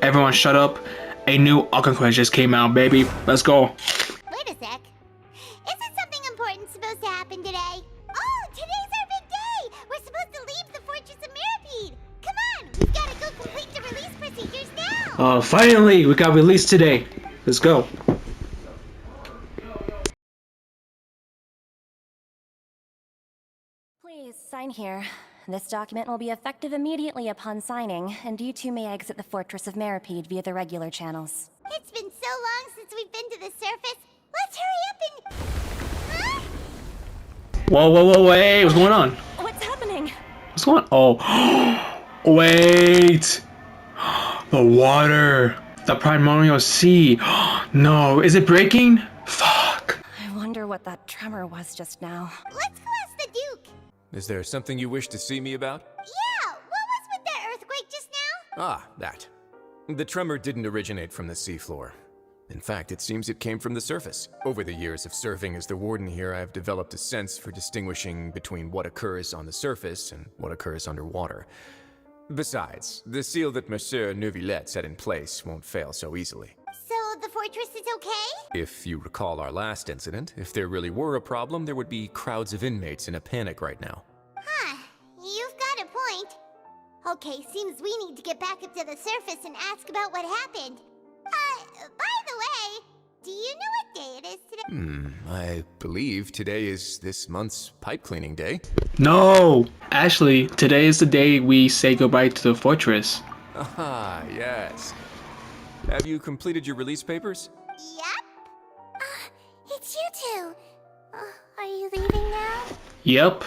Everyone shut up. A new Alchemy quest just came out, baby. Let's go. Wait a sec. Isn't something important supposed to happen today? Oh, today's our big day! We're supposed to leave the Fortress of Mirapede! Come on, we've gotta go complete the release procedures now! Oh, finally, we got released today. Let's go. Please sign here. This document will be effective immediately upon signing, and you two may exit the Fortress of Mirapede via the regular channels. It's been so long since we've been to the surface. Let's hurry up and... Huh? Whoa, hey, what's going on? What's happening? What's going on? Oh, wait. The water. The primordial sea. No, is it breaking? Fuck. I wonder what that tremor was just now. Let's go ask the Duke. Is there something you wish to see me about? Yeah, what was with that earthquake just now? Ah, that. The tremor didn't originate from the seafloor. In fact, it seems it came from the surface. Over the years of serving as the warden here, I have developed a sense for distinguishing between what occurs on the surface and what occurs underwater. Besides, the seal that Monsieur Neuvillette set in place won't fail so easily. So the fortress is okay? If you recall our last incident, if there really were a problem, there would be crowds of inmates in a panic right now. Huh, you've got a point. Okay, seems we need to get back up to the surface and ask about what happened. By the way, do you know what day it is today? I believe today is this month's pipe cleaning day. No. Actually, today is the day we say goodbye to the fortress. Ah, yes. Have you completed your release papers? Yep. It's you two. Are you leaving now? Yep.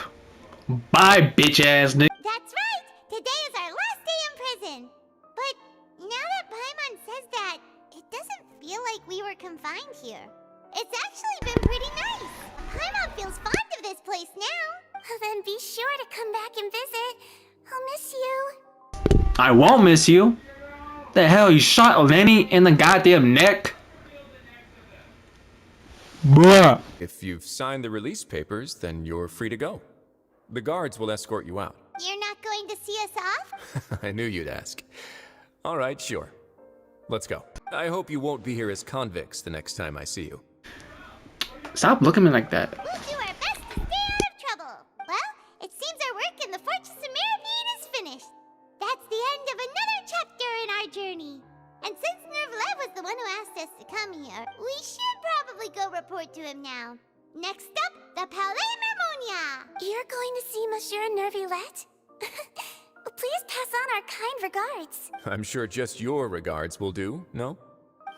Bye, bitch ass nigga. That's right! Today is our last day in prison! But now that Paimon says that, it doesn't feel like we were confined here. It's actually been pretty nice. Paimon feels fond of this place now. Then be sure to come back and visit. I'll miss you. I won't miss you. The hell, you shot Lenny in the goddamn neck? Bruh. If you've signed the release papers, then you're free to go. The guards will escort you out. You're not going to see us off? I knew you'd ask. All right, sure. Let's go. I hope you won't be here as convicts the next time I see you. Stop looking at me like that. We'll do our best to stay out of trouble. Well, it seems our work in the Fortress of Mirapede is finished. That's the end of another chapter in our journey. And since Neuvillette was the one who asked us to come here, we should probably go report to him now. Next up, the Palais Mermonia. You're going to see Monsieur Neuvillette? Please pass on our kind regards. I'm sure just your regards will do, no?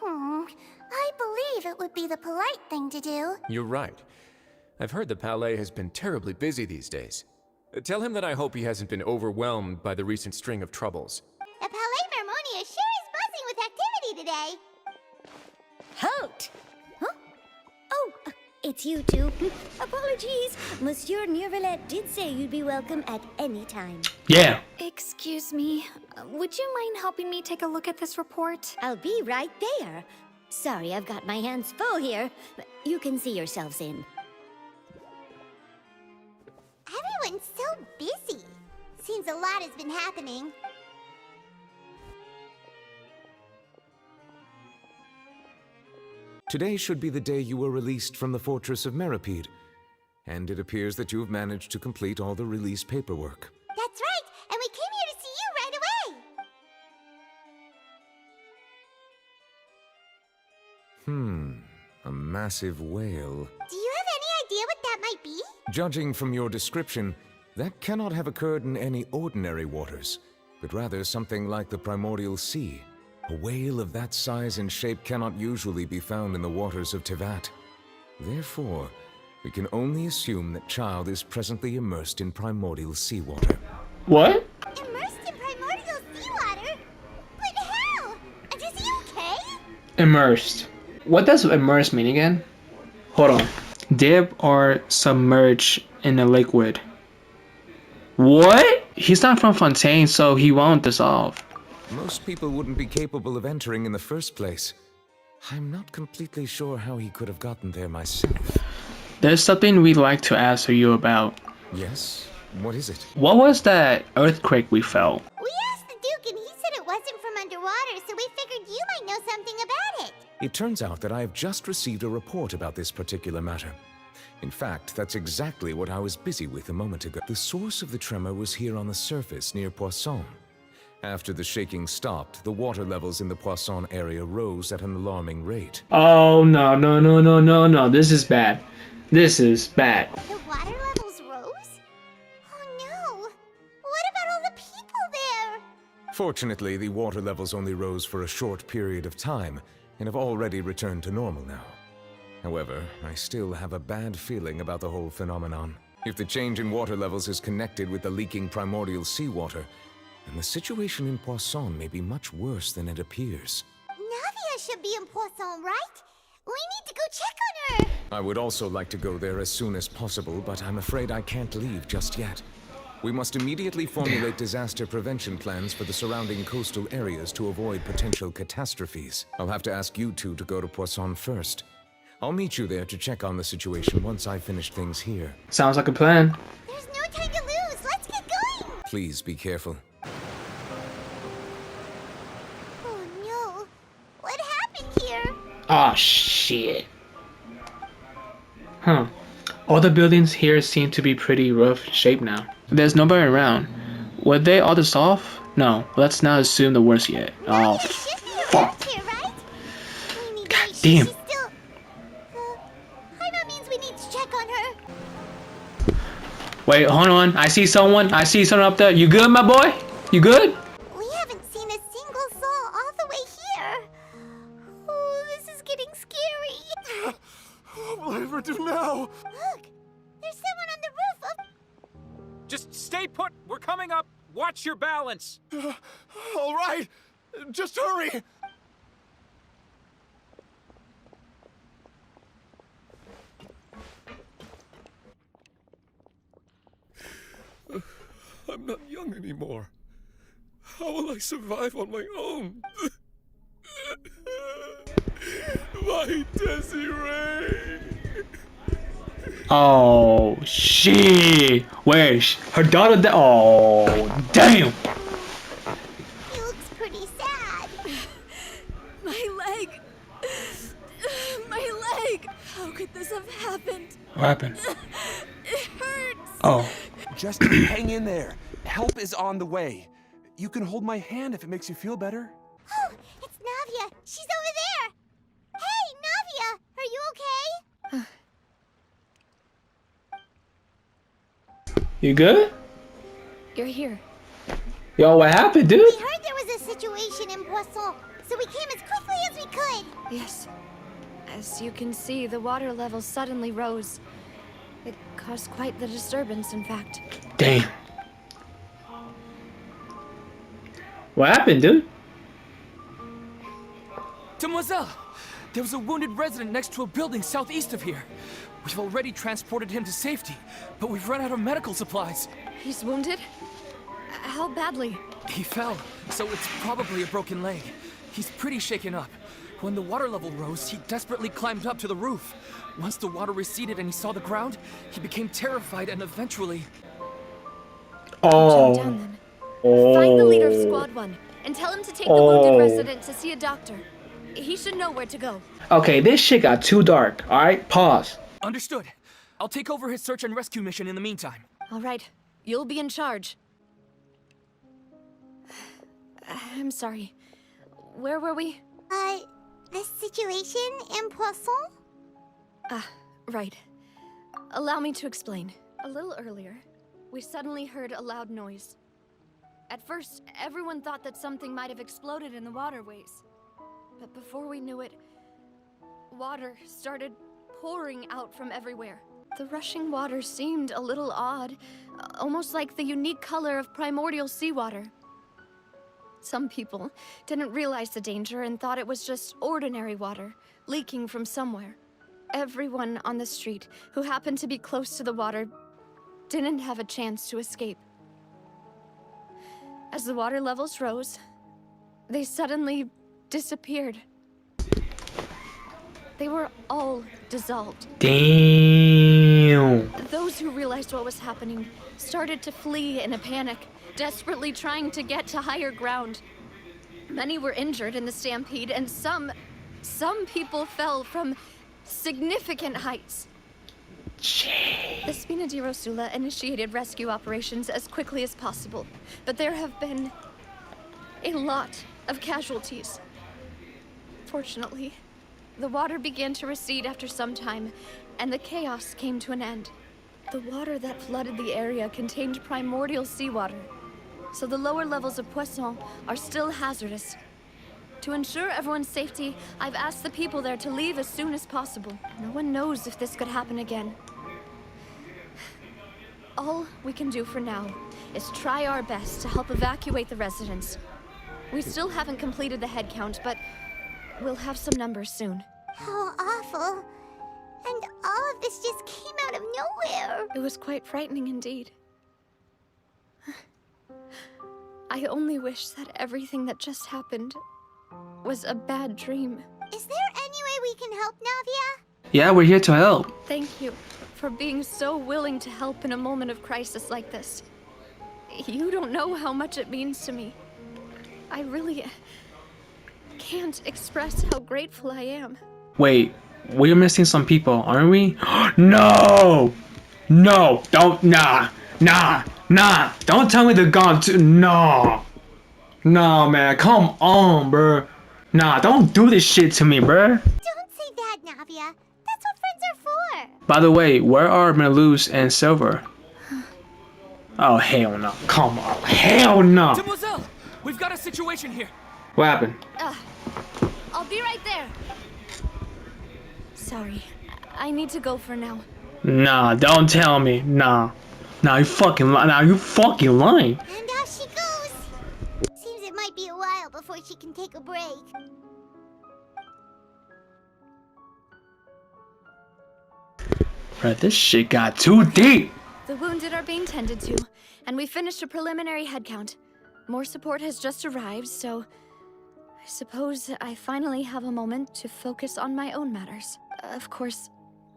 I believe it would be the polite thing to do. You're right. I've heard the Palais has been terribly busy these days. Tell him that I hope he hasn't been overwhelmed by the recent string of troubles. The Palais Mermonia sure is buzzing with activity today. Halt! Huh? Oh, it's you two. Apologies. Monsieur Neuvillette did say you'd be welcome at any time. Yeah. Excuse me, would you mind helping me take a look at this report? I'll be right there. Sorry, I've got my hands full here. You can see yourselves in. Everyone's so busy. Seems a lot has been happening. Today should be the day you were released from the Fortress of Mirapede, and it appears that you have managed to complete all the release paperwork. That's right, and we came here to see you right away. A massive whale. Do you have any idea what that might be? Judging from your description, that cannot have occurred in any ordinary waters, but rather something like the primordial sea. A whale of that size and shape cannot usually be found in the waters of Tevat. Therefore, we can only assume that Child is presently immersed in primordial seawater. What? Immersed in primordial seawater? But how? And is he okay? Immersed. What does immerse mean again? Hold on. Dip or submerge in a liquid. What? He's not from Fontaine, so he won't dissolve. Most people wouldn't be capable of entering in the first place. I'm not completely sure how he could have gotten there myself. There's something we'd like to ask you about. Yes? What is it? What was that earthquake we felt? We asked the Duke and he said it wasn't from underwater, so we figured you might know something about it. It turns out that I have just received a report about this particular matter. In fact, that's exactly what I was busy with a moment ago. The source of the tremor was here on the surface near Poisson. After the shaking stopped, the water levels in the Poisson area rose at an alarming rate. Oh, no, no, no, no, no, no. This is bad. This is bad. The water levels rose? Oh no! What about all the people there? Fortunately, the water levels only rose for a short period of time and have already returned to normal now. However, I still have a bad feeling about the whole phenomenon. If the change in water levels is connected with the leaking primordial seawater, then the situation in Poisson may be much worse than it appears. Navia should be in Poisson, right? We need to go check on her! I would also like to go there as soon as possible, but I'm afraid I can't leave just yet. We must immediately formulate disaster prevention plans for the surrounding coastal areas to avoid potential catastrophes. I'll have to ask you two to go to Poisson first. I'll meet you there to check on the situation once I finish things here. Sounds like a plan. There's no time to lose! Let's get going! Please be careful. Oh no! What happened here? Oh, shit. Huh. All the buildings here seem to be pretty rough shape now. There's nobody around. Would they all dissolve? No, let's not assume the worst yet. Oh, Navia should be fuck. around here, right? We need to God make sure damn. she's still... That means we need to check on her. Wait, hold on. I see someone. I see someone up there. You good, my boy? You good? We haven't seen a single soul all the way here. Oh, this is getting scary. What will I ever do now? Look, there's someone on the roof of... Just stay put. We're coming up. Watch your balance. All right, just hurry. I'm not young anymore. How will I survive on my own? My Desiree! Oh, shit. Where's her daughter? Oh, damn. He looks pretty sad. My leg! My leg! How could this have happened? What happened? It hurts! Oh. Just hang in there. Help is on the way. You can hold my hand if it makes you feel better. Oh, it's Navia. She's over there. Hey, Navia, are you okay? You good? You're here. Yo, what happened, dude? We heard there was a situation in Poisson, so we came as quickly as we could. Yes. As you can see, the water level suddenly rose. It caused quite the disturbance, in fact. Damn. What happened, dude? Demoiselle, there was a wounded resident next to a building southeast of here. We've already transported him to safety, but we've run out of medical supplies. He's wounded? How badly? He fell, so it's probably a broken leg. He's pretty shaken up. When the water level rose, he desperately climbed up to the roof. Once the water receded and he saw the ground, he became terrified and eventually... Oh. Jump down then. Find the leader of Squad 1 and tell him to take the wounded resident to see a doctor. He should know where to go. Okay, this shit got too dark. Alright, pause. Understood. I'll take over his search and rescue mission in the meantime. All right, you'll be in charge. I'm sorry. Where were we? The situation in Poisson? Right. Allow me to explain. A little earlier, we suddenly heard a loud noise. At first, everyone thought that something might have exploded in the waterways. But before we knew it, water started pouring out from everywhere. The rushing water seemed a little odd, almost like the unique color of primordial seawater. Some people didn't realize the danger and thought it was just ordinary water, leaking from somewhere. Everyone on the street who happened to be close to the water didn't have a chance to escape. As the water levels rose, they suddenly disappeared. They were all dissolved. Damn. Those who realized what was happening started to flee in a panic, desperately trying to get to higher ground. Many were injured in the stampede, and some people fell from significant heights. The Spina di Rosula initiated rescue operations as quickly as possible, but there have been a lot of casualties. Fortunately, the water began to recede after some time, and the chaos came to an end. The water that flooded the area contained primordial seawater, so the lower levels of Poisson are still hazardous. To ensure everyone's safety, I've asked the people there to leave as soon as possible. No one knows if this could happen again. All we can do for now is try our best to help evacuate the residents. We still haven't completed the head count, but we'll have some numbers soon. How awful. And all of this just came out of nowhere. It was quite frightening indeed. I only wish that everything that just happened was a bad dream. Is there any way we can help, Navia? Yeah, we're here to help. Thank you for being so willing to help in a moment of crisis like this. You don't know how much it means to me. I really can't express how grateful I am. Wait, we're missing some people, aren't we? No! No! Don't, nah! Don't tell me they're gone too. No! No, man, come on, bruh. Nah, don't do this shit to me, bruh. Don't say that, Navia. That's what friends are for. By the way, where are Melus and Silver? Oh, hell no. Come on. Hell no! Demoiselle! We've got a situation here! What happened? I'll be right there. Sorry, I need to go for now. Nah, don't tell me. Nah. Nah, you fucking lying. Nah, you fucking lying. And off she goes. Seems it might be a while before she can take a break. Bruh, this shit got too deep. The wounded are being tended to, and we finished a preliminary head count. More support has just arrived, so I suppose I finally have a moment to focus on my own matters. Of course,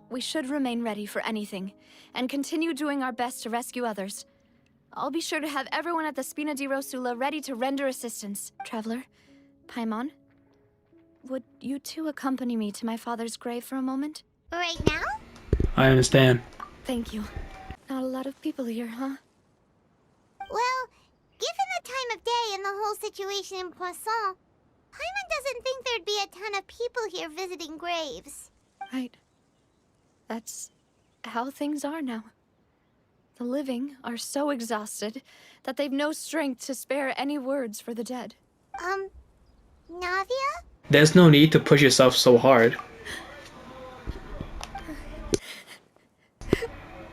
we should remain ready for anything, and continue doing our best to rescue others. I'll be sure to have everyone at the Spina di Rosula ready to render assistance. Traveler, Paimon, would you two accompany me to my father's grave for a moment? Right now? I understand. Thank you. Not a lot of people here, huh? Well, given the time of day and the whole situation in Poisson, Paimon doesn't think there'd be a ton of people here visiting graves. Right. That's how things are now. The living are so exhausted that they've no strength to spare any words for the dead. Navia? There's no need to push yourself so hard.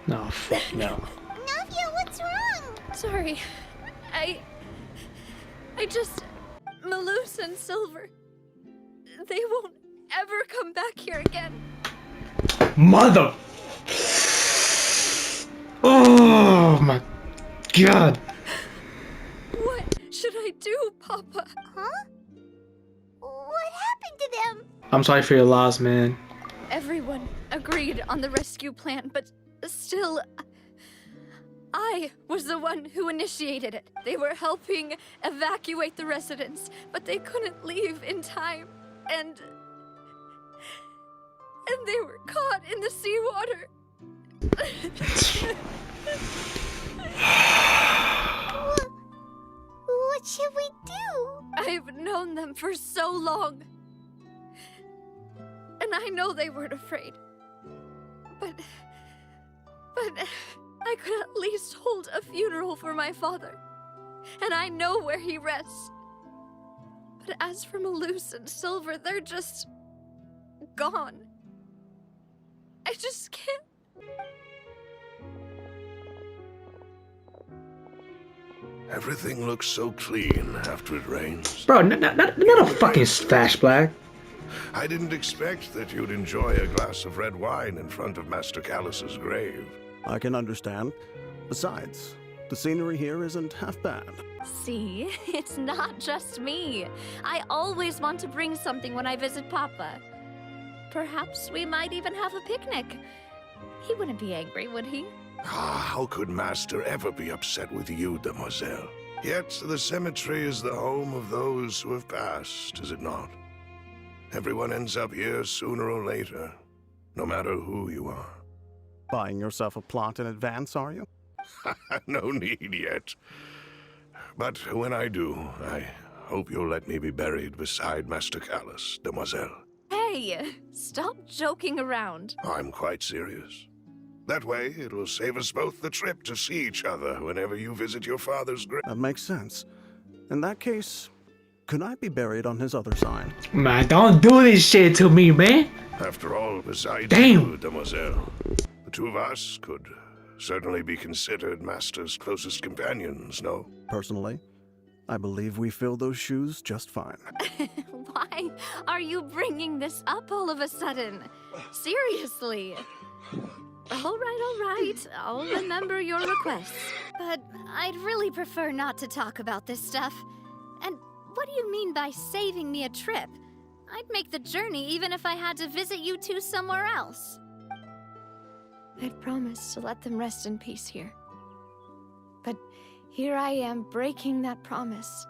No, fuck no. Navia, what's wrong? Sorry. I just... Melus and Silver... They won't ever come back here again. Mother... Oh my god. What should I do, Papa? Huh? What happened to them? I'm sorry for your loss, man. Everyone agreed on the rescue plan, but still... I was the one who initiated it. They were helping evacuate the residents, but they couldn't leave in time. And they were caught in the seawater. What should we do? I've known them for so long. And I know they weren't afraid. But I could at least hold a funeral for my father. And I know where he rests. But as for Melus and Silver, they're just... gone. I just can't... Everything looks so clean after it rains. Bro, not a fucking flashback. I didn't expect that you'd enjoy a glass of red wine in front of Master Callus's grave. I can understand. Besides, the scenery here isn't half bad. See, it's not just me. I always want to bring something when I visit Papa. Perhaps we might even have a picnic. He wouldn't be angry, would he? Ah, how could Master ever be upset with you, demoiselle? Yet the cemetery is the home of those who have passed, is it not? Everyone ends up here sooner or later, no matter who you are. Buying yourself a plot in advance, are you? No need yet. But when I do, I hope you'll let me be buried beside Master Callus, demoiselle. Hey, stop joking around. I'm quite serious. That way, it will save us both the trip to see each other whenever you visit your father's grave. That makes sense. In that case, could I be buried on his other side? Man, don't do this shit to me, man. After all, besides Damn. you, demoiselle, the two of us could certainly be considered Master's closest companions, no? Personally, I believe we fill those shoes just fine. Why are you bringing this up all of a sudden? Seriously. All right. I'll remember your requests. But I'd really prefer not to talk about this stuff. And what do you mean by saving me a trip? I'd make the journey even if I had to visit you two somewhere else. I'd promised to let them rest in peace here. But here I am breaking that promise.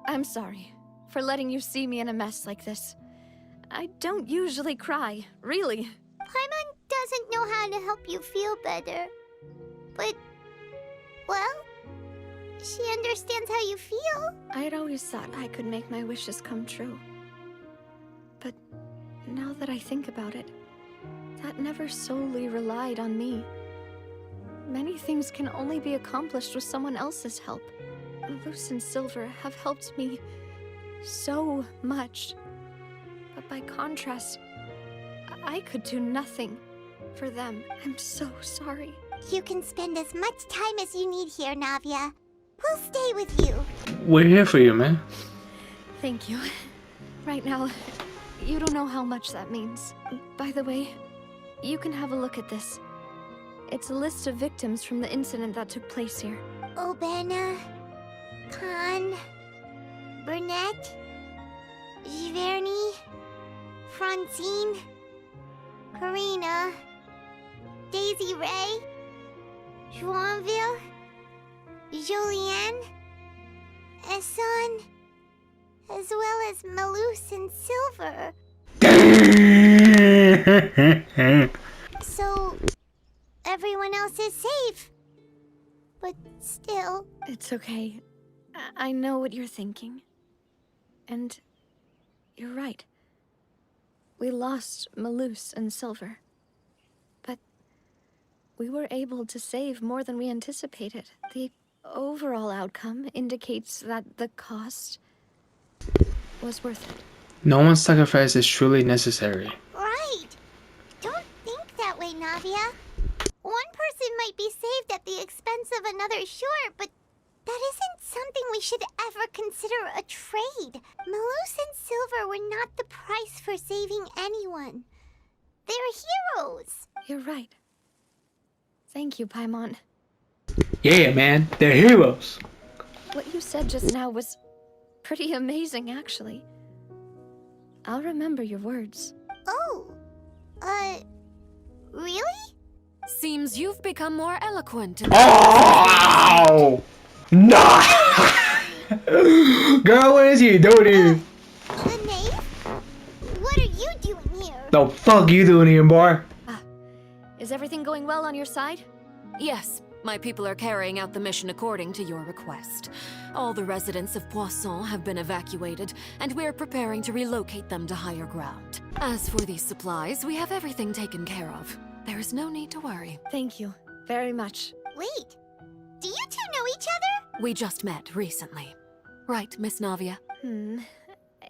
I'm sorry for letting you see me in a mess like this. I don't usually cry, really. Paimon doesn't know how to help you feel better. But, well, she understands how you feel. I'd always thought I could make my wishes come true. But now that I think about it, that never solely relied on me. Many things can only be accomplished with someone else's help. Luce and Silver have helped me so much. But by contrast, I could do nothing for them. I'm so sorry. You can spend as much time as you need here, Navia. We'll stay with you. We're here for you, man. Thank you. Right now, you don't know how much that means. By the way, you can have a look at this. It's a list of victims from the incident that took place here. Obena, Khan, Burnett, Giverny, Francine, Karina, Daisy Ray, Joinville, Julianne, Esson, as well as Malus and Silver. So, everyone else is safe. But still... It's okay. I know what you're thinking. And you're right. We lost Malus and Silver. But we were able to save more than we anticipated. The overall outcome indicates that the cost was worth it. No one's sacrifice is truly necessary. Right. Don't think that way, Navia. One person might be saved at the expense of another, sure, but that isn't something we should ever consider a trade. Malus and Silver were not the price for saving anyone. They're heroes. You're right. Thank you, Paimon. Yeah, man, they're heroes. What you said just now was pretty amazing, actually. I'll remember your words. Oh, really? Seems you've become more eloquent. Oh! No! Girl, what is you doing here? The knave? What are you doing here? The fuck you doing here, boy? Is everything going well on your side? Yes, my people are carrying out the mission according to your request. All the residents of Poisson have been evacuated, and we're preparing to relocate them to higher ground. As for these supplies, we have everything taken care of. There is no need to worry. Thank you very much. Wait, do you two know each other? We just met recently. Right, Miss Navia?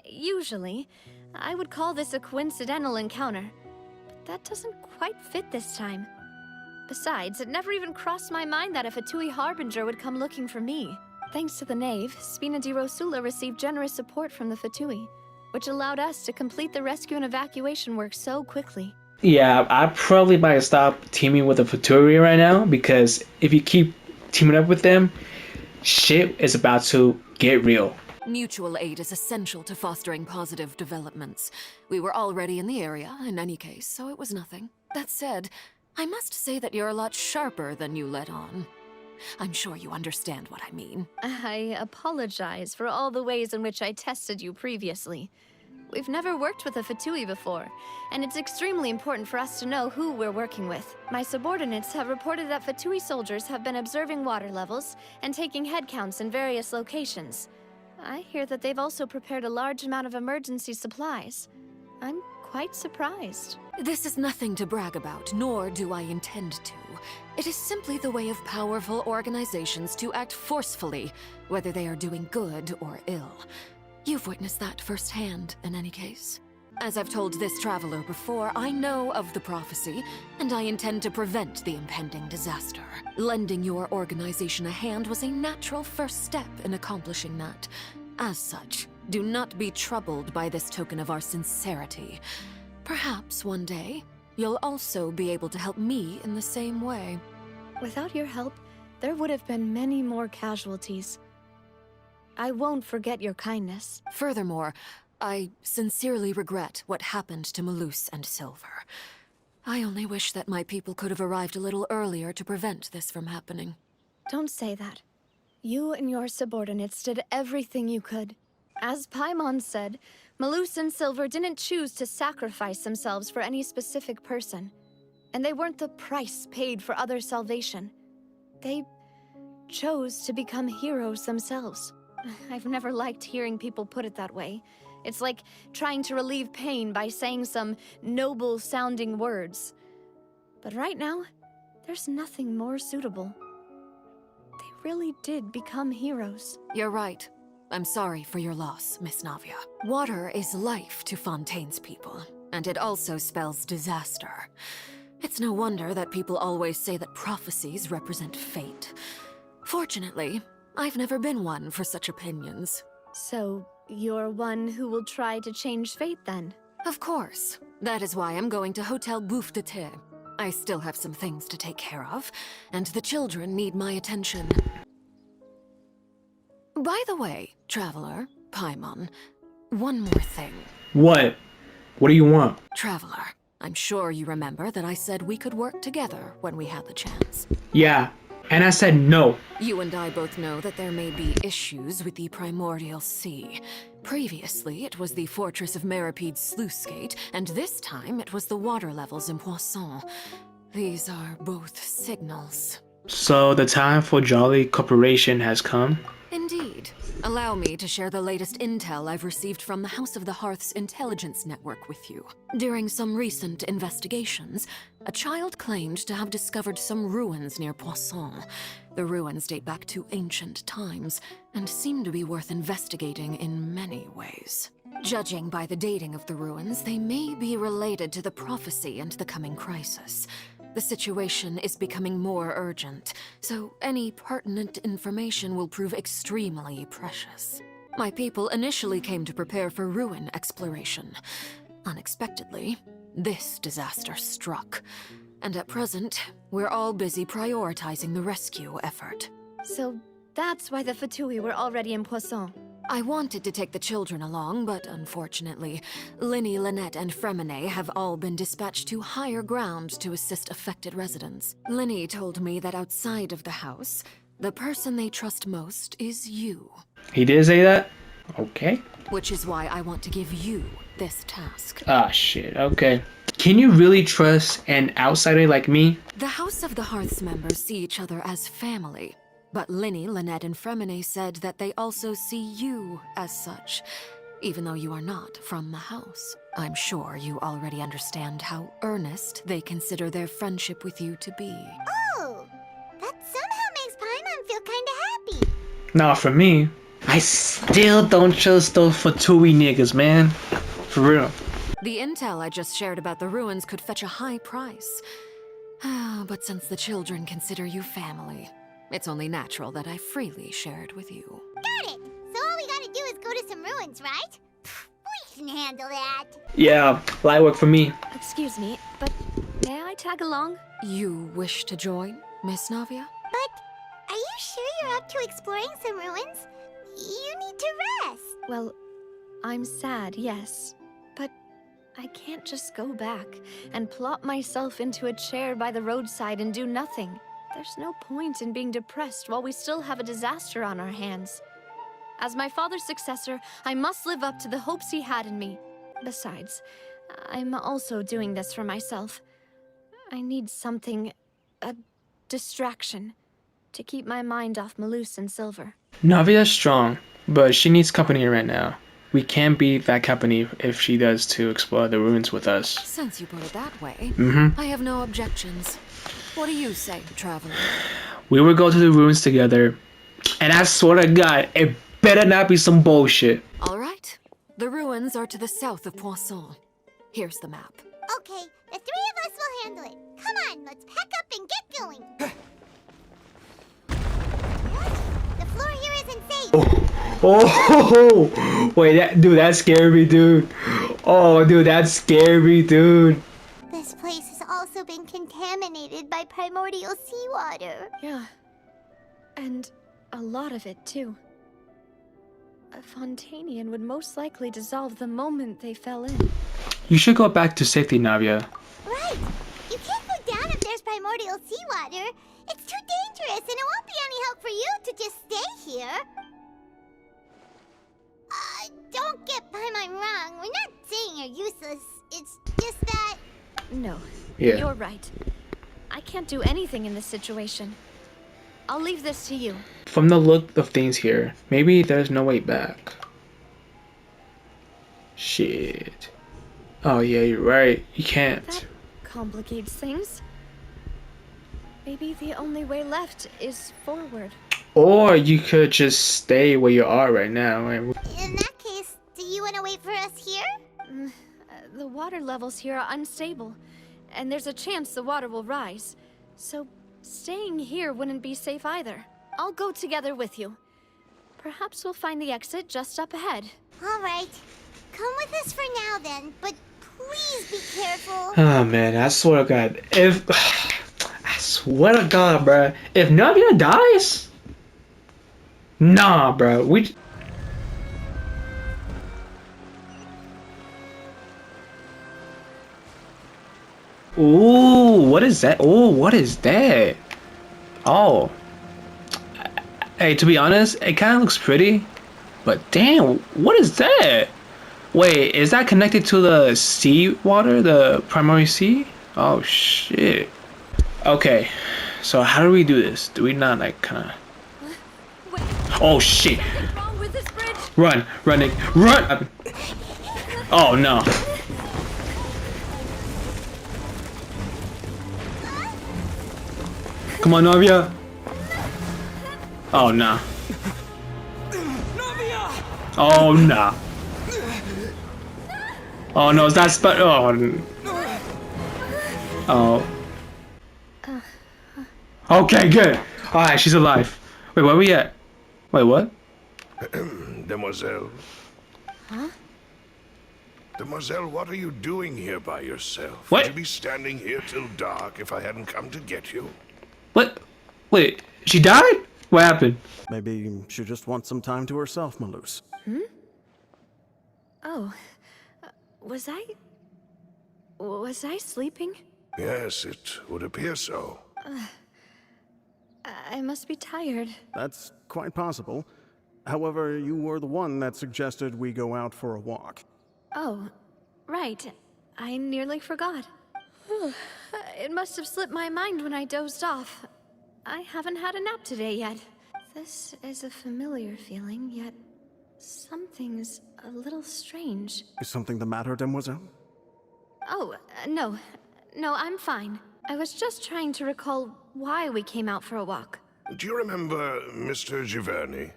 Usually, I would call this a coincidental encounter. But that doesn't quite fit this time. Besides, it never even crossed my mind that a Fatui Harbinger would come looking for me. Thanks to the Knave, Spina di Rosula received generous support from the Fatui, which allowed us to complete the rescue and evacuation work so quickly. Yeah, I probably might stop teaming with the Faturi right now, because if you keep teaming up with them, shit is about to get real. Mutual aid is essential to fostering positive developments. We were already in the area, in any case, so it was nothing. That said, I must say that you're a lot sharper than you let on. I'm sure you understand what I mean. I apologize for all the ways in which I tested you previously. We've never worked with a Fatui before, and it's extremely important for us to know who we're working with. My subordinates have reported that Fatui soldiers have been observing water levels and taking head counts in various locations. I hear that they've also prepared a large amount of emergency supplies. I'm quite surprised. This is nothing to brag about, nor do I intend to. It is simply the way of powerful organizations to act forcefully, whether they are doing good or ill. You've witnessed that firsthand, in any case. As I've told this traveler before, I know of the prophecy, and I intend to prevent the impending disaster. Lending your organization a hand was a natural first step in accomplishing that. As such, do not be troubled by this token of our sincerity. Perhaps one day, you'll also be able to help me in the same way. Without your help, there would have been many more casualties. I won't forget your kindness. Furthermore, I sincerely regret what happened to Malus and Silver. I only wish that my people could have arrived a little earlier to prevent this from happening. Don't say that. You and your subordinates did everything you could. As Paimon said, Malus and Silver didn't choose to sacrifice themselves for any specific person. And they weren't the price paid for other salvation. They chose to become heroes themselves. I've never liked hearing people put it that way. It's like trying to relieve pain by saying some noble-sounding words. But right now, there's nothing more suitable. They really did become heroes. You're right. I'm sorry for your loss, Miss Navia. Water is life to Fontaine's people, and it also spells disaster. It's no wonder that people always say that prophecies represent fate. Fortunately, I've never been one for such opinions. So, you're one who will try to change fate, then? Of course. That is why I'm going to Hotel Bouffe de Thé. I still have some things to take care of, and the children need my attention. By the way, Traveler, Paimon, one more thing. What? What do you want? Traveler, I'm sure you remember that I said we could work together when we had the chance. Yeah, and I said no. You and I both know that there may be issues with the Primordial Sea. Previously, it was the Fortress of Meripede's sluice gate, and this time it was the water levels in Poisson. These are both signals. So the time for Jolly Corporation has come? Indeed. Allow me to share the latest intel I've received from the House of the Hearth's intelligence network with you. During some recent investigations, a child claimed to have discovered some ruins near Poisson. The ruins date back to ancient times, and seem to be worth investigating in many ways. Judging by the dating of the ruins, they may be related to the prophecy and the coming crisis. The situation is becoming more urgent, so any pertinent information will prove extremely precious. My people initially came to prepare for ruin exploration. Unexpectedly, this disaster struck, and at present, we're all busy prioritizing the rescue effort. So that's why the Fatui were already in Poisson. I wanted to take the children along, but unfortunately, Linny, Lynette, and Fremine have all been dispatched to higher ground to assist affected residents. Linny told me that outside of the house, the person they trust most is you. He did say that? Okay. Which is why I want to give you this task. Ah, shit, okay. Can you really trust an outsider like me? The House of the Hearth's members see each other as family. But Linny, Lynette, and Fremine said that they also see you as such, even though you are not from the house. I'm sure you already understand how earnest they consider their friendship with you to be. Oh, that somehow makes Paimon feel kinda happy. Nah, for me, I still don't trust those Fatui niggas, man. For real. The intel I just shared about the ruins could fetch a high price. But since the children consider you family, it's only natural that I freely share it with you. Got it! So all we gotta do is go to some ruins, right? We can handle that. Yeah, light work for me. Excuse me, but may I tag along? You wish to join, Miss Navia? But are you sure you're up to exploring some ruins? You need to rest. Well, I'm sad, yes. But I can't just go back and plop myself into a chair by the roadside and do nothing. There's no point in being depressed while we still have a disaster on our hands. As my father's successor, I must live up to the hopes he had in me. Besides, I'm also doing this for myself. I need something, a distraction, to keep my mind off Malus and Silver. Navia's strong, but she needs company right now. We can't be that company if she does to explore the ruins with us. Since you put it that way, Mm-hmm. I have no objections. What do you say, traveler? We will go to the ruins together, and I swear to God, it better not be some bullshit. All right. The ruins are to the south of Poisson. Here's the map. Okay, the three of us will handle it. Come on, let's pack up and get going. The floor here isn't safe. Oh, wait, that scared me, dude. Oh, dude, that scared me, dude. This place has also been contaminated by primordial seawater. Yeah. And a lot of it, too. A Fontainian would most likely dissolve the moment they fell in. You should go back to safety, Navia. Right. You can't go down if there's primordial seawater. It's too dangerous, and it won't be any help for you to just stay here. Don't get by my wrong. We're not saying you're useless. It's just that... No. Yeah. You're right. I can't do anything in this situation. I'll leave this to you. From the look of things here, maybe there's no way back. Shit. Oh yeah, you're right. You can't. That complicates things. Maybe the only way left is forward. Or you could just stay where you are right now. In that case, do you want to wait for us here? The water levels here are unstable, and there's a chance the water will rise. So staying here wouldn't be safe either. I'll go together with you. Perhaps we'll find the exit just up ahead. All right. Come with us for now then, but please be careful. Oh man, I swear to God, I swear to God, bruh, if Navia dies, nah, bruh, we. Ooh, what is that? Ooh, what is that? Oh. Hey, to be honest, it kind of looks pretty, but damn, what is that? Wait, is that connected to the sea water, the primary sea? Oh shit. Okay, so how do we do this? Do we not like kind of? Oh shit! Run, running, run! Oh no! Come on, Navia! Oh no! Oh no! Oh no, is that oh. Okay, good. Alright, she's alive. Wait, where are we at? Wait, what? Demoiselle. Huh? Demoiselle, what are you doing here by yourself? What? Would you be standing here till dark if I hadn't come to get you? What? Wait, she died? What happened? Maybe she just wants some time to herself, Malus. Oh. Was I sleeping? Yes, it would appear so. I must be tired. That's quite possible. However, you were the one that suggested we go out for a walk. Oh, right. I nearly forgot. It must have slipped my mind when I dozed off. I haven't had a nap today yet. This is a familiar feeling, yet something's a little strange. Is something the matter, Demoiselle? Oh, no. No, I'm fine. I was just trying to recall why we came out for a walk. Do you remember Mr. Giverny?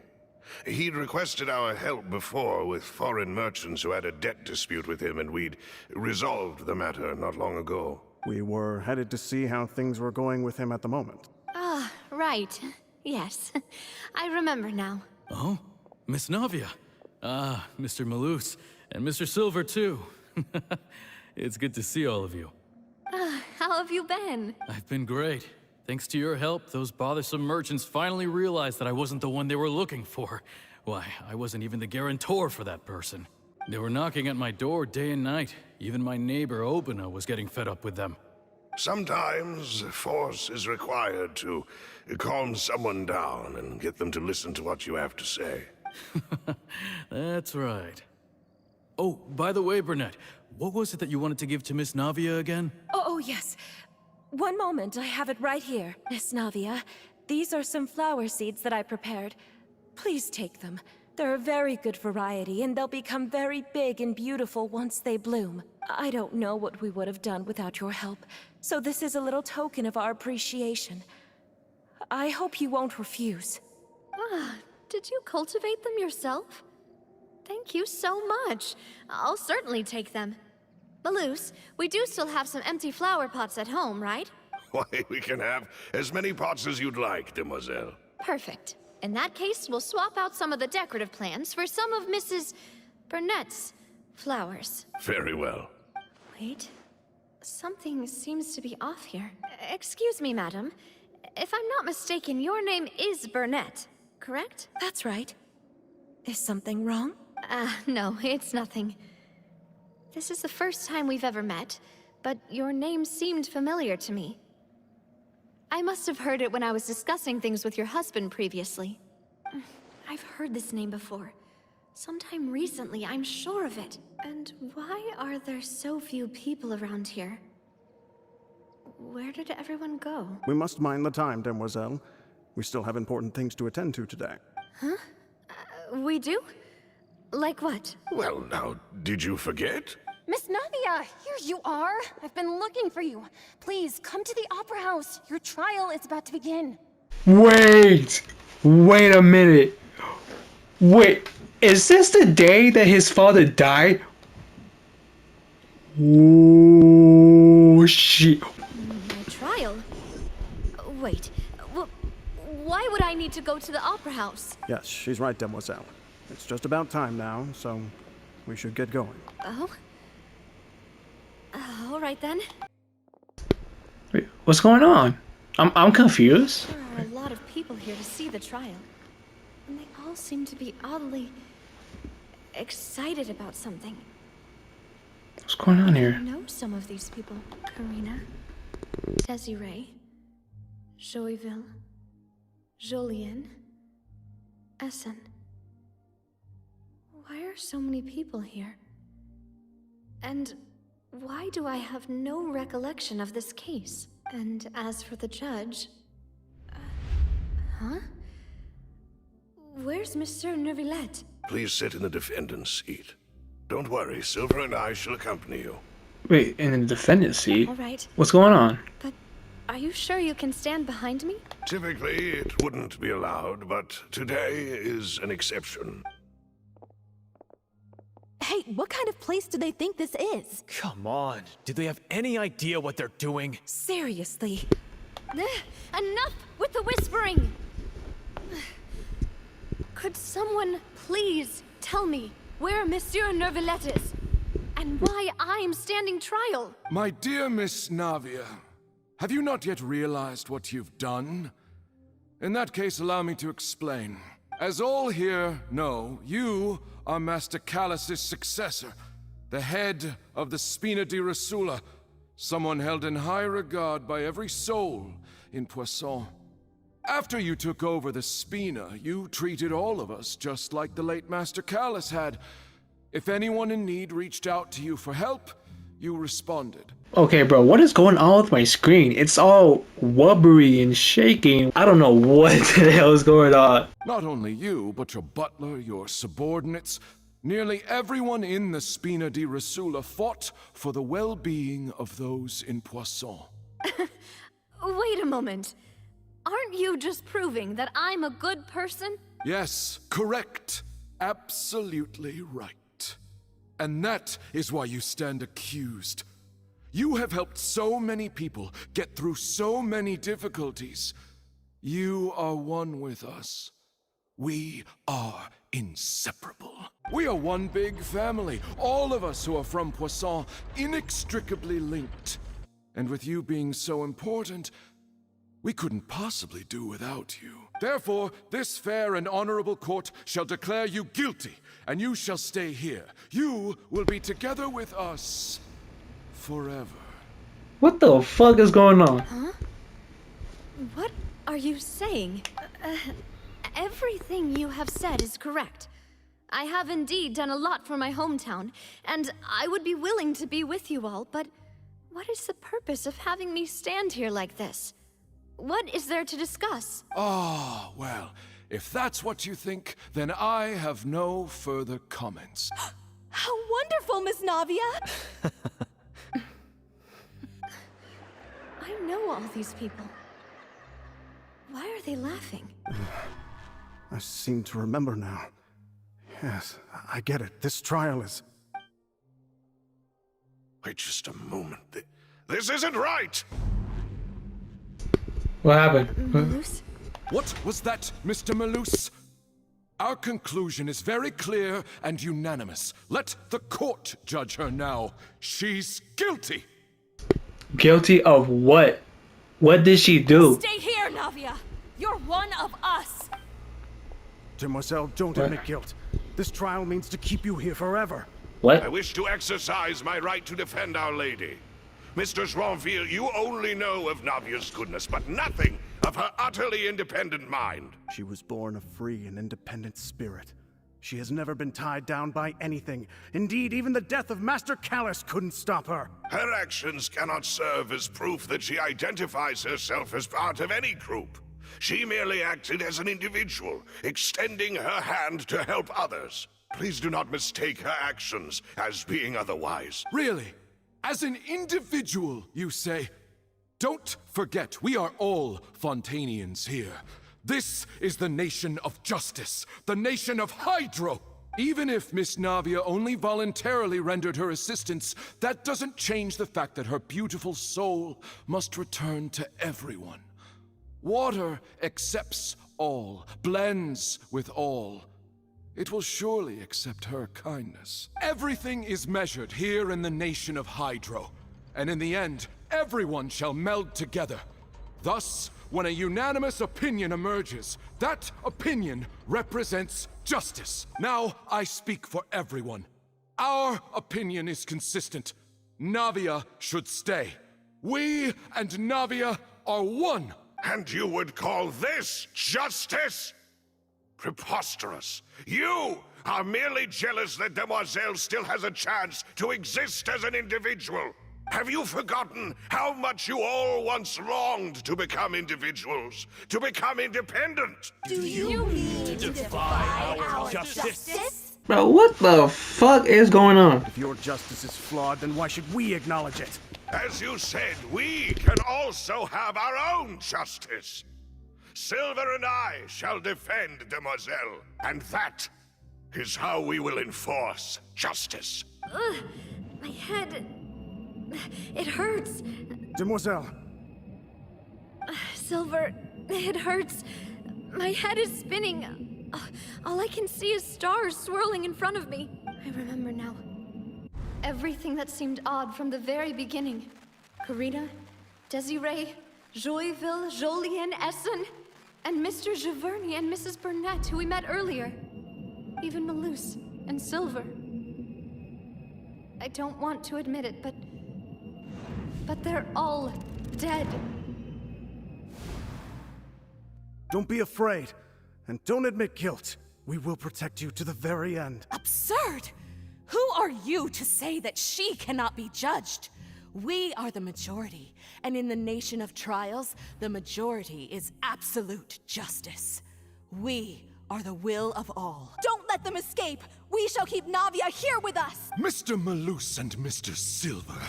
He'd requested our help before with foreign merchants who had a debt dispute with him, and we'd resolved the matter not long ago. We were headed to see how things were going with him at the moment. Ah, right. Yes. I remember now. Oh? Miss Navia. Ah, Mr. Malus. And Mr. Silver, too. It's good to see all of you. How have you been? I've been great. Thanks to your help, those bothersome merchants finally realized that I wasn't the one they were looking for. Why, I wasn't even the guarantor for that person. They were knocking at my door day and night. Even my neighbor, Obina, was getting fed up with them. Sometimes force is required to calm someone down and get them to listen to what you have to say. That's right. Oh, by the way, Burnett, what was it that you wanted to give to Miss Navia again? Oh, yes. One moment, I have it right here. Miss Navia, these are some flower seeds that I prepared. Please take them. They're a very good variety, and they'll become very big and beautiful once they bloom. I don't know what we would have done without your help, so this is a little token of our appreciation. I hope you won't refuse. Ah, did you cultivate them yourself? Thank you so much. I'll certainly take them. Maloose, we do still have some empty flower pots at home, right? Why, we can have as many pots as you'd like, demoiselle. Perfect. In that case, we'll swap out some of the decorative plants for some of Mrs. Burnett's flowers. Very well. Wait. Something seems to be off here. Excuse me, madam. If I'm not mistaken, your name is Burnett, correct? That's right. Is something wrong? No, it's nothing. This is the first time we've ever met, but your name seemed familiar to me. I must have heard it when I was discussing things with your husband previously. I've heard this name before. Sometime recently, I'm sure of it. And why are there so few people around here? Where did everyone go? We must mind the time, demoiselle. We still have important things to attend to today. Huh? We do? Like what? Well, now, did you forget? Miss Navia, here you are. I've been looking for you. Please, come to the Opera House. Your trial is about to begin. Wait a minute. Wait, is this the day that his father died? Oh, shit. My trial? Wait, why would I need to go to the Opera House? Yes, she's right, demoiselle. It's just about time now, so we should get going. Oh? All right then. Wait, what's going on? I'm confused. There are a lot of people here to see the trial. And they all seem to be oddly excited about something. What's going on here? I know some of these people. Karina, Desiree, Joyville, Jolien, Essen. Why are so many people here? And why do I have no recollection of this case? And as for the judge... huh? Where's Monsieur Neuvillette? Please sit in the defendant's seat. Don't worry, Silver and I shall accompany you. Wait, in the defendant's seat? All right. What's going on? But are you sure you can stand behind me? Typically, it wouldn't be allowed, but today is an exception. Hey, what kind of place do they think this is? Come on, do they have any idea what they're doing? Seriously. Enough with the whispering! Could someone please tell me where Monsieur Neuvillette is? And why I'm standing trial? My dear Miss Navia, have you not yet realized what you've done? In that case, allow me to explain. As all here know, you are Master Callus's successor, the head of the Spina di Rosula, someone held in high regard by every soul in Poisson. After you took over the Spina, you treated all of us just like the late Master Callus had. If anyone in need reached out to you for help, you responded. Okay, bro, what is going on with my screen? It's all wobbly and shaking. I don't know what the hell is going on. Not only you, but your butler, your subordinates, nearly everyone in the Spina di Rosula fought for the well-being of those in Poisson. Wait a moment. Aren't you just proving that I'm a good person? Yes, correct. Absolutely right. And that is why you stand accused. You have helped so many people get through so many difficulties. You are one with us. We are inseparable. We are one big family, all of us who are from Poisson, inextricably linked. And with you being so important, we couldn't possibly do without you. Therefore, this fair and honorable court shall declare you guilty, and you shall stay here. You will be together with us forever. What the fuck is going on? Huh? What are you saying? Everything you have said is correct. I have indeed done a lot for my hometown, and I would be willing to be with you all, but what is the purpose of having me stand here like this? What is there to discuss? Ah, well, if that's what you think, then I have no further comments. How wonderful, Miss Navia! I know all these people. Why are they laughing? I seem to remember now. Yes, I get it. This trial is... Wait just a moment. This isn't right! What happened? Malus? What was that, Mr. Malus? Our conclusion is very clear and unanimous. Let the court judge her now. She's guilty! Guilty of what? What did she do? Stay here, Navia! You're one of us! Demoiselle, don't admit guilt. This trial means to keep you here forever. What? I wish to exercise my right to defend Our Lady. Mr. Joinville, you only know of Navia's goodness, but nothing of her utterly independent mind. She was born a free and independent spirit. She has never been tied down by anything. Indeed, even the death of Master Callus couldn't stop her. Her actions cannot serve as proof that she identifies herself as part of any group. She merely acted as an individual, extending her hand to help others. Please do not mistake her actions as being otherwise. Really? As an individual, you say? Don't forget, we are all Fontainians here. This is the nation of justice, the nation of Hydro. Even if Miss Navia only voluntarily rendered her assistance, that doesn't change the fact that her beautiful soul must return to everyone. Water accepts all, blends with all. It will surely accept her kindness. Everything is measured here in the nation of Hydro, and in the end, everyone shall meld together. Thus, when a unanimous opinion emerges, that opinion represents justice. Now, I speak for everyone. Our opinion is consistent. Navia should stay. We and Navia are one. And you would call this justice? Preposterous. You are merely jealous that Demoiselle still has a chance to exist as an individual. Have you forgotten how much you all once longed to become individuals, to become independent? Do you mean to defy our justice? Bro, what the fuck is going on? If your justice is flawed, then why should we acknowledge it? As you said, we can also have our own justice. Silver and I shall defend Demoiselle, and that is how we will enforce justice. Ugh, my head... it hurts. Demoiselle. Silver, it hurts. My head is spinning. All I can see is stars swirling in front of me. I remember now. Everything that seemed odd from the very beginning. Karina, Desiree, Joyville, Jolien, Essen, and Mr. Giverny and Mrs. Burnett, who we met earlier. Even Malus and Silver. I don't want to admit it, but they're all dead. Don't be afraid, and don't admit guilt. We will protect you to the very end. Absurd! Who are you to say that she cannot be judged? We are the majority, and in the nation of trials, the majority is absolute justice. We are the will of all. Don't let them escape! We shall keep Navia here with us! Mr. Malus and Mr. Silver,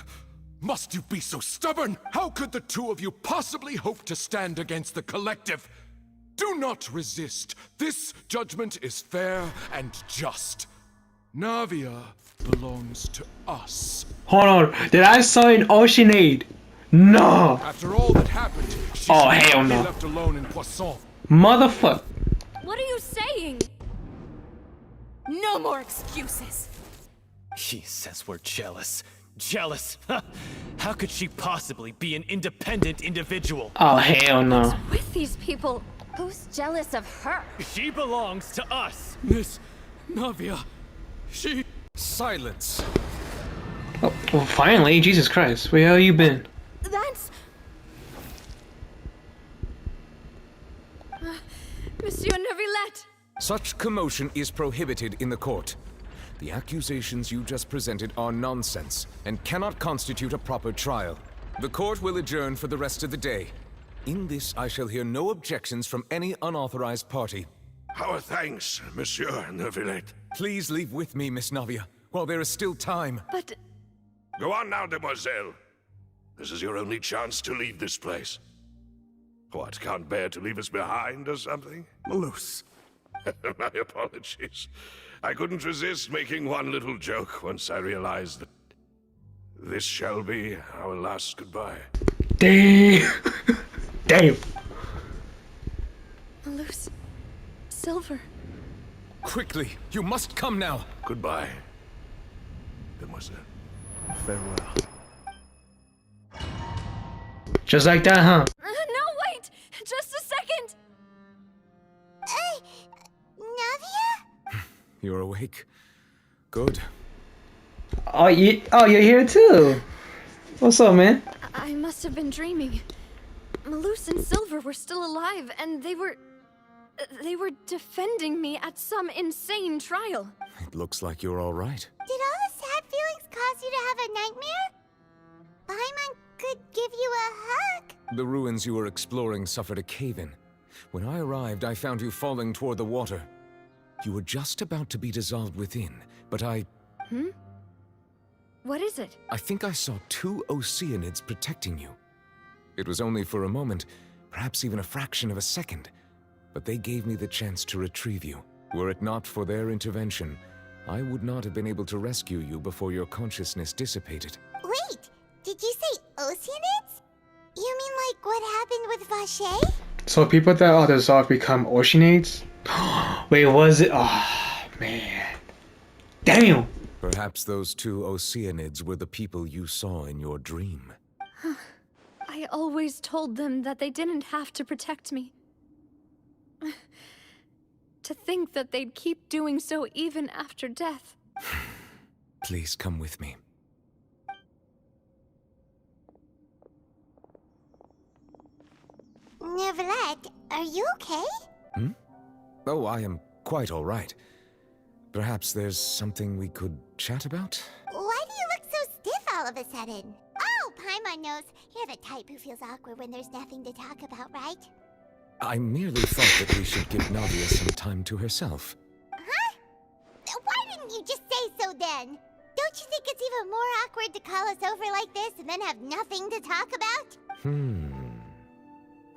must you be so stubborn? How could the two of you possibly hope to stand against the collective? Do not resist. This judgment is fair and just. Navia belongs to us. Hold on. Did I sign Oceanade? No. After all that happened, she oh, should hell not no. be left alone in Poisson. Motherfucker. What are you saying? No more excuses. She says we're jealous. Jealous? How could she possibly be an independent individual? Oh, hell no. What's with these people? Who's jealous of her? She belongs to us. Miss Navia, she... Silence. Oh, well, finally, Jesus Christ. Where have you been? Such commotion is prohibited in the court. The accusations you just presented are nonsense and cannot constitute a proper trial. The court will adjourn for the rest of the day. In this, I shall hear no objections from any unauthorized party. Our thanks, Monsieur Neuvillette. Please leave with me, Miss Navia, while there is still time. But... Go on now, demoiselle. This is your only chance to leave this place. What, can't bear to leave us behind or something? Malus. My apologies. I couldn't resist making one little joke once I realized that this shall be our last goodbye. Damn. Damn. Malus. Silver. Quickly, you must come now. Goodbye, demoiselle. Farewell. Just like that, huh? No, wait! Just a second! Navia? You're awake. Good. Oh, you're here too. What's up, man? I must have been dreaming. Malus and Silver were still alive, and they were defending me at some insane trial. It looks like you're all right. Did all the sad feelings cause you to have a nightmare? Paimon could give you a hug. The ruins you were exploring suffered a cave-in. When I arrived, I found you falling toward the water. You were just about to be dissolved within, but I What is it? I think I saw 2 Oceanids protecting you. It was only for a moment, perhaps even a fraction of a second, but they gave me the chance to retrieve you. Were it not for their intervention, I would not have been able to rescue you before your consciousness dissipated. Wait, did you say Oceanids? You mean like what happened with Vache? So people that are dissolved become Oceanids? Wait, was it? Oh, man. Damn! Perhaps those 2 Oceanids were the people you saw in your dream. I always told them that they didn't have to protect me. To think that they'd keep doing so even after death. Please come with me. Neuvillette, are you okay? Oh, I am quite all right. Perhaps there's something we could chat about? Why do you look so stiff all of a sudden? Oh, Paimon knows. You're the type who feels awkward when there's nothing to talk about, right? I merely thought that we should give Navia some time to herself. Huh? Why didn't you just say so then? Don't you think it's even more awkward to call us over like this and then have nothing to talk about?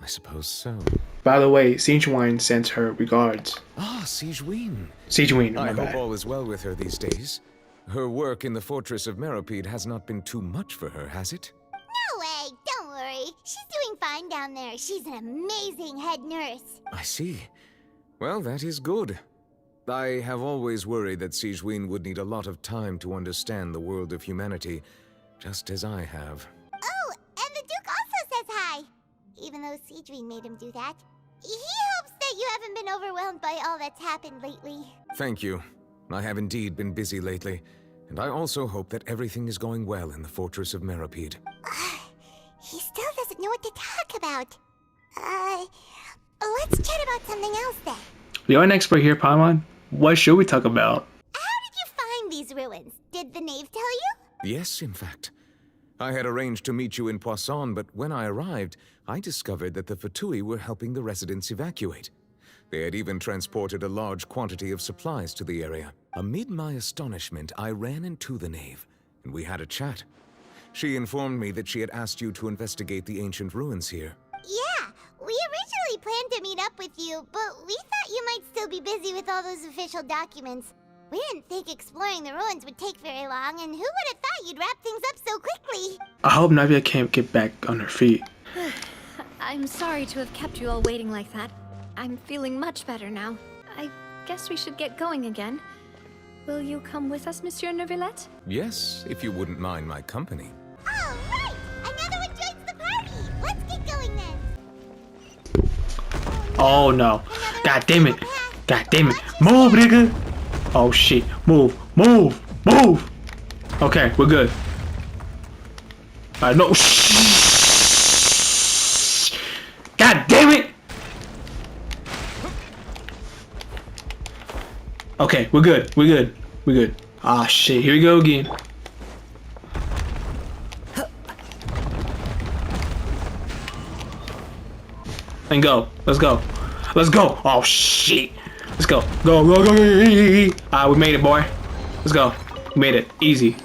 I suppose so. By the way, Sigewine sends her regards. Ah, Sigewine. Sigewine, my I bad. hope all is well with her these days. Her work in the Fortress of Meropide has not been too much for her, has it? No way, don't worry. She's doing fine down there. She's an amazing head nurse. I see. Well, that is good. I have always worried that Sigewine would need a lot of time to understand the world of humanity, just as I have. Oh, and the Duke also says hi. Even though Sigewine made him do that. He hopes that you haven't been overwhelmed by all that's happened lately. Thank you. I have indeed been busy lately, and I also hope that everything is going well in the Fortress of Meropide. He still doesn't know what to talk about. Let's chat about something else then. You're an expert here, Paimon. What should we talk about? How did you find these ruins? Did the knave tell you? Yes, in fact. I had arranged to meet you in Poisson, but when I arrived, I discovered that the Fatui were helping the residents evacuate. They had even transported a large quantity of supplies to the area. Amid my astonishment, I ran into the knave, and we had a chat. She informed me that she had asked you to investigate the ancient ruins here. Yeah, we originally planned to meet up with you, but we thought you might still be busy with all those official documents. We didn't think exploring the ruins would take very long, and who would have thought you'd wrap things up so quickly? I hope Navia can't get back on her feet. I'm sorry to have kept you all waiting like that. I'm feeling much better now. I guess we should get going again. Will you come with us, Monsieur Neuvillette? Yes, if you wouldn't mind my company. All right! Another one joins the party! Let's get going then! Oh no. God damn it. God damn it. Move, nigga. Oh shit. Move. Move. Move. Okay, we're good. No. God damn it. Okay, we're good. We're good. We're good. Ah, shit. Here we go again. And go. Let's go. Let's go. Oh, shit. Let's go. Go, go, go, go. Ah, we made it, boy. Let's go. We made it. Easy.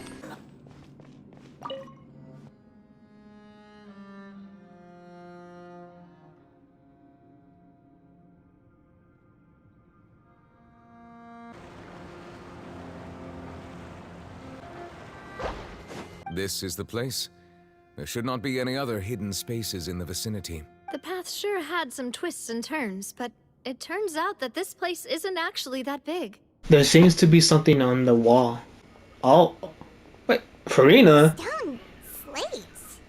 This is the place? There should not be any other hidden spaces in the vicinity. The path sure had some twists and turns, but it turns out that this place isn't actually that big. There seems to be something on the wall. Oh. Wait. Furina? Stone slates.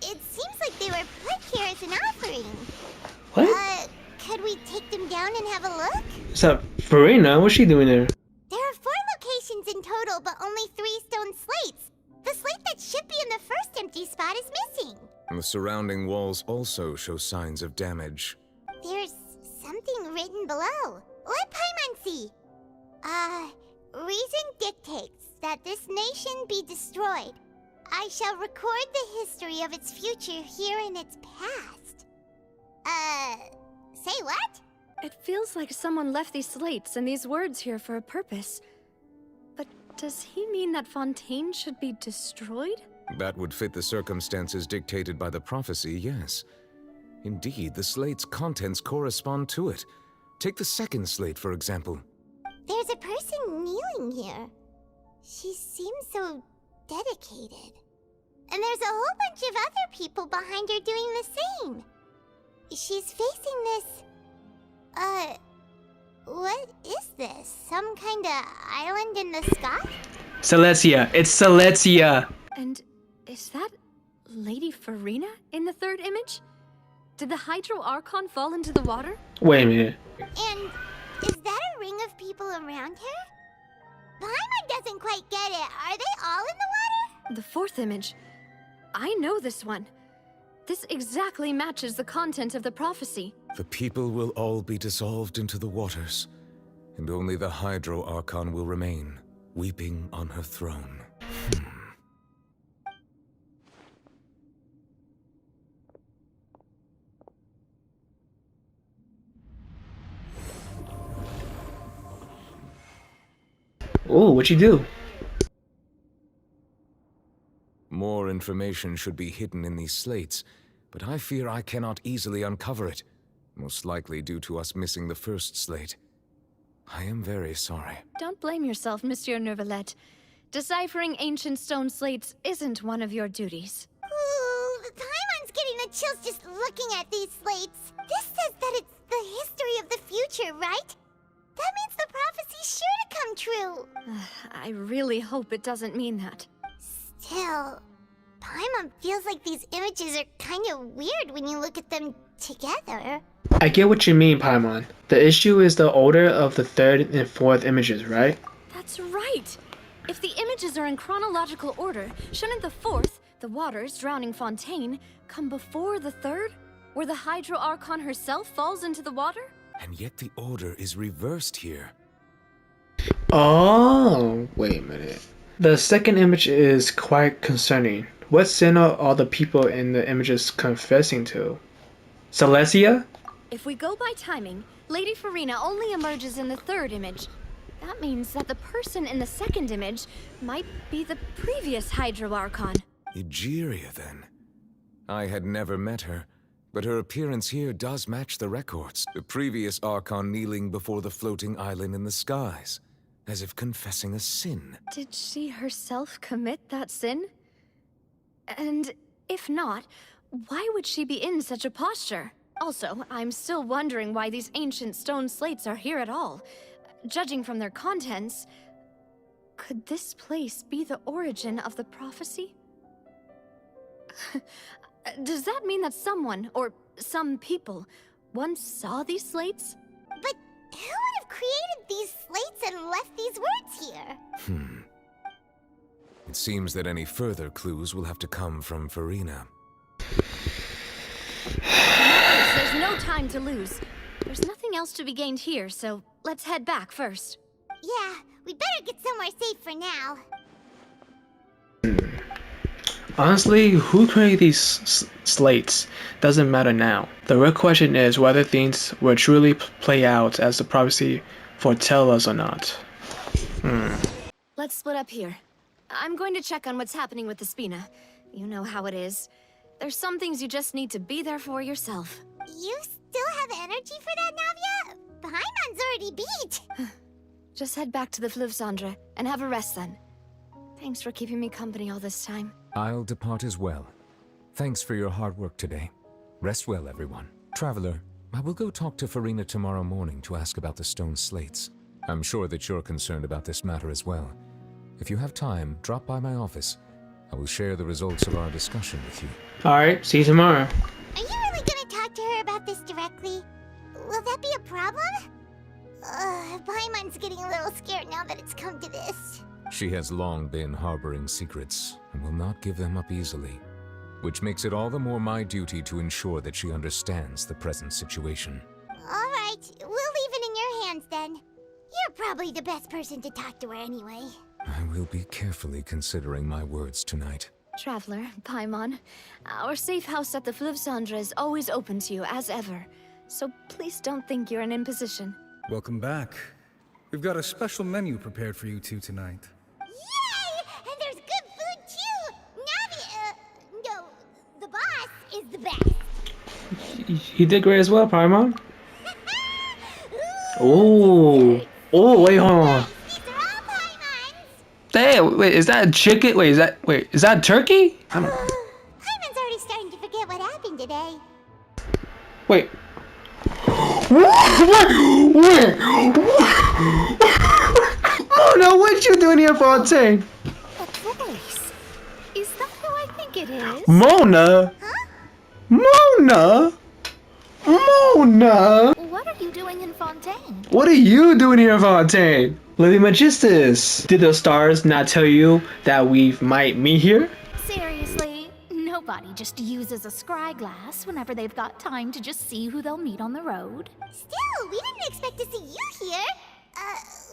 It seems like they were put here as an offering. What? Could we take them down and have a look? What's up? Furina? What's she doing there? There are 4 locations in total, but only 3 stone slates. The slate that should be in the first empty spot is missing. And the surrounding walls also show signs of damage. There's something written below. Let Paimon see. Reason dictates that this nation be destroyed. I shall record the history of its future here in its past. Say what? It feels like someone left these slates and these words here for a purpose. But does he mean that Fontaine should be destroyed? That would fit the circumstances dictated by the prophecy, yes. Indeed, the slate's contents correspond to it. Take the second slate, for example. There's a person kneeling here. She seems so dedicated. And there's a whole bunch of other people behind her doing the same. She's facing this... what is this? Some kind of island in the sky? Celestia. It's Celestia. And is that Lady Furina in the third image? Did the Hydro Archon fall into the water? Wait a minute. And is that a ring of people around her? Paimon doesn't quite get it. Are they all in the water? The fourth image. I know this one. This exactly matches the content of the prophecy. The people will all be dissolved into the waters, and only the Hydro Archon will remain, weeping on her throne. Oh, what'd you do? More information should be hidden in these slates, but I fear I cannot easily uncover it, most likely due to us missing the first slate. I am very sorry. Don't blame yourself, Monsieur Neuvillette. Deciphering ancient stone slates isn't one of your duties. Ooh, Paimon's getting the chills just looking at these slates. This says that it's the history of the future, right? That means the prophecy's sure to come true. I really hope it doesn't mean that. Still, Paimon feels like these images are kind of weird when you look at them together. I get what you mean, Paimon. The issue is the order of the third and fourth images, right? That's right! If the images are in chronological order, shouldn't the fourth, the waters drowning Fontaine, come before the third? Where the Hydro Archon herself falls into the water? And yet the order is reversed here. Oh, wait a minute. The second image is quite concerning. What sin are all the people in the images confessing to? Celestia? If we go by timing, Lady Furina only emerges in the third image. That means that the person in the second image might be the previous Hydro Archon. Egeria, then. I had never met her, but her appearance here does match the records. The previous Archon kneeling before the floating island in the skies, as if confessing a sin. Did she herself commit that sin? And if not, why would she be in such a posture? Also, I'm still wondering why these ancient stone slates are here at all. Judging from their contents, could this place be the origin of the prophecy? Does that mean that someone, or some people, once saw these slates? But who would have created these slates and left these words here? It seems that any further clues will have to come from Furina. There's no time to lose. There's nothing else to be gained here, so let's head back first. Yeah, we better get somewhere safe for now. Honestly, who created these slates doesn't matter now. The real question is whether things will truly play out as the prophecy foretell us or not. Let's split up here. I'm going to check on what's happening with the Spina. You know how it is. There's some things you just need to be there for yourself. You still have energy for that, Navia? Paimon's already beat! Just head back to the Fluvsandra and have a rest then. Thanks for keeping me company all this time. I'll depart as well. Thanks for your hard work today. Rest well, everyone. Traveler, I will go talk to Furina tomorrow morning to ask about the stone slates. I'm sure that you're concerned about this matter as well. If you have time, drop by my office. I will share the results of our discussion with you. Alright, see you tomorrow. Are you really gonna talk to her about this directly? Will that be a problem? Paimon's getting a little scared now that it's come to this. She has long been harboring secrets and will not give them up easily, which makes it all the more my duty to ensure that she understands the present situation. Alright, we'll leave it in your hands then. You're probably the best person to talk to her anyway. I will be carefully considering my words tonight. Traveler, Paimon, our safe house at the Fluvsandra is always open to you as ever, so please don't think you're an imposition. Welcome back. We've got a special menu prepared for you two tonight. Yay! And there's good food too! Navi, no, the boss is the best. You did great as well, Paimon. Oh, wait, hold on. Damn, wait, is that chicken? Wait, is that turkey? Paimon's already starting to forget what happened today. Wait. Oh no, what you doing here, Fontaine? A voice. Is that who I think it is? Mona? Huh? Mona? Mona? What are you doing in Fontaine? What are you doing here, Fontaine? Lady Magistus, did the stars not tell you that we might meet here? Seriously, nobody just uses a scry glass whenever they've got time to just see who they'll meet on the road. Still, we didn't expect to see you here.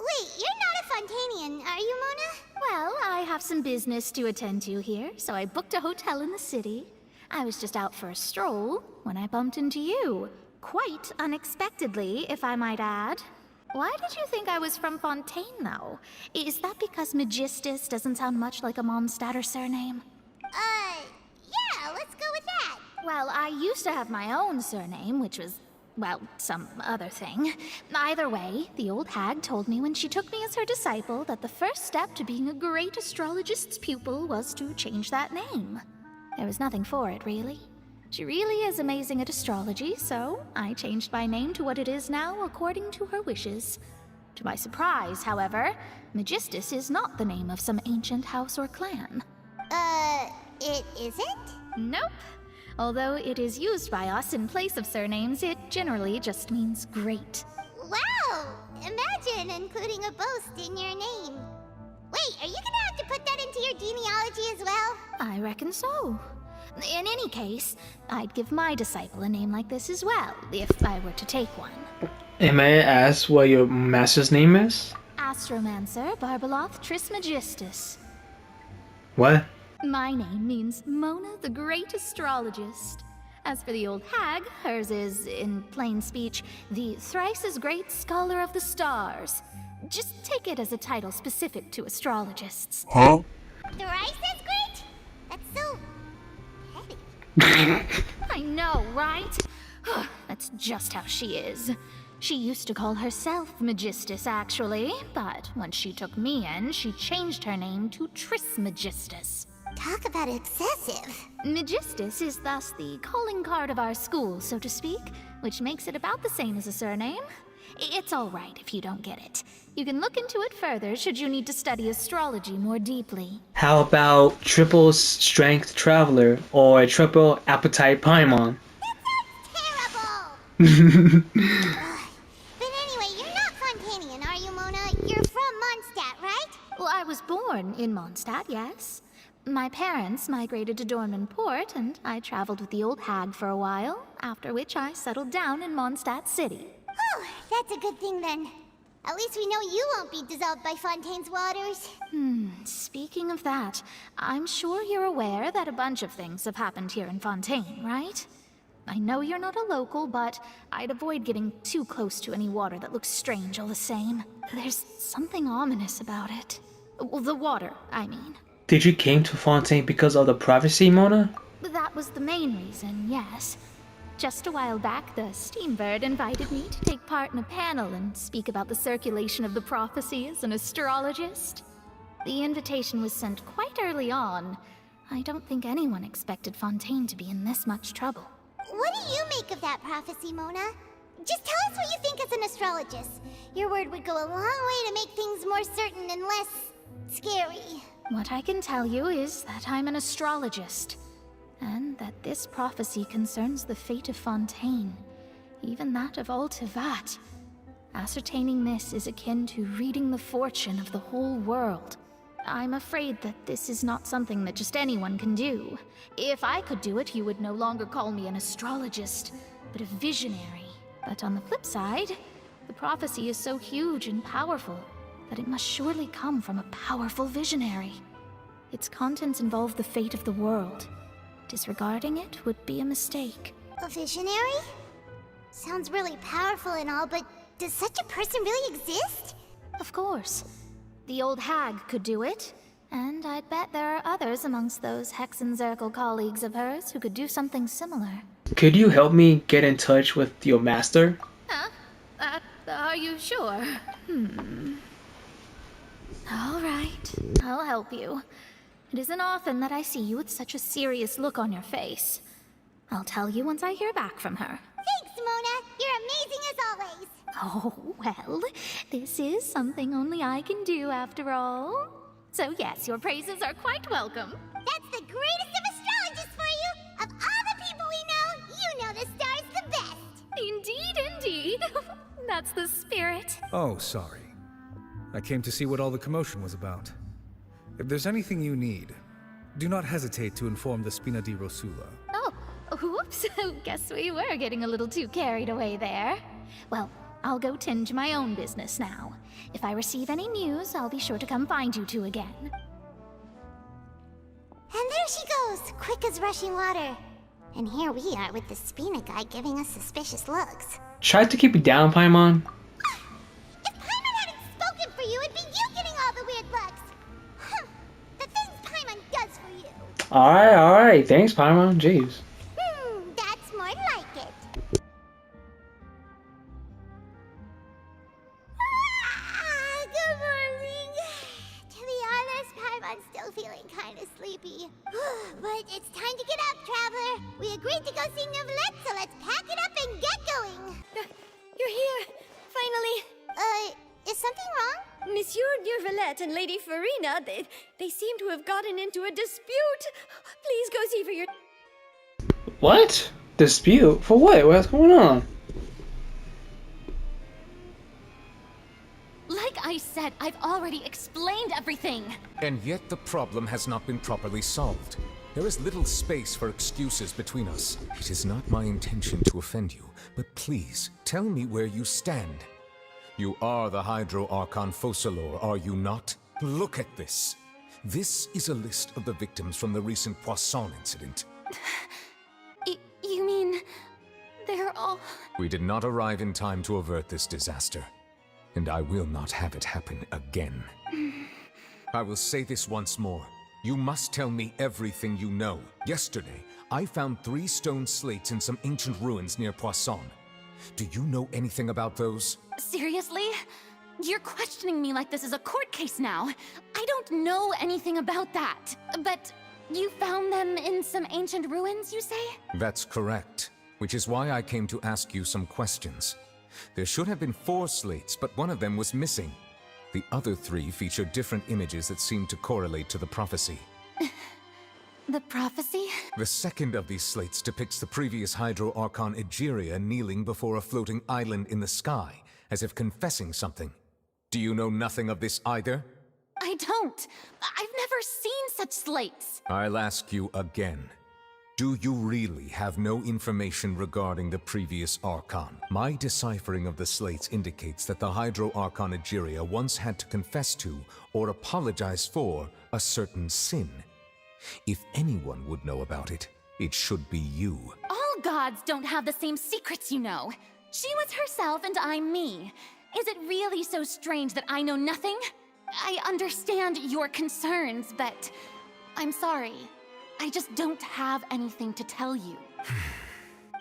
Wait, you're not a Fontainian, are you, Mona? Well, I have some business to attend to here, so I booked a hotel in the city. I was just out for a stroll when I bumped into you. Quite unexpectedly, if I might add. Why did you think I was from Fontaine, though? Is that because Magistus doesn't sound much like a Mondstadter surname? Yeah, let's go with that. Well, I used to have my own surname, which was, well, some other thing. Either way, the old hag told me when she took me as her disciple that the first step to being a great astrologist's pupil was to change that name. There was nothing for it, really. She really is amazing at astrology, so I changed my name to what it is now according to her wishes. To my surprise, however, Magistus is not the name of some ancient house or clan. It isn't? Nope. Although it is used by us in place of surnames, it generally just means great. Wow! Imagine including a boast in your name. Wait, are you gonna have to put that into your genealogy as well? I reckon so. In any case, I'd give my disciple a name like this as well, if I were to take one. And may I ask what your master's name is? Astromancer Barbeloth Trismegistus. What? My name means Mona the Great Astrologist. As for the old hag, hers is, in plain speech, the thrice-as-great Scholar of the Stars. Just take it as a title specific to astrologists. Huh? Thrice as great? That's so... I know, right? That's just how she is. She used to call herself Magistus, actually, but once she took me in, she changed her name to Trismegistus. Talk about excessive. Magistus is thus the calling card of our school, so to speak, which makes it about the same as a surname. It's all right if you don't get it. You can look into it further should you need to study astrology more deeply. How about triple strength traveler or triple appetite Paimon? But anyway, you're not Fontainian, are you, Mona? You're from Mondstadt, right? Well, I was born in Mondstadt, yes. My parents migrated to Dorman Port, and I traveled with the old hag for a while, after which I settled down in Mondstadt City. Oh, that's a good thing then. At least we know you won't be dissolved by Fontaine's waters. Speaking of that, I'm sure you're aware that a bunch of things have happened here in Fontaine, right? I know you're not a local, but I'd avoid getting too close to any water that looks strange all the same. There's something ominous about it. Well, the water, I mean. Did you came to Fontaine because of the prophecy, Mona? That was the main reason, yes. Just a while back, the Steambird invited me to take part in a panel and speak about the circulation of the prophecy as an astrologist. The invitation was sent quite early on. I don't think anyone expected Fontaine to be in this much trouble. What do you make of that prophecy, Mona? Just tell us what you think as an astrologist. Your word would go a long way to make things more certain and less scary. What I can tell you is that I'm an astrologist, and that this prophecy concerns the fate of Fontaine, even that of Ultivat. Ascertaining this is akin to reading the fortune of the whole world. I'm afraid that this is not something that just anyone can do. If I could do it, you would no longer call me an astrologist, but a visionary. But on the flip side, the prophecy is so huge and powerful that it must surely come from a powerful visionary. Its contents involve the fate of the world. Disregarding it would be a mistake. A visionary? Sounds really powerful and all, but does such a person really exist? Of course. The old hag could do it, and I'd bet there are others amongst those Hexenzirkel colleagues of hers who could do something similar. Could you help me get in touch with your master? Huh? Are you sure? All right, I'll help you. It isn't often that I see you with such a serious look on your face. I'll tell you once I hear back from her. Thanks, Mona. You're amazing as always. Oh, well, this is something only I can do after all. So yes, your praises are quite welcome. That's the greatest of astrologists for you! Of all the people we know, you know the star's the best! Indeed, indeed. That's the spirit. Oh, sorry. I came to see what all the commotion was about. If there's anything you need, do not hesitate to inform the Spina di Rosula. Oh, whoops. Guess we were getting a little too carried away there. Well, I'll go tend to my own business now. If I receive any news, I'll be sure to come find you two again. And there she goes, quick as rushing water. And here we are with the Spina guy giving us suspicious looks. Try to keep it down, Paimon. If Paimon hadn't spoken for you, it'd be you getting all the weird looks. The things Paimon does for you. Alright. Thanks, Paimon. Jeez. That's more like it. Good morning. To be honest, Paimon's still feeling kind of sleepy. But it's time to get up, traveler. We agreed to go see Neuvillette, so let's pack it up and get going. You're here! Finally! Is something wrong? Monsieur Neuvillette and Lady Furina, they seem to have gotten into a dispute. Please go see for your... What? Dispute? For what? What's going on? Like I said, I've already explained everything. And yet the problem has not been properly solved. There is little space for excuses between us. It is not my intention to offend you, but please, tell me where you stand. You are the Hydro Archon Focalor, are you not? Look at this. This is a list of the victims from the recent Poisson incident. You mean... they're all... We did not arrive in time to avert this disaster. And I will not have it happen again. I will say this once more. You must tell me everything you know. Yesterday, I found 3 stone slates in some ancient ruins near Poisson. Do you know anything about those? Seriously? You're questioning me like this is a court case now. I don't know anything about that. But you found them in some ancient ruins, you say? That's correct. Which is why I came to ask you some questions. There should have been 4 slates, but one of them was missing. The other 3 feature different images that seem to correlate to the prophecy. The prophecy? The second of these slates depicts the previous Hydro Archon Egeria kneeling before a floating island in the sky, as if confessing something. Do you know nothing of this either? I don't. I've never seen such slates. I'll ask you again. Do you really have no information regarding the previous Archon? My deciphering of the slates indicates that the Hydro Archon Egeria once had to confess to, or apologize for, a certain sin. If anyone would know about it, it should be you. All gods don't have the same secrets, you know. She was herself and I'm me. Is it really so strange that I know nothing? I understand your concerns, but I'm sorry. I just don't have anything to tell you.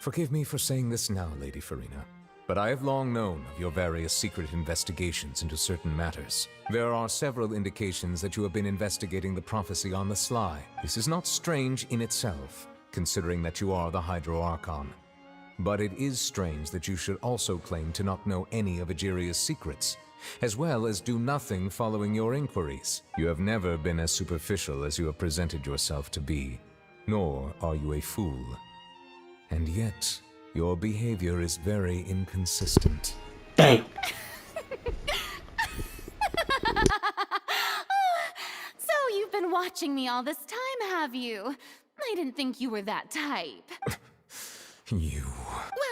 Forgive me for saying this now, Lady Furina, but I have long known of your various secret investigations into certain matters. There are several indications that you have been investigating the prophecy on the sly. This is not strange in itself, considering that you are the Hydro Archon. But it is strange that you should also claim to not know any of Egeria's secrets, as well as do nothing following your inquiries. You have never been as superficial as you have presented yourself to be, nor are you a fool. And yet, your behavior is very inconsistent. Dang. So you've been watching me all this time, have you? I didn't think you were that type. You...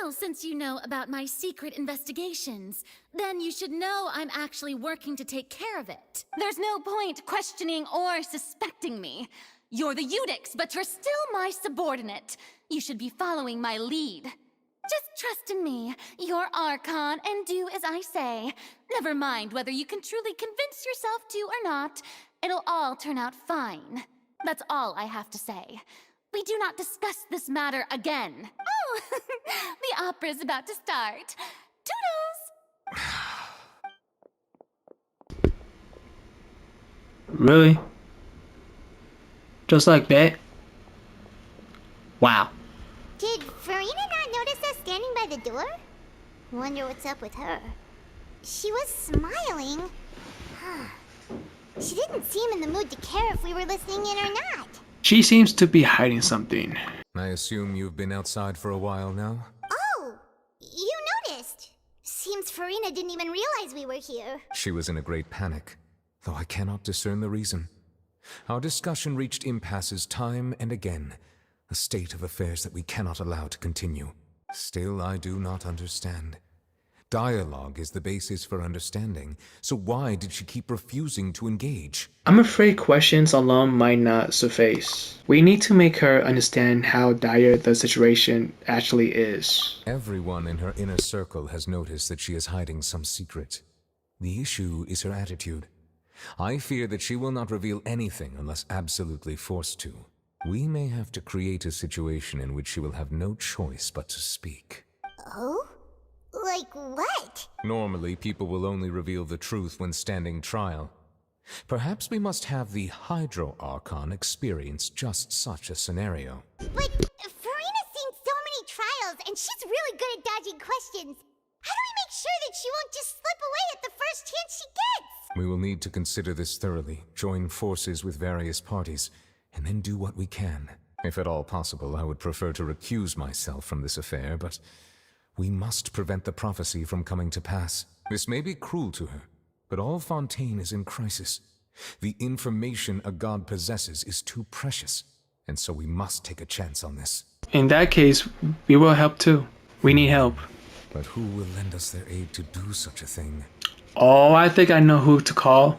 Well, since you know about my secret investigations, then you should know I'm actually working to take care of it. There's no point questioning or suspecting me. You're the Eudix, but you're still my subordinate. You should be following my lead. Just trust in me, you're Archon, and do as I say. Never mind whether you can truly convince yourself to or not. It'll all turn out fine. That's all I have to say. We do not discuss this matter again. Oh, the opera's about to start. Toodles! Really? Just like that? Wow. Did Furina not notice us standing by the door? Wonder what's up with her. She was smiling. She didn't seem in the mood to care if we were listening in or not. She seems to be hiding something. I assume you've been outside for a while now? Oh, you noticed. Seems Furina didn't even realize we were here. She was in a great panic, though I cannot discern the reason. Our discussion reached impasses time and again, a state of affairs that we cannot allow to continue. Still, I do not understand. Dialogue is the basis for understanding, so why did she keep refusing to engage? I'm afraid questions alone might not suffice. We need to make her understand how dire the situation actually is. Everyone in her inner circle has noticed that she is hiding some secret. The issue is her attitude. I fear that she will not reveal anything unless absolutely forced to. We may have to create a situation in which she will have no choice but to speak. Oh? Like what? Normally, people will only reveal the truth when standing trial. Perhaps we must have the Hydro Archon experience just such a scenario. But Furina's seen so many trials, and she's really good at dodging questions. How do we make sure that she won't just slip away at the first chance she gets? We will need to consider this thoroughly, join forces with various parties, and then do what we can. If at all possible, I would prefer to recuse myself from this affair, but we must prevent the prophecy from coming to pass. This may be cruel to her, but all Fontaine is in crisis. The information a god possesses is too precious, and so we must take a chance on this. In that case, we will help too. We need help. But who will lend us their aid to do such a thing? Oh, I think I know who to call.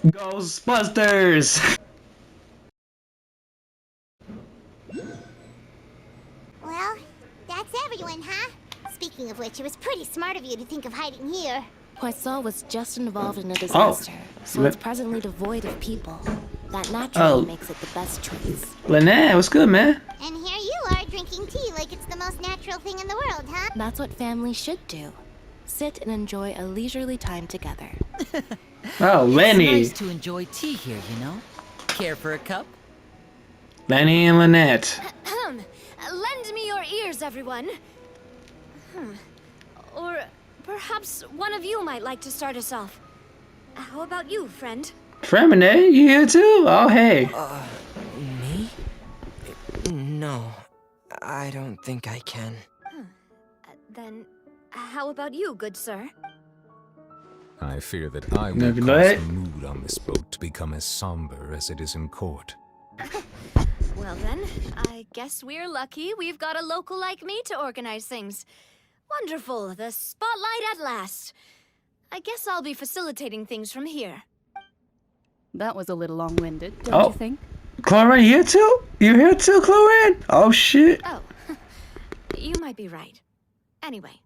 Ghostbusters! Well, that's everyone, huh? Speaking of which, it was pretty smart of you to think of hiding here. Poisson was just involved in a disaster, so it's presently devoid of people. That naturally makes it the best choice. Lynette, what's good, man? And here you are drinking tea like it's the most natural thing in the world, huh? That's what families should do. Sit and enjoy a leisurely time together. Oh, Lenny. It's nice to enjoy tea here, you know? Care for a cup? Lenny and Lynette. Lend me your ears, everyone. Or perhaps one of you might like to start us off. How about you, friend? Fremine, you here too? Oh, hey. Me? No, I don't think I can. Then, how about you, good sir? I fear that I will Maybe cause not. the mood on this boat to become as somber as it is in court. Well, Well then, I guess we're lucky we've got a local like me to organize things. Wonderful, the spotlight at last. I guess I'll be facilitating things from here. That was a little long-winded, don't you think? Chlorine here too? You here too, Chlorine? Oh shit. Oh, you might be right. Anyway,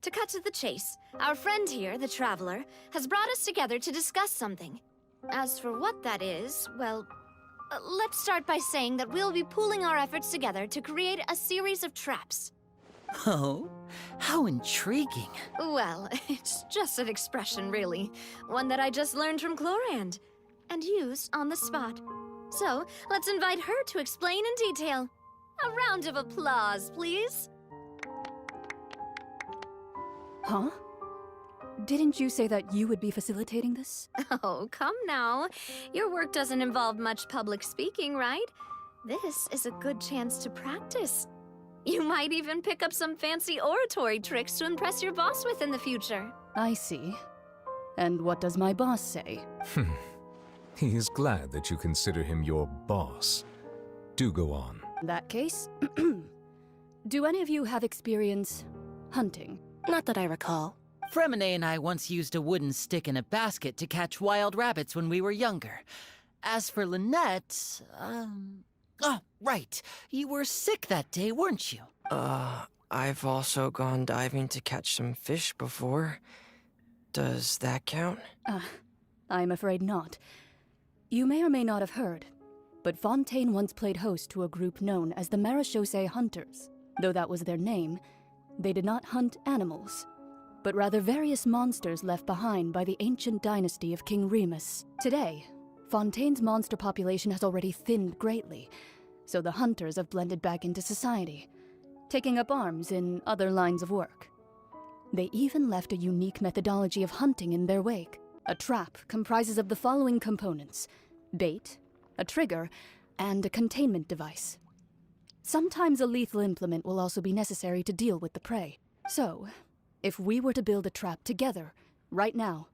to cut to the chase, our friend here, the Traveler, has brought us together to discuss something. As for what that is, well, let's start by saying that we'll be pooling our efforts together to create a series of traps. Oh, how intriguing. Well, it's just an expression, really. One that I just learned from Chlorand, and used on the spot. So, let's invite her to explain in detail. A round of applause, please. Huh? Didn't you say that you would be facilitating this? Oh, come now. Your work doesn't involve much public speaking, right? This is a good chance to practice. You might even pick up some fancy oratory tricks to impress your boss with in the future. I see. And what does my boss say? He is glad that you consider him your boss. Do go on. In that case, do any of you have experience hunting? Not that I recall. Fremine and I once used a wooden stick in a basket to catch wild rabbits when we were younger. As for Lynette, oh, right. You were sick that day, weren't you? I've also gone diving to catch some fish before. Does that count? I'm afraid not. You may or may not have heard, but Fontaine once played host to a group known as the Marechaussee Hunters. Though that was their name, they did not hunt animals, but rather various monsters left behind by the ancient dynasty of King Remus. Today, Fontaine's monster population has already thinned greatly, so the hunters have blended back into society, taking up arms in other lines of work. They even left a unique methodology of hunting in their wake. A trap comprises of the following components: bait, a trigger, and a containment device. Sometimes a lethal implement will also be necessary to deal with the prey. So, if we were to build a trap together, right now,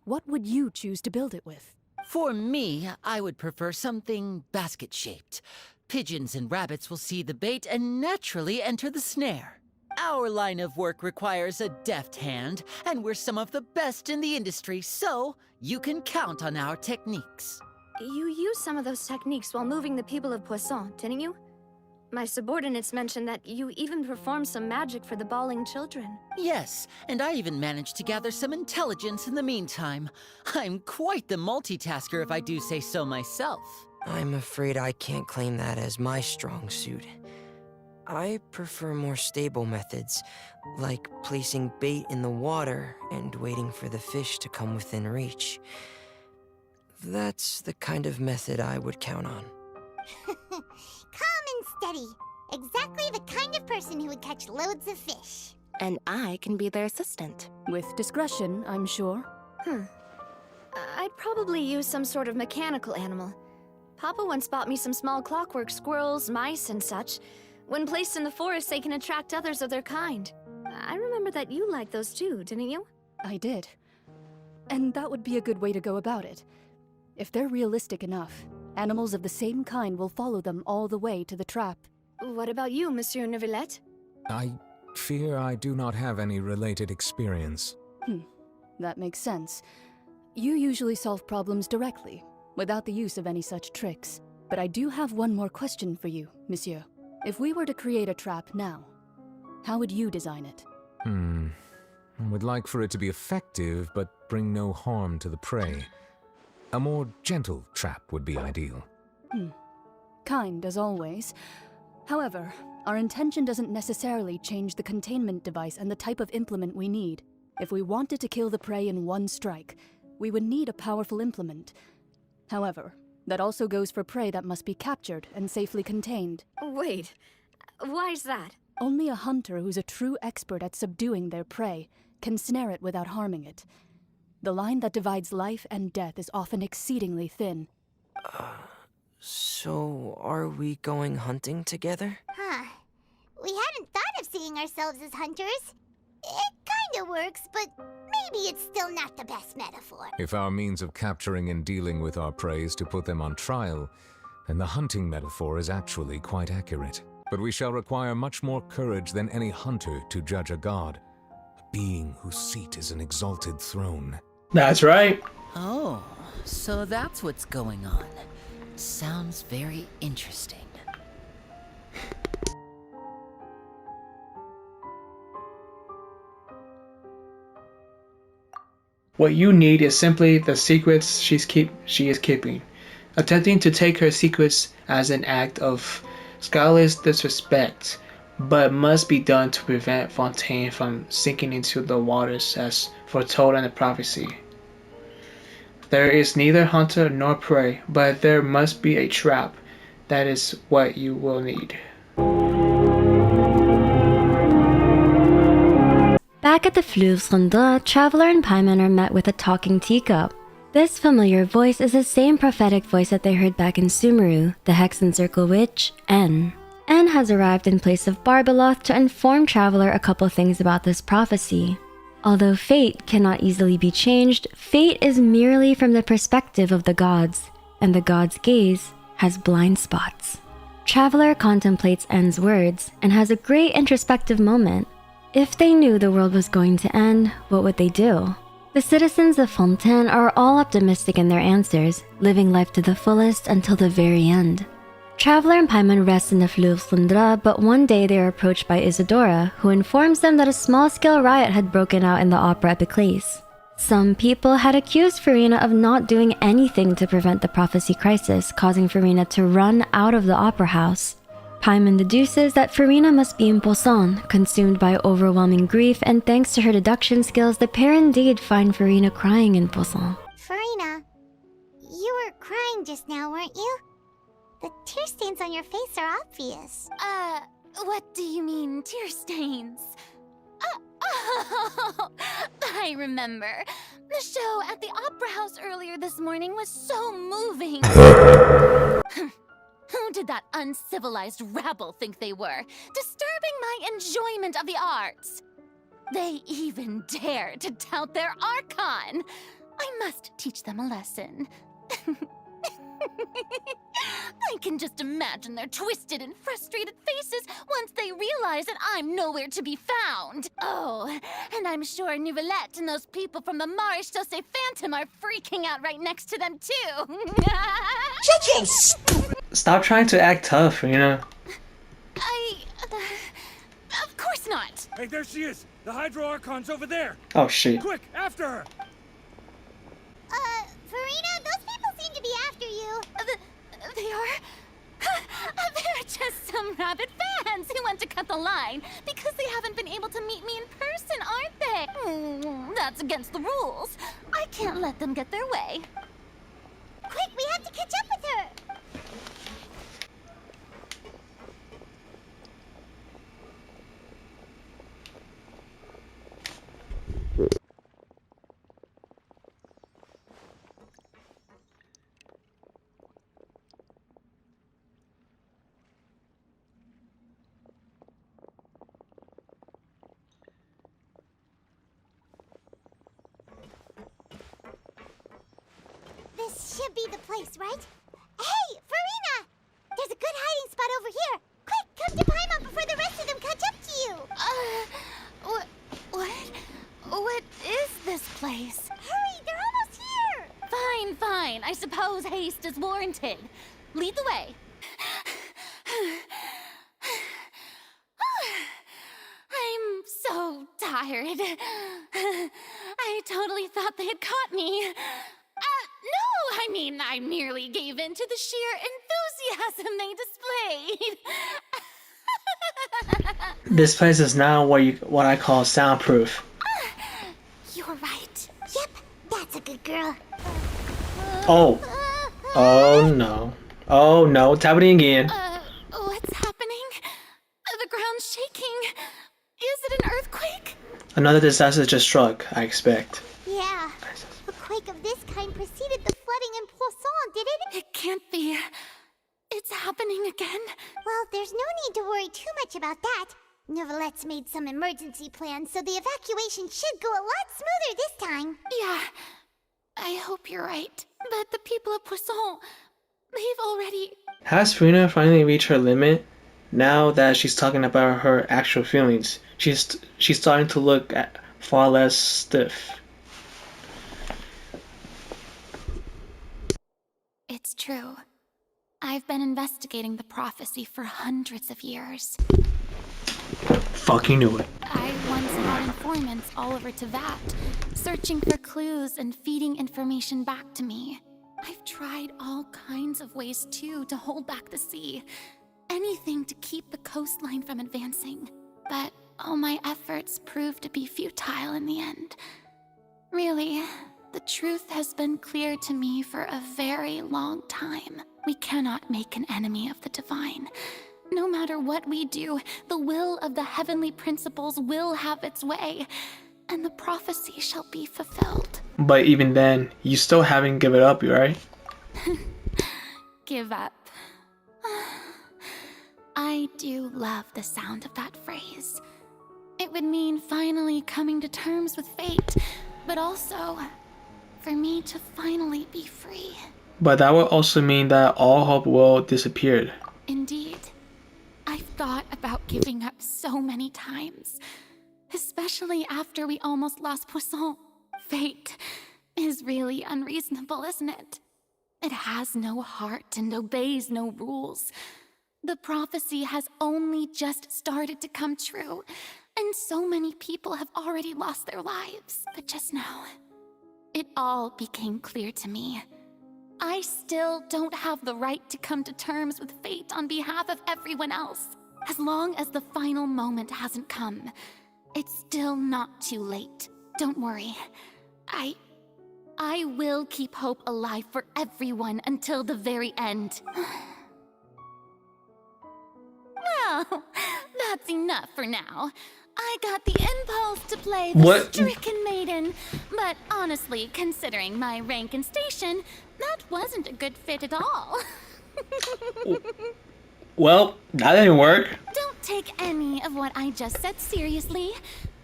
what would you choose to build it with? For me, I would prefer something basket-shaped. Pigeons and rabbits will see the bait and naturally enter the snare. Our line of work requires a deft hand, and we're some of the best in the industry, so you can count on our techniques. You used some of those techniques while moving the people of Poisson, didn't you? My subordinates mentioned that you even performed some magic for the bawling children. Yes, and I even managed to gather some intelligence in the meantime. I'm quite the multitasker if I do say so myself. I'm afraid I can't claim that as my strong suit. I prefer more stable methods, like placing bait in the water and waiting for the fish to come within reach. That's the kind of method I would count on. Calm and steady. Exactly the kind of person who would catch loads of fish. And I can be their assistant. With discretion, I'm sure. I'd probably use some sort of mechanical animal. Papa once bought me some small clockwork squirrels, mice, and such. When placed in the forest, they can attract others of their kind. I remember that you liked those too, didn't you? I did. And that would be a good way to go about it. If they're realistic enough, animals of the same kind will follow them all the way to the trap. What about you, Monsieur Neuvillette? I fear I do not have any related experience. That makes sense. You usually solve problems directly, without the use of any such tricks. But I do have one more question for you, Monsieur. If we were to create a trap now, how would you design it? I would like for it to be effective, but bring no harm to the prey. A more gentle trap would be ideal. Kind, as always. However, our intention doesn't necessarily change the containment device and the type of implement we need. If we wanted to kill the prey in one strike, we would need a powerful implement. However, that also goes for prey that must be captured and safely contained. Wait, why's that? Only a hunter who's a true expert at subduing their prey can snare it without harming it. The line that divides life and death is often exceedingly thin. So are we going hunting together? We hadn't thought of seeing ourselves as hunters. It kinda works, but maybe it's still not the best metaphor. If our means of capturing and dealing with our prey is to put them on trial, and the hunting metaphor is actually quite accurate. But we shall require much more courage than any hunter to judge a god, a being whose seat is an exalted throne. That's right. Oh, so that's what's going on. Sounds very interesting. What you need is simply the secrets she is keeping. Attempting to take her secrets as an act of scholarly disrespect, but must be done to prevent Fontaine from sinking into the waters as foretold in the prophecy. There is neither hunter nor prey, but there must be a trap. That is what you will need. Back at the Fleuve Sondra, Traveler and Paimon are met with a talking teacup. This familiar voice is the same prophetic voice that they heard back in Sumeru, the Hexen Circle witch, N. N has arrived in place of Barbeloth to inform Traveler a couple things about this prophecy. Although fate cannot easily be changed, fate is merely from the perspective of the gods, and the gods' gaze has blind spots. Traveler contemplates N's words and has a great introspective moment. If they knew the world was going to end, what would they do? The citizens of Fontaine are all optimistic in their answers, living life to the fullest until the very end. Traveler and Paimon rest in the Fleuve Sondra, but one day they are approached by Isadora, who informs them that a small-scale riot had broken out in the Opera Epiclese. Some people had accused Furina of not doing anything to prevent the prophecy crisis, causing Furina to run out of the opera house. Paimon deduces that Furina must be in Poisson, consumed by overwhelming grief, and thanks to her deduction skills, the pair indeed find Furina crying in Poisson. Furina, you were crying just now, weren't you? The tear stains on your face are obvious. What do you mean, tear stains? Oh, I remember. The show at the Opera House earlier this morning was so moving. Who did that uncivilized rabble think they were, disturbing my enjoyment of the arts? They even dare to tout their Archon. I must teach them a lesson. I can just imagine their twisted and frustrated faces once they realize that I'm nowhere to be found. Oh, and I'm sure Nouvellette and those people from the Maréchal Phantom are freaking out right next to them too. Stop trying to act tough, you know. Of course not. Hey, there she is! The Hydro Archon's over there! Oh shit. Quick, after her! Furina, those people seem to be after you. They are? They're just some rabid fans who want to cut the line because they haven't been able to meet me in person, aren't they? That's against the rules. I can't let them get their way. Quick, we have to catch up with her! This should be the place, right? Hey, Furina! There's a good hiding spot over here. Quick, come to Paimon before the rest of them catch up to you. What is this place? Hurry, they're almost here. Fine. I suppose haste is warranted. Lead the way. I'm so tired. I totally thought they had caught me. No, I mean, I merely gave in to the sheer enthusiasm they displayed. This place is now what I call soundproof. You're right. Yep, that's a good girl. Oh no. Oh no, it's happening again. What's happening? The ground's shaking. Is it an earthquake? Another disaster just struck, I expect. Yeah. A quake of this kind preceded the flooding in Poisson, did it? It can't be. It's happening again. Well, there's no need to worry too much about that. Nouvellette's made some emergency plans, so the evacuation should go a lot smoother this time. Yeah, I hope you're right. But the people of Poisson, they've already Has Furina finally reached her limit? Now that she's talking about her actual feelings, she's starting to look far less stiff. It's true. I've been investigating the prophecy for hundreds of years. Fucking knew it. I once had informants all over Teyvat, searching for clues and feeding information back to me. I've tried all kinds of ways too to hold back the sea. Anything to keep the coastline from advancing. But all my efforts proved to be futile in the end. Really, the truth has been clear to me for a very long time. We cannot make an enemy of the divine. No matter what we do, the will of the heavenly principles will have its way, and the prophecy shall be fulfilled. But even then, you still haven't given up, right? Give up. I do love the sound of that phrase. It would mean finally coming to terms with fate, but also for me to finally be free. But that would also mean that all hope will disappear. Indeed. I've thought about giving up so many times, especially after we almost lost Poisson. Fate is really unreasonable, isn't it? It has no heart and obeys no rules. The prophecy has only just started to come true, and so many people have already lost their lives. But just now, it all became clear to me. I still don't have the right to come to terms with fate on behalf of everyone else. As long as the final moment hasn't come, it's still not too late. Don't worry. I will keep hope alive for everyone until the very end. Well, that's enough for now. I got the impulse to play the stricken maiden, but honestly, considering my rank and station, that wasn't a good fit at all. Well, that didn't work. Don't take any of what I just said seriously.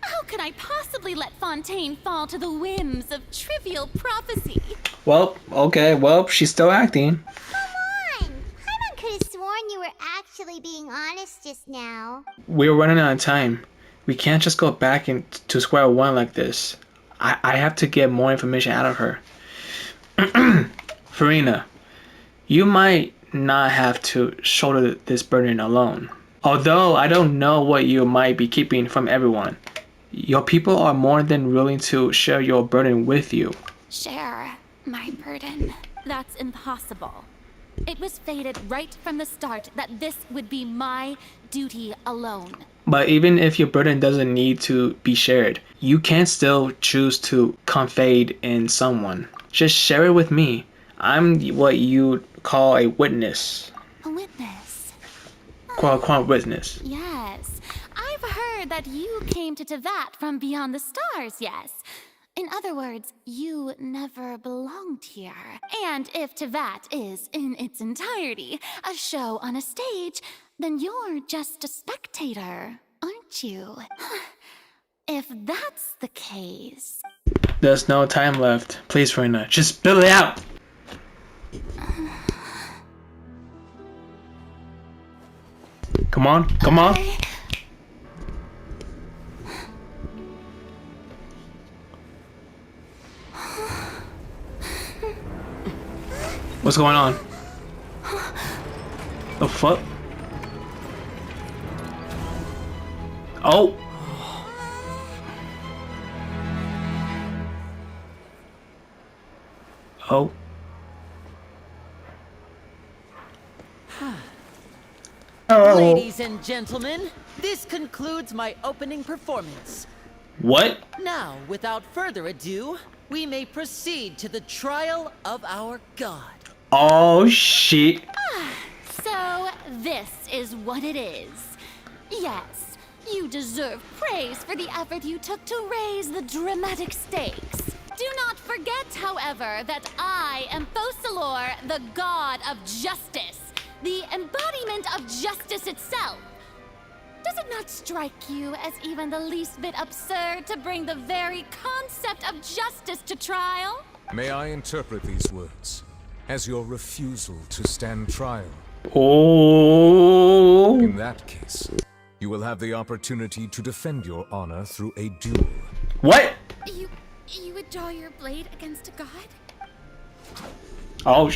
How could I possibly let Fontaine fall to the whims of trivial prophecy? Well, okay, well, she's still acting. Come on! Paimon could have sworn you were actually being honest just now. We're running out of time. We can't just go back to square one like this. I have to get more information out of her. Furina, you might not have to shoulder this burden alone. Although I don't know what you might be keeping from everyone, your people are more than willing to share your burden with you. Share my burden? That's impossible. It was fated right from the start that this would be my duty alone. But even if your burden doesn't need to be shared, you can still choose to confide in someone. Just share it with me. I'm what you call a witness. A witness? Quote unquote witness. Yes. I've heard that you came to Teyvat from beyond the stars, yes. In other words, you never belonged here. And if Teyvat is, in its entirety, a show on a stage, then you're just a spectator, aren't you? If that's the case... There's no time left. Please, Furina, just spill it out! Come on, come on! What's going on? The fuck? Oh! Oh. Ladies and gentlemen, this concludes my opening performance. What? Now, without further ado, we may proceed to the trial of our god. Oh shit. So, this is what it is. Yes, you deserve praise for the effort you took to raise the dramatic stakes. Do not forget, however, that I am Focalor, the god of justice, the embodiment of justice itself. Does it not strike you as even the least bit absurd to bring the very concept of justice to trial? May I interpret these words as your refusal to stand trial? Oh. In that case, you will have the opportunity to defend your honor through a duel. What? You would draw your blade against a god? Oh.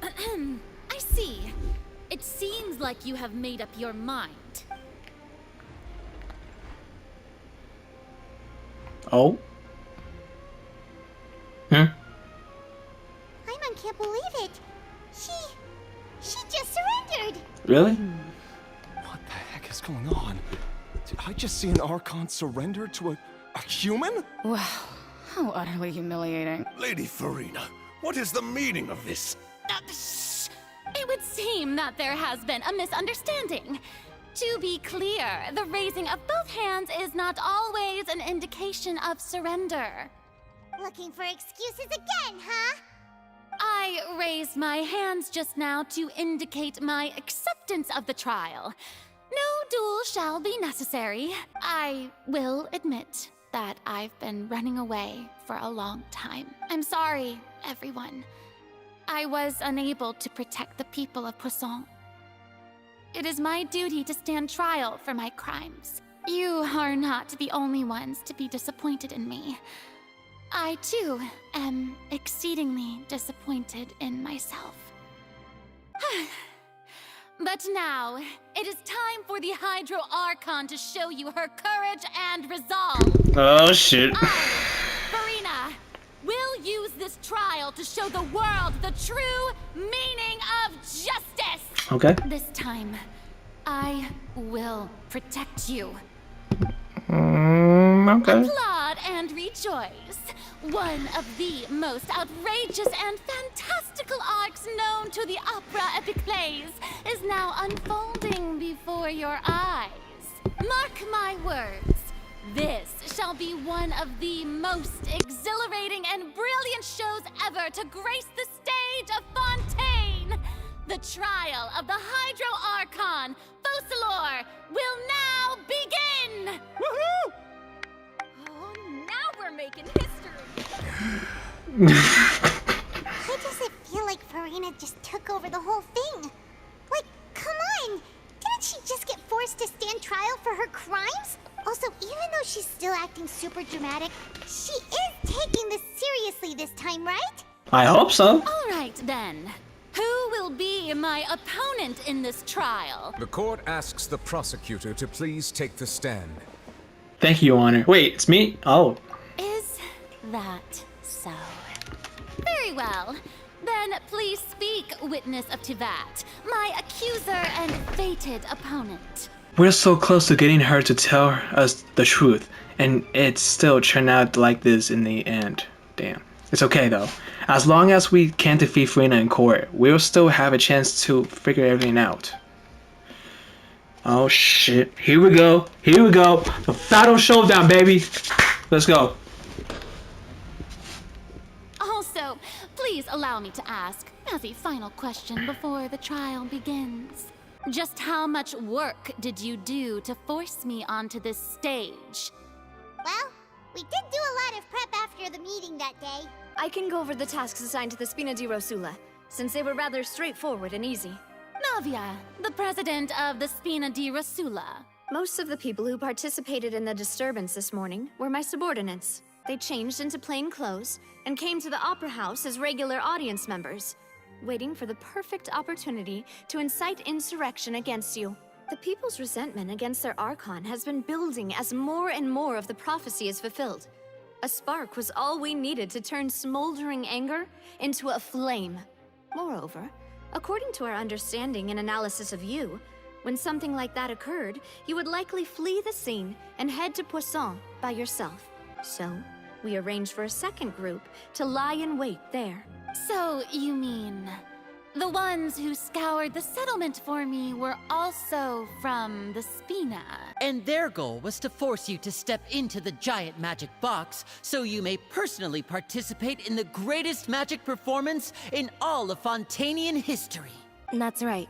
I see. It seems like you have made up your mind. Oh. Paimon can't believe it. She just surrendered. Really? What the heck is going on? Did I just see an Archon surrender to a human? Wow, how utterly humiliating. Lady Furina, what is the meaning of this? It would seem that there has been a misunderstanding. To be clear, the raising of both hands is not always an indication of surrender. Looking for excuses again, huh? I raised my hands just now to indicate my acceptance of the trial. No duel shall be necessary. I will admit that I've been running away for a long time. I'm sorry, everyone. I was unable to protect the people of Poisson. It is my duty to stand trial for my crimes. You are not the only ones to be disappointed in me. I, too, am exceedingly disappointed in myself. But now, it is time for the Hydro Archon to show you her courage and resolve. Oh, shit. Furina, will use this trial to show the world the true meaning of justice. Okay. This time, I will protect you. Okay. Applaud and rejoice. One of the most outrageous and fantastical arcs known to the opera epiclese is now unfolding before your eyes. Mark my words. This shall be one of the most exhilarating and brilliant shows ever to grace the stage of Fontaine. The trial of the Hydro Archon, Focalor, will now begin! Woohoo! Oh, now we're making history! Why does it feel like Furina just took over the whole thing? Like, come on! Didn't she just get forced to stand trial for her crimes? Also, even though she's still acting super dramatic, she is taking this seriously this time, right? I hope so. All right, then. Who will be my opponent in this trial? The court asks the prosecutor to please take the stand. Thank you, Your Honor. Wait, it's me? Oh. Is that so? Very well. Then please speak, witness of Tivat, my accuser and fated opponent. We're so close to getting her to tell us the truth, and it still turned out like this in the end. Damn. It's okay though. As long as we can't defeat Furina in court, we'll still have a chance to figure everything out. Oh shit. Here we go. Here we go. The final showdown, baby. Let's go. Also, please allow me to ask, as a final question before the trial begins. Just how much work did you do to force me onto this stage? Well, we did do a lot of prep after the meeting that day. I can go over the tasks assigned to the Spina di Rosula, since they were rather straightforward and easy. Navia, the president of the Spina di Rosula. Most of the people who participated in the disturbance this morning were my subordinates. They changed into plain clothes and came to the Opera House as regular audience members, waiting for the perfect opportunity to incite insurrection against you. The people's resentment against their Archon has been building as more and more of the prophecy is fulfilled. A spark was all we needed to turn smoldering anger into a flame. Moreover, according to our understanding and analysis of you, when something like that occurred, you would likely flee the scene and head to Poisson by yourself. So, we arranged for a second group to lie in wait there. So, you mean, the ones who scoured the settlement for me were also from the Spina? And their goal was to force you to step into the giant magic box so you may personally participate in the greatest magic performance in all of Fontainian history. That's right.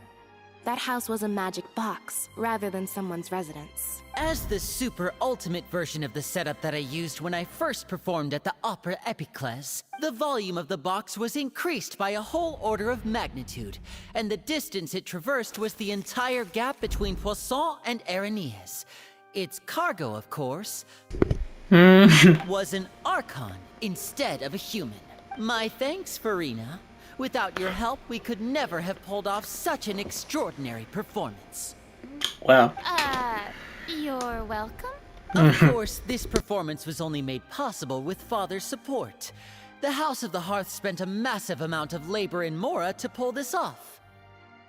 That house was a magic box, rather than someone's residence. As the super ultimate version of the setup that I used when I first performed at the Opera Epiclese, the volume of the box was increased by a whole order of magnitude, and the distance it traversed was the entire gap between Poisson and Aranias. Its cargo, of course, was an Archon instead of a human. My thanks, Furina. Without your help, we could never have pulled off such an extraordinary performance. Wow. You're welcome? Of course, this performance was only made possible with Father's support. The House of the Hearth spent a massive amount of labor in Mora to pull this off.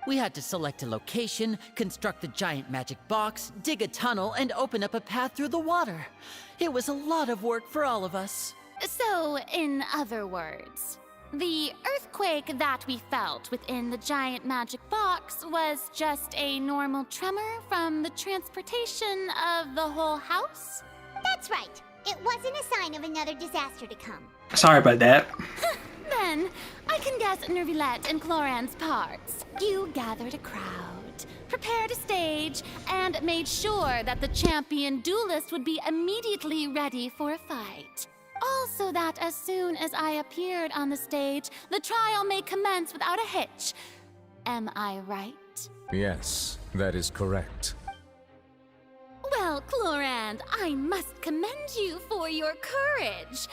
We had to select a location, construct a giant magic box, dig a tunnel, and open up a path through the water. It was a lot of work for all of us. So, in other words, the earthquake that we felt within the giant magic box was just a normal tremor from the transportation of the whole house? That's right. It wasn't a sign of another disaster to come. Sorry about that. Then, I can guess Nervilette and Cloran's parts. You gathered a crowd, prepared a stage, and made sure that the champion duelist would be immediately ready for a fight. Also that as soon as I appeared on the stage, the trial may commence without a hitch. Am I right? Yes, that is correct. Well, Clorand, I must commend you for your courage.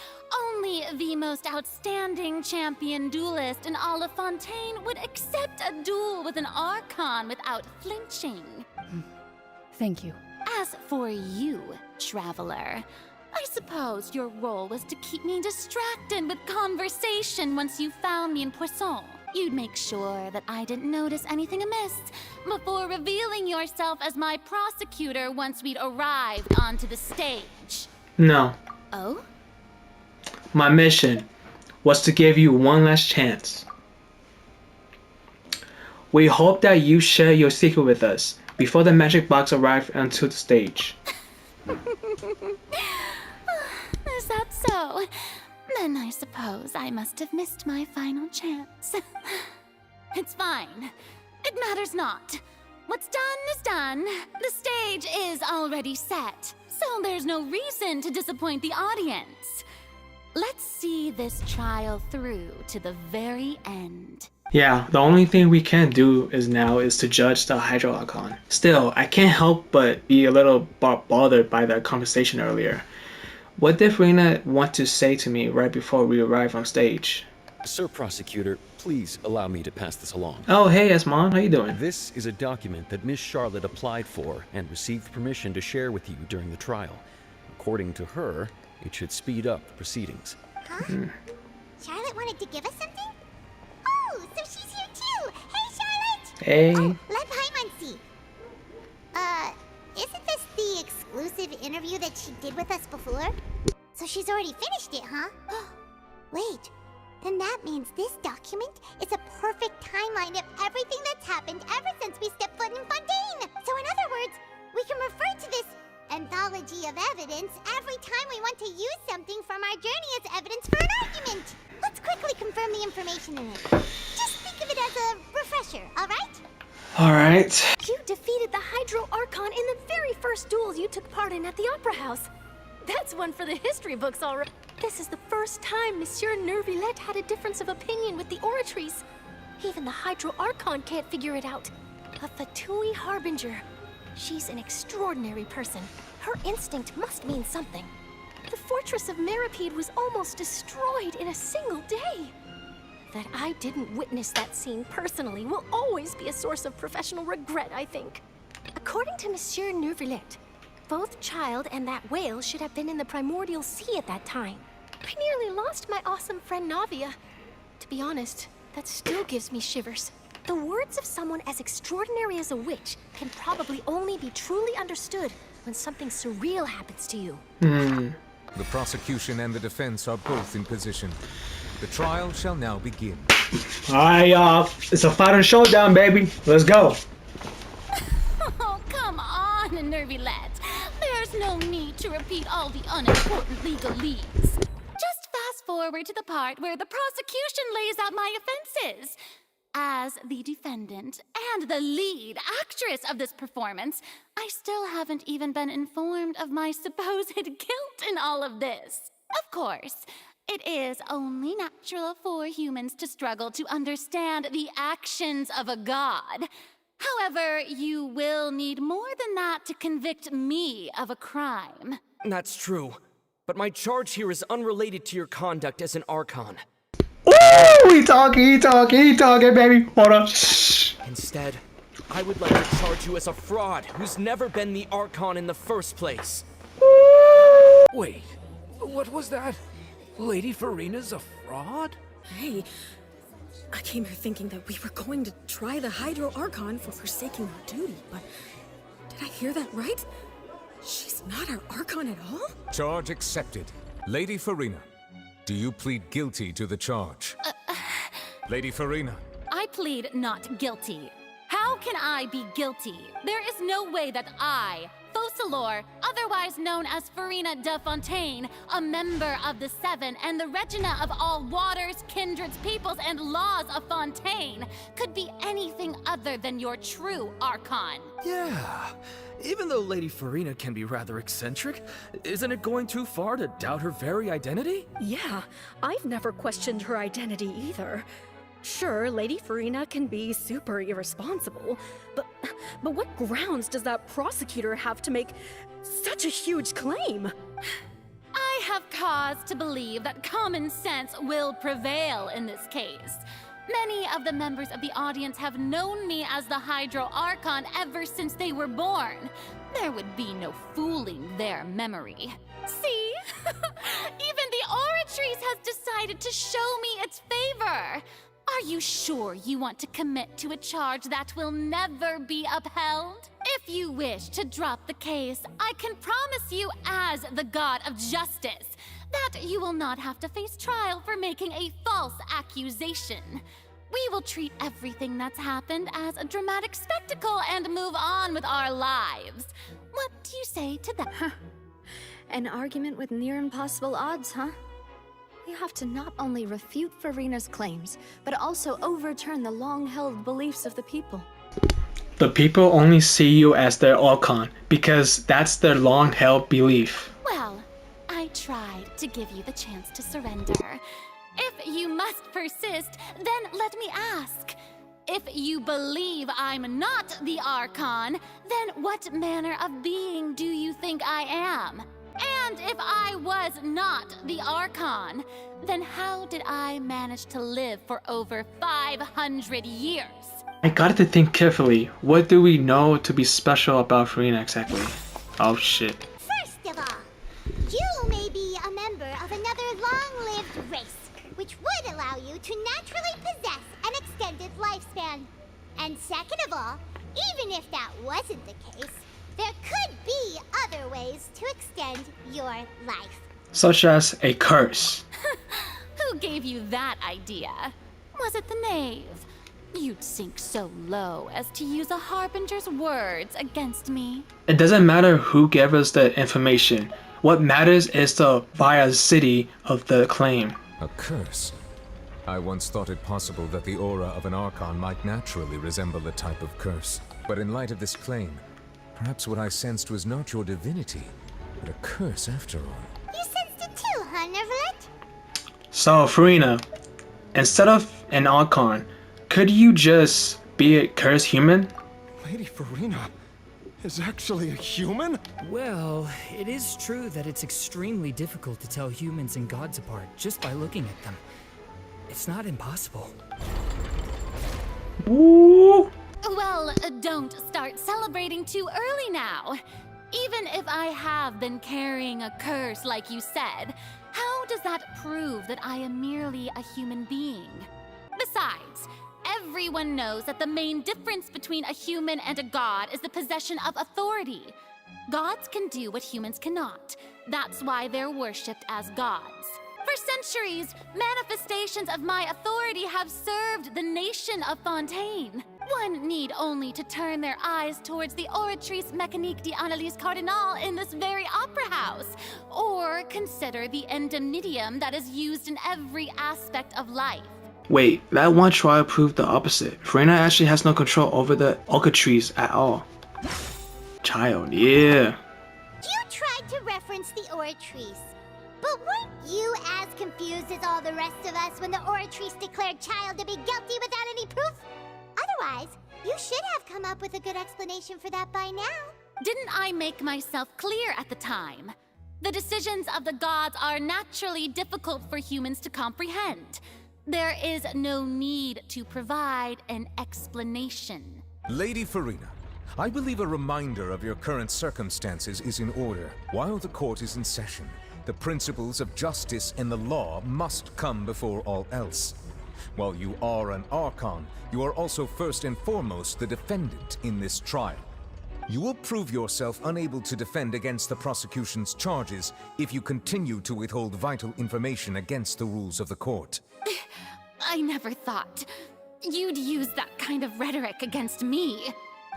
Only the most outstanding champion duelist in all of Fontaine would accept a duel with an Archon without flinching. Thank you. As for you, Traveler, I suppose your role was to keep me distracted with conversation once you found me in Poisson. You'd make sure that I didn't notice anything amiss before revealing yourself as my prosecutor once we'd arrived onto the stage. No. Oh? My mission was to give you one last chance. We hope that you share your secret with us before the magic box arrives onto the stage. Is that so? Then I suppose I must have missed my final chance. It's fine. It matters not. What's done is done. The stage is already set, so there's no reason to disappoint the audience. Let's see this trial through to the very end. Yeah, the only thing we can do is to judge the Hydro Archon. Still, I can't help but be a little bothered by the conversation earlier. What did Furina want to say to me right before we arrive on stage? Sir Prosecutor, please allow me to pass this along. Oh, hey, Esmond, how you doing? This is a document that Miss Charlotte applied for and received permission to share with you during the trial. According to her, it should speed up the proceedings. Huh? Charlotte wanted to give us something? Oh, so she's here too! Hey, Charlotte! Hey. Oh, let Paimon see. Isn't this the exclusive interview that she did with us before? So she's already finished it, huh? Wait, then that means this document is a perfect timeline of everything that's happened ever since we stepped foot in Fontaine! So in other words, we can refer to this anthology of evidence every time we want to use something from our journey as evidence for an argument. Let's quickly confirm the information in it. Just think of it as a refresher, alright? Alright. You defeated the Hydro Archon in the very first duel you took part in at the Opera House. That's one for the history books, all right. This is the first time Monsieur Nervilette had a difference of opinion with the Oratrice. Even the Hydro Archon can't figure it out. A Fatui Harbinger. She's an extraordinary person. Her instinct must mean something. The fortress of Meripede was almost destroyed in a single day. That I didn't witness that scene personally will always be a source of professional regret, I think. According to Monsieur Nervilette, both Child and that whale should have been in the Primordial Sea at that time. I nearly lost my awesome friend Navia. To be honest, that still gives me shivers. The words of someone as extraordinary as a witch can probably only be truly understood when something surreal happens to you. The prosecution and the defense are both in position. The trial shall now begin. Alright, y'all. It's a final showdown, baby. Let's go. Oh, come on, Nervilette. There's no need to repeat all the unimportant legalese. Just fast forward to the part where the prosecution lays out my offenses. As the defendant and the lead actress of this performance, I still haven't even been informed of my supposed guilt in all of this. Of course, it is only natural for humans to struggle to understand the actions of a god. However, you will need more than that to convict me of a crime. That's true. But my charge here is unrelated to your conduct as an Archon. Ooh, he talking, baby. Hold on. Shh. Instead, I would like to charge you as a fraud who's never been the Archon in the first place. Wait, what was that? Lady Furina's a fraud? Hey, I came here thinking that we were going to try the Hydro Archon for forsaking our duty, but did I hear that right? She's not our Archon at all? Charge accepted. Lady Furina, do you plead guilty to the charge? Lady Furina. I plead not guilty. How can I be guilty? There is no way that I, Focalor, otherwise known as Furina de Fontaine, a member of the Seven and the Regina of all waters, kindreds, peoples, and laws of Fontaine, could be anything other than your true Archon. Yeah, even though Lady Furina can be rather eccentric, isn't it going too far to doubt her very identity? Yeah, I've never questioned her identity either. Sure, Lady Furina can be super irresponsible, but what grounds does that prosecutor have to make such a huge claim? I have cause to believe that common sense will prevail in this case. Many of the members of the audience have known me as the Hydro Archon ever since they were born. There would be no fooling their memory. See? Even the Oratrice has decided to show me its favor. Are you sure you want to commit to a charge that will never be upheld? If you wish to drop the case, I can promise you as the God of Justice that you will not have to face trial for making a false accusation. We will treat everything that's happened as a dramatic spectacle and move on with our lives. What do you say to that? Huh. An argument with near impossible odds, huh? You have to not only refute Furina's claims, but also overturn the long-held beliefs of the people. The people only see you as their Archon because that's their long-held belief. Well, I tried to give you the chance to surrender. If you must persist, then let me ask. If you believe I'm not the Archon, then what manner of being do you think I am? And if I was not the Archon, then how did I manage to live for over 500 years? I got to think carefully. What do we know to be special about Furina exactly? Oh shit. First of all, you may be a member of another long-lived race, which would allow you to naturally possess an extended lifespan. And second of all, even if that wasn't the case, there could be other ways to extend your life. Such as a curse. Who gave you that idea? Was it the knave? You'd sink so low as to use a harbinger's words against me. It doesn't matter who gave us the information. What matters is the veracity of the claim. A curse? I once thought it possible that the aura of an Archon might naturally resemble a type of curse. But in light of this claim, perhaps what I sensed was not your divinity, but a curse after all. You sensed it too, huh, Nervalet? So, Furina, instead of an Archon, could you just be a cursed human? Lady Furina is actually a human? Well, it is true that it's extremely difficult to tell humans and gods apart just by looking at them. It's not impossible. Ooh. Well, don't start celebrating too early now. Even if I have been carrying a curse like you said, how does that prove that I am merely a human being? Besides, everyone knows that the main difference between a human and a god is the possession of authority. Gods can do what humans cannot. That's why they're worshipped as gods. For centuries, manifestations of my authority have served the nation of Fontaine. One need only to turn their eyes towards the Oratrice Mécanique d'Analyse Cardinal in this very opera house, or consider the endemnitium that is used in every aspect of life. Wait, that one trial proved the opposite. Furina actually has no control over the Alcatrice at all. Child, yeah. You tried to reference the Oratrice, but weren't you as confused as all the rest of us when the Oratrice declared Child to be guilty without any proof? Otherwise, you should have come up with a good explanation for that by now. Didn't I make myself clear at the time? The decisions of the gods are naturally difficult for humans to comprehend. There is no need to provide an explanation. Lady Furina, I believe a reminder of your current circumstances is in order. While the court is in session, the principles of justice and the law must come before all else. While you are an Archon, you are also first and foremost the defendant in this trial. You will prove yourself unable to defend against the prosecution's charges if you continue to withhold vital information against the rules of the court. I never thought you'd use that kind of rhetoric against me.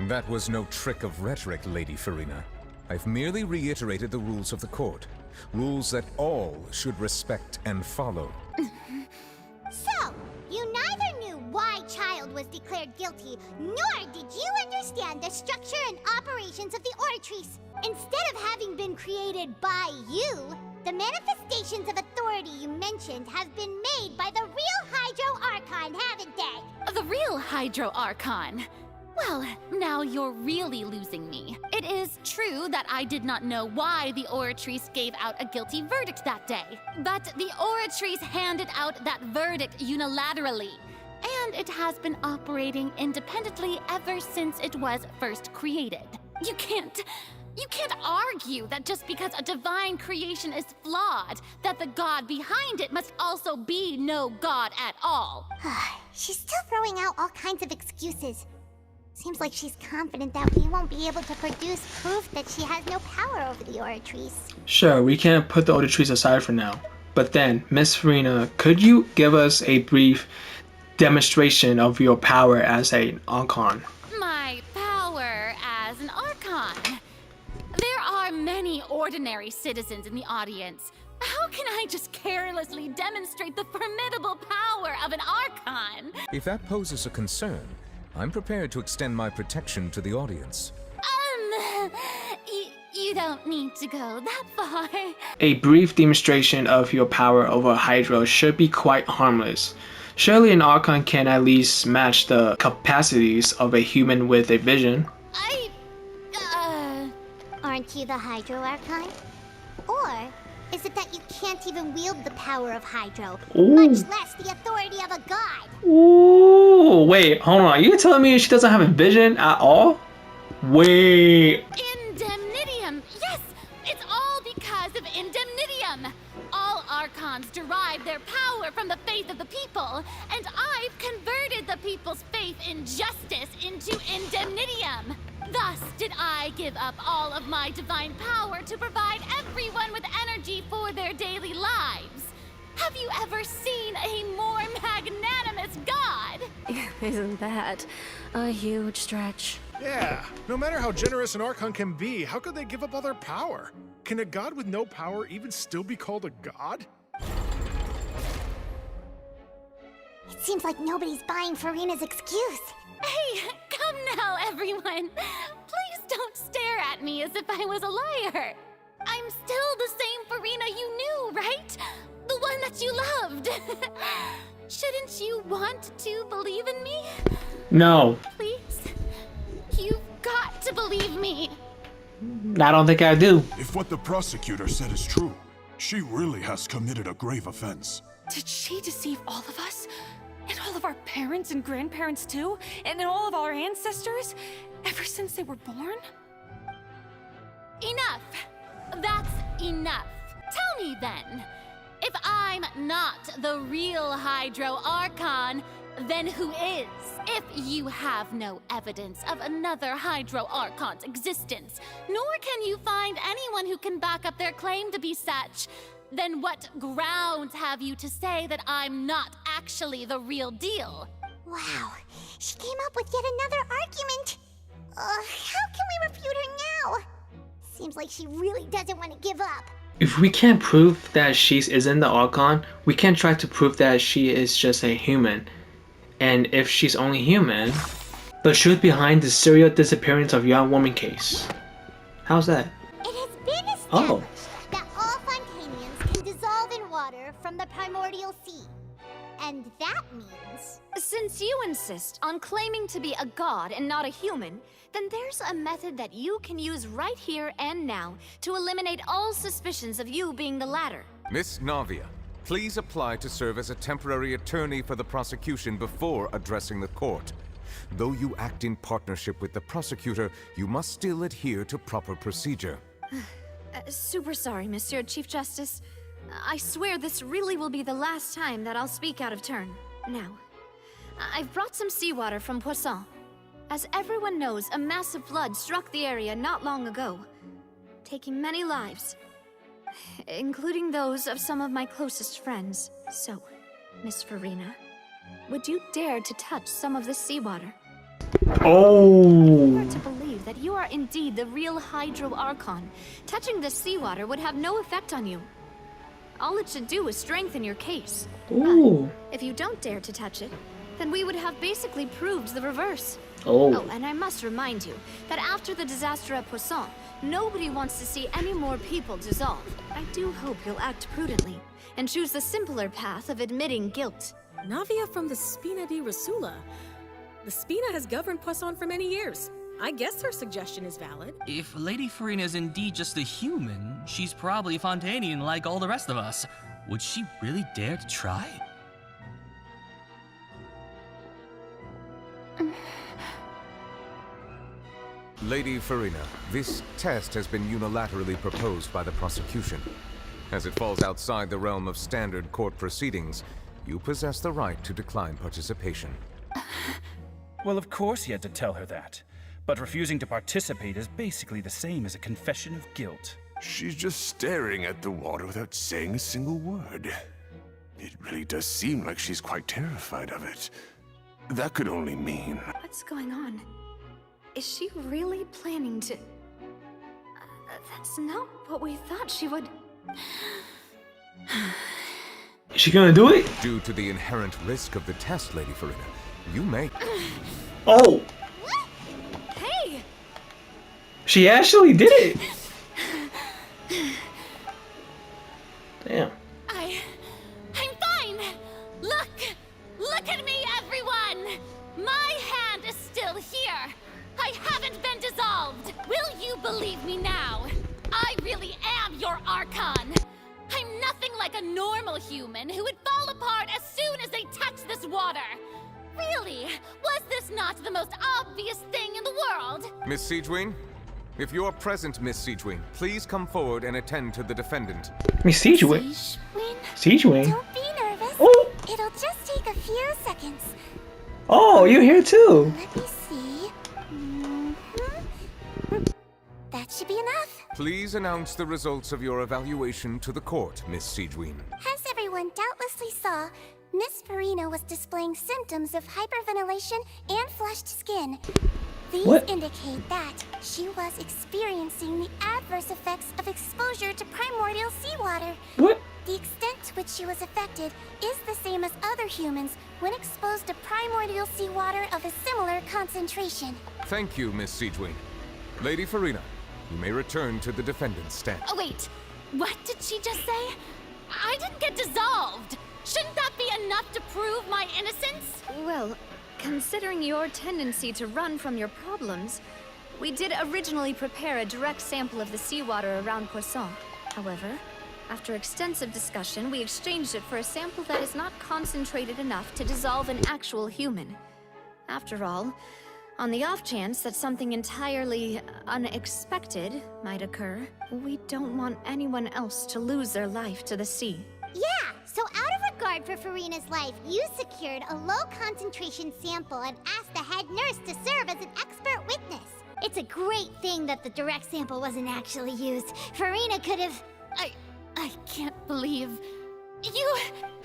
That was no trick of rhetoric, Lady Furina. I've merely reiterated the rules of the court. Rules that all should respect and follow. So, you neither knew why Child was declared guilty, nor did you understand the structure and operations of the Oratrice. Instead of having been created by you, the manifestations of authority you mentioned have been made by the real Hydro Archon, haven't they? The real Hydro Archon? Well, now you're really losing me. It is true that I did not know why the Oratrice gave out a guilty verdict that day. But the Oratrice handed out that verdict unilaterally. And it has been operating independently ever since it was first created. You can't argue that just because a divine creation is flawed, that the god behind it must also be no god at all. She's still throwing out all kinds of excuses. Seems like she's confident that we won't be able to produce proof that she has no power over the Oratrice. Sure, we can't put the Oratrice aside for now. But then, Miss Furina, could you give us a brief demonstration of your power as an Archon? My power as an Archon? There are many ordinary citizens in the audience. How can I just carelessly demonstrate the formidable power of an Archon? If that poses a concern, I'm prepared to extend my protection to the audience. You don't need to go that far. A brief demonstration of your power over Hydro should be quite harmless. Surely an Archon can at least match the capacities of a human with a vision. Aren't you the Hydro Archon? Or is it that you can't even wield the power of Hydro, much less the authority of a god? Ooh, wait, hold on. You telling me she doesn't have a vision at all? Wait. Indemnitium! Yes! It's all because of Indemnitium! All Archons derive their power from the faith of the people, and I've converted the people's faith in justice into Indemnitium! Thus did I give up all of my divine power to provide everyone with energy for their daily lives. Have you ever seen a more magnanimous god? Isn't that a huge stretch? Yeah, no matter how generous an Archon can be, how could they give up all their power? Can a god with no power even still be called a god? It seems like nobody's buying Furina's excuse. Hey, come now, everyone. Please don't stare at me as if I was a liar. I'm still the same Furina you knew, right? The one that you loved. Shouldn't you want to believe in me? No. Please. You've got to believe me. I don't think I do. If what the prosecutor said is true, she really has committed a grave offense. Did she deceive all of us? And all of our parents and grandparents too? And all of our ancestors? Ever since they were born? Enough! That's enough. Tell me then, if I'm not the real Hydro Archon, then who is? If you have no evidence of another Hydro Archon's existence, nor can you find anyone who can back up their claim to be such, then what grounds have you to say that I'm not actually the real deal? Wow, she came up with yet another argument. How can we refute her now? Seems like she really doesn't want to give up. if we can't prove that she isn't the Archon, we can try to prove that she is just a human. And if she's only human, the truth behind the serial disappearance of young woman case. How's that? It has been established that all Fontainians can dissolve in water from the primordial sea. And that means... Since you insist on claiming to be a god and not a human, then there's a method that you can use right here and now to eliminate all suspicions of you being the latter. Miss Navia, please apply to serve as a temporary attorney for the prosecution before addressing the court. Though you act in partnership with the prosecutor, you must still adhere to proper procedure. Super sorry, Monsieur Chief Justice. I swear this really will be the last time that I'll speak out of turn. Now, I've brought some seawater from Poisson. As everyone knows, a massive flood struck the area not long ago, taking many lives, including those of some of my closest friends. So, Miss Furina, would you dare to touch some of this seawater? Oh! If you were to believe that you are indeed the real Hydro Archon, touching this seawater would have no effect on you. All it should do is strengthen your case. Ooh. But if you don't dare to touch it, then we would have basically proved the reverse. Oh, and I must remind you that after the disaster at Poisson, nobody wants to see any more people dissolve. I do hope you'll act prudently and choose the simpler path of admitting guilt. Navia from the Spina di Rasula. The Spina has governed Poisson for many years. I guess her suggestion is valid. If Lady Furina is indeed just a human, she's probably Fontainian like all the rest of us. Would she really dare to try? Lady Furina, this test has been unilaterally proposed by the prosecution. As it falls outside the realm of standard court proceedings, you possess the right to decline participation. Well, of course you had to tell her that. But refusing to participate is basically the same as a confession of guilt. She's just staring at the water without saying a single word. It really does seem like she's quite terrified of it. That could only mean... What's going on? Is she really planning to... that's not what we thought she would... Is she gonna do it? Due to the inherent risk of the test, Lady Furina, you may... Oh! Hey! She actually did it! Damn. I'm fine! Look at me, everyone! My hand is still here! I haven't been dissolved! Will you believe me now? I really am your Archon! I'm nothing like a normal human who would fall apart as soon as they touch this water! Really? Was this not the most obvious thing in the world? Miss Siegewin? If you are present, Miss Siegewin, please come forward and attend to the defendant. Miss Siegewin? Siegewin? Don't be nervous. Oh! It'll just take a few seconds. Oh, you're here too! Let me see. That should be enough. Please announce the results of your evaluation to the court, Miss Siegewin. As everyone doubtlessly saw, Miss Furina was displaying symptoms of hyperventilation and flushed skin. These indicate that she was experiencing the adverse effects of exposure to primordial seawater. What? The extent to which she was affected is the same as other humans when exposed to primordial seawater of a similar concentration. Thank you, Miss Siegewin. Lady Furina, you may return to the defendant's stand. Oh, wait. What did she just say? I didn't get dissolved! Shouldn't that be enough to prove my innocence? Well, considering your tendency to run from your problems, we did originally prepare a direct sample of the seawater around Poisson. However, after extensive discussion, we exchanged it for a sample that is not concentrated enough to dissolve an actual human. After all, on the off chance that something entirely unexpected might occur, we don't want anyone else to lose their life to the sea. Yeah, so out of regard for Furina's life, you secured a low-concentration sample and asked the head nurse to serve as an expert witness. It's a great thing that the direct sample wasn't actually used. Furina could have... I can't believe... You...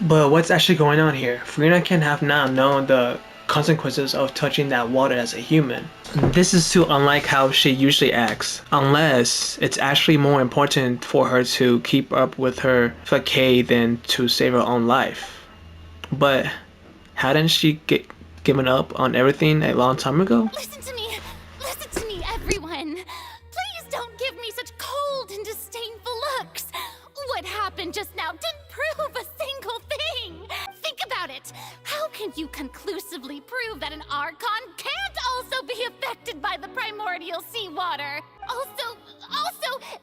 But what's actually going on here? Furina can have now known the consequences of touching that water as a human. This is too unlike how she usually acts, unless it's actually more important for her to keep up with her facade than to save her own life. But hadn't she given up on everything a long time ago? Listen to me, everyone. Please don't give me such cold and disdainful looks. What happened just now didn't prove a single thing. Think about it. How can you conclusively prove that an Archon can't also be affected by the primordial seawater? Also,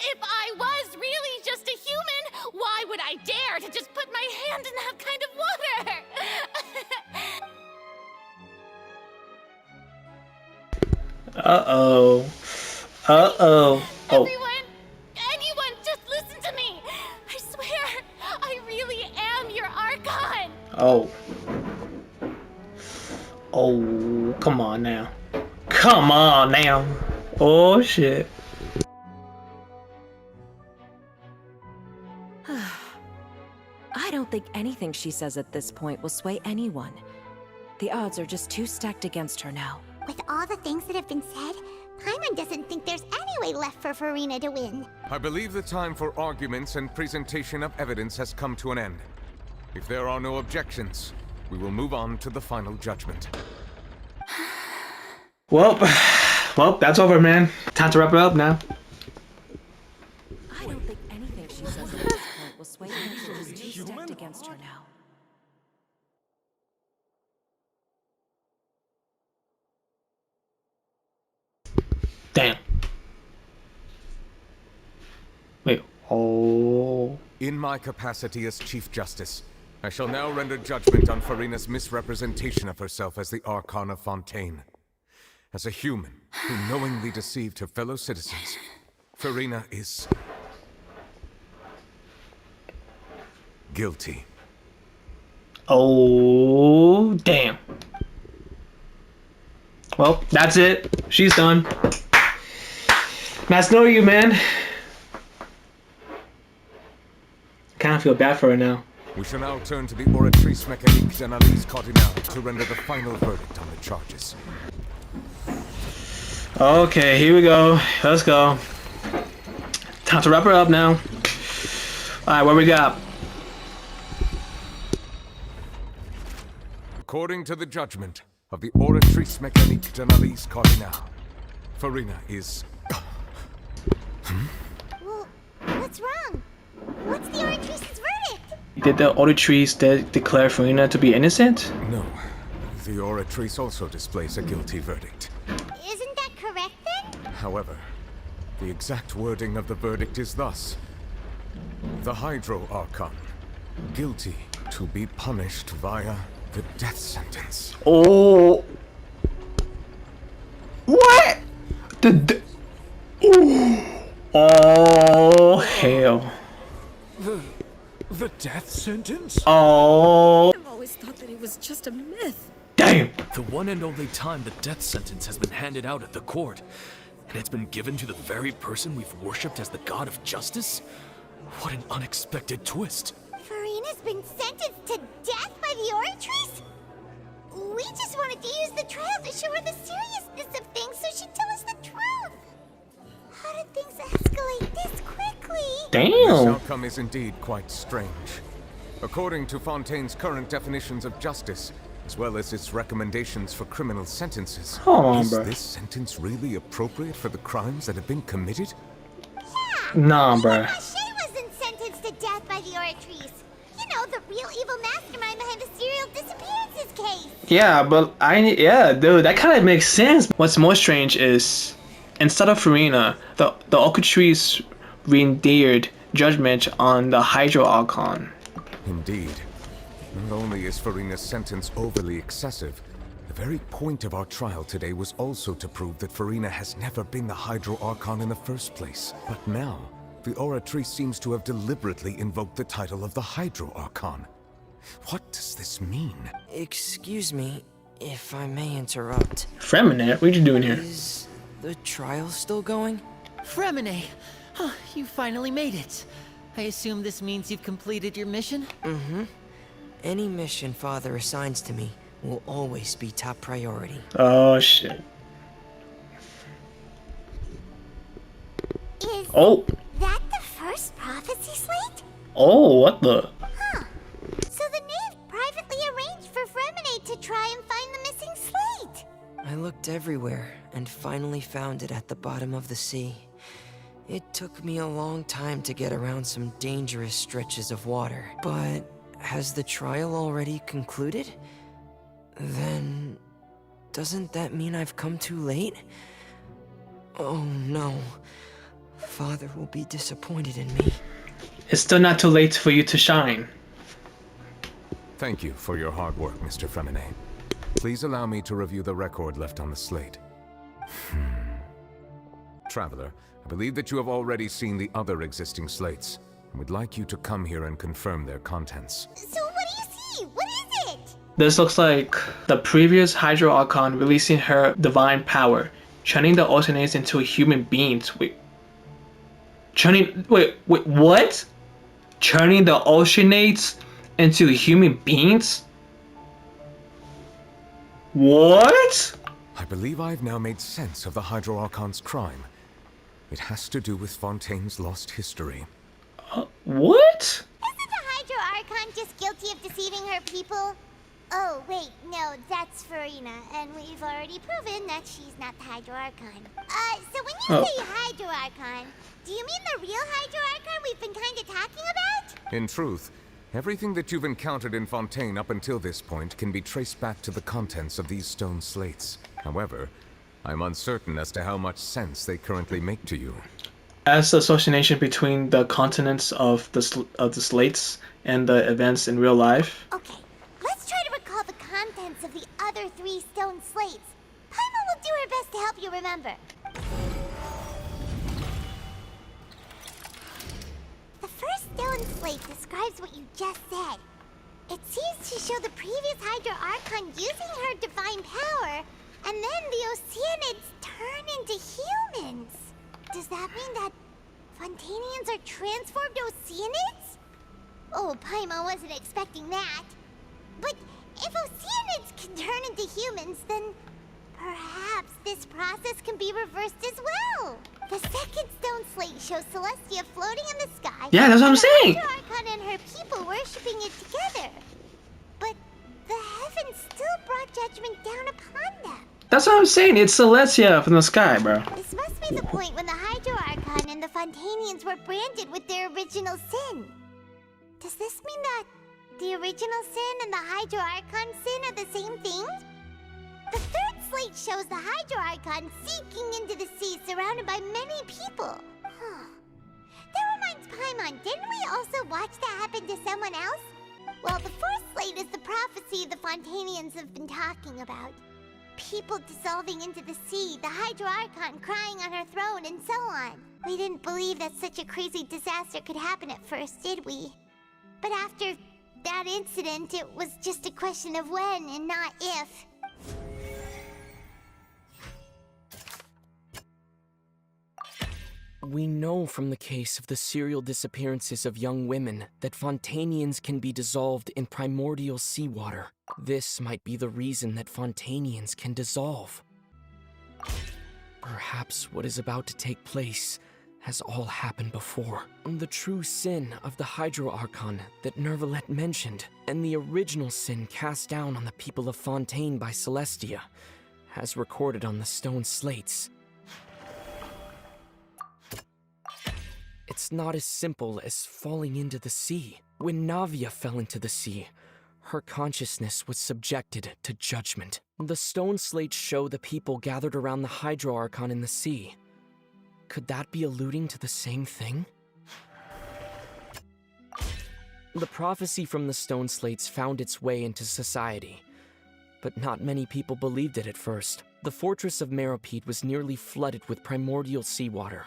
if I was really just a human, why would I dare to just put my hand in that kind of water? Uh-oh. Uh-oh. Oh. Everyone, anyone, just listen to me. I swear, I really am your Archon. Oh. Oh, come on now. Come on now. Oh, shit. I don't think anything she says at this point will sway anyone. The odds are just too stacked against her now. With all the things that have been said, Paimon doesn't think there's any way left for Furina to win. I believe the time for arguments and presentation of evidence has come to an end. If there are no objections, we will move on to the final judgment. Well, that's over, man. Time to wrap it up now. I don't think anything she says at this point will sway anyone. She's too stacked against her now. Damn. Wait. Oh. In my capacity as Chief Justice, I shall now render judgment on Furina's misrepresentation of herself as the Archon of Fontaine. As a human who knowingly deceived her fellow citizens, Furina is guilty. Oh, damn. Well, that's it. She's done. Nice knowing you, man. Kind of feel bad for her now. We shall now turn to the Oratrice Mécanique d'Analyse Cardinale to render the final verdict on the charges. Okay, here we go. Let's go. Time to wrap her up now. Alright, what we got? According to the judgment of the Oratrice Mécanique d'Analyse Cardinale, Furina is... Well, what's wrong? What's the Oratrice's verdict? Did the Oratrice declare Furina to be innocent? No. The Oratrice also displays a guilty verdict. Isn't that correct then? However, the exact wording of the verdict is thus. The Hydro Archon, guilty to be punished via the death sentence. Oh. What? Oh, hell. The death sentence? Oh. I've always thought that it was just a myth. Damn. The one and only time the death sentence has been handed out at the court, and it's been given to the very person we've worshipped as the god of justice? What an unexpected twist. Furina's been sentenced to death by the Oratrice? We just wanted to use the trial to show her the seriousness of things so she'd tell us the truth. How did things escalate this quickly? Damn. This outcome is indeed quite strange. According to Fontaine's current definitions of justice, as well as its recommendations for criminal sentences, is this sentence really appropriate for the crimes that have been committed? Nah, bruh. Shay wasn't sentenced to death by the Oratrice. You know, the real evil mastermind behind the serial disappearances case. Yeah, but dude, that kind of makes sense. What's more strange is, instead of Furina, the Oratrice rendered judgment on the Hydro Archon. Indeed. Not only is Furina's sentence overly excessive, the very point of our trial today was also to prove that Furina has never been the Hydro Archon in the first place. But now, the Oratrice seems to have deliberately invoked the title of the Hydro Archon. What does this mean? Excuse me, if I may interrupt. Fremine, what are you doing here? Is the trial still going? Fremine! Oh, you finally made it. I assume this means you've completed your mission? Mm-hmm. Any mission Father assigns to me will always be top priority. Oh shit. Is Oh. that the first prophecy slate? Oh, what the? Huh. So the knave privately arranged for Furina to try and find the missing slate. I looked everywhere and finally found it at the bottom of the sea. It took me a long time to get around some dangerous stretches of water. But has the trial already concluded? Then doesn't that mean I've come too late? Oh no. Father will be disappointed in me. It's still not too late for you to shine. Thank you for your hard work, Mr. Fontaine. Please allow me to review the record left on the slate. Traveler, I believe that you have already seen the other existing slates, and would like you to come here and confirm their contents. So what do you see? What is it? This looks like the previous Hydro Archon releasing her divine power, turning the alternates into human beings. Wait, what? Turning the alternates into human beings? What? I believe I've now made sense of the Hydro Archon's crime. It has to do with Fontaine's lost history. What? Isn't the Hydro Archon just guilty of deceiving her people? Oh, wait, no, that's Furina, and we've already proven that she's not the Hydro Archon. So when you say Hydro Archon, do you mean the real Hydro Archon we've been kind of talking about? In truth, everything that you've encountered in Fontaine up until this point can be traced back to the contents of these stone slates. However, I'm uncertain as to how much sense they currently make to you. As the association between the continents of the slates and the events in real life. Okay, let's try to recall the contents of the other 3 stone slates. Paimon will do her best to help you remember. The first stone slate describes what you just said. It seems to show the previous Hydro Archon using her divine power, and then the Oceanids turn into humans. Does that mean that Fontainians are transformed Oceanids? Oh, Paimon wasn't expecting that. But if Oceanids can turn into humans, then perhaps this process can be reversed as well. The second stone slate shows Celestia floating in the sky. Yeah, that's what I'm saying. The Archon and her people worshipping it together. But the heavens still brought judgment down upon them. That's what I'm saying. It's Celestia from the sky, bro. This must be the point when the Hydro Archon and the Fontainians were branded with their original sin. Does this mean that the original sin and the Hydro Archon sin are the same thing? The third slate shows the Hydro Archon sinking into the sea surrounded by many people. Huh. That reminds Paimon, didn't we also watch that happen to someone else? Well, the fourth slate is the prophecy the Fontainians have been talking about. People dissolving into the sea, the Hydro Archon crying on her throne, and so on. We didn't believe that such a crazy disaster could happen at first, did we? But after that incident, it was just a question of when and not if. We know from the case of the serial disappearances of young women that Fontainians can be dissolved in primordial seawater. This might be the reason that Fontainians can dissolve. Perhaps what is about to take place has all happened before. The true sin of the Hydro Archon that Nervalette mentioned, and the original sin cast down on the people of Fontaine by Celestia, as recorded on the stone slates. It's not as simple as falling into the sea. When Navia fell into the sea, her consciousness was subjected to judgment. The stone slates show the people gathered around the Hydro Archon in the sea. Could that be alluding to the same thing? The prophecy from the stone slates found its way into society, but not many people believed it at first. The fortress of Meropide was nearly flooded with primordial seawater,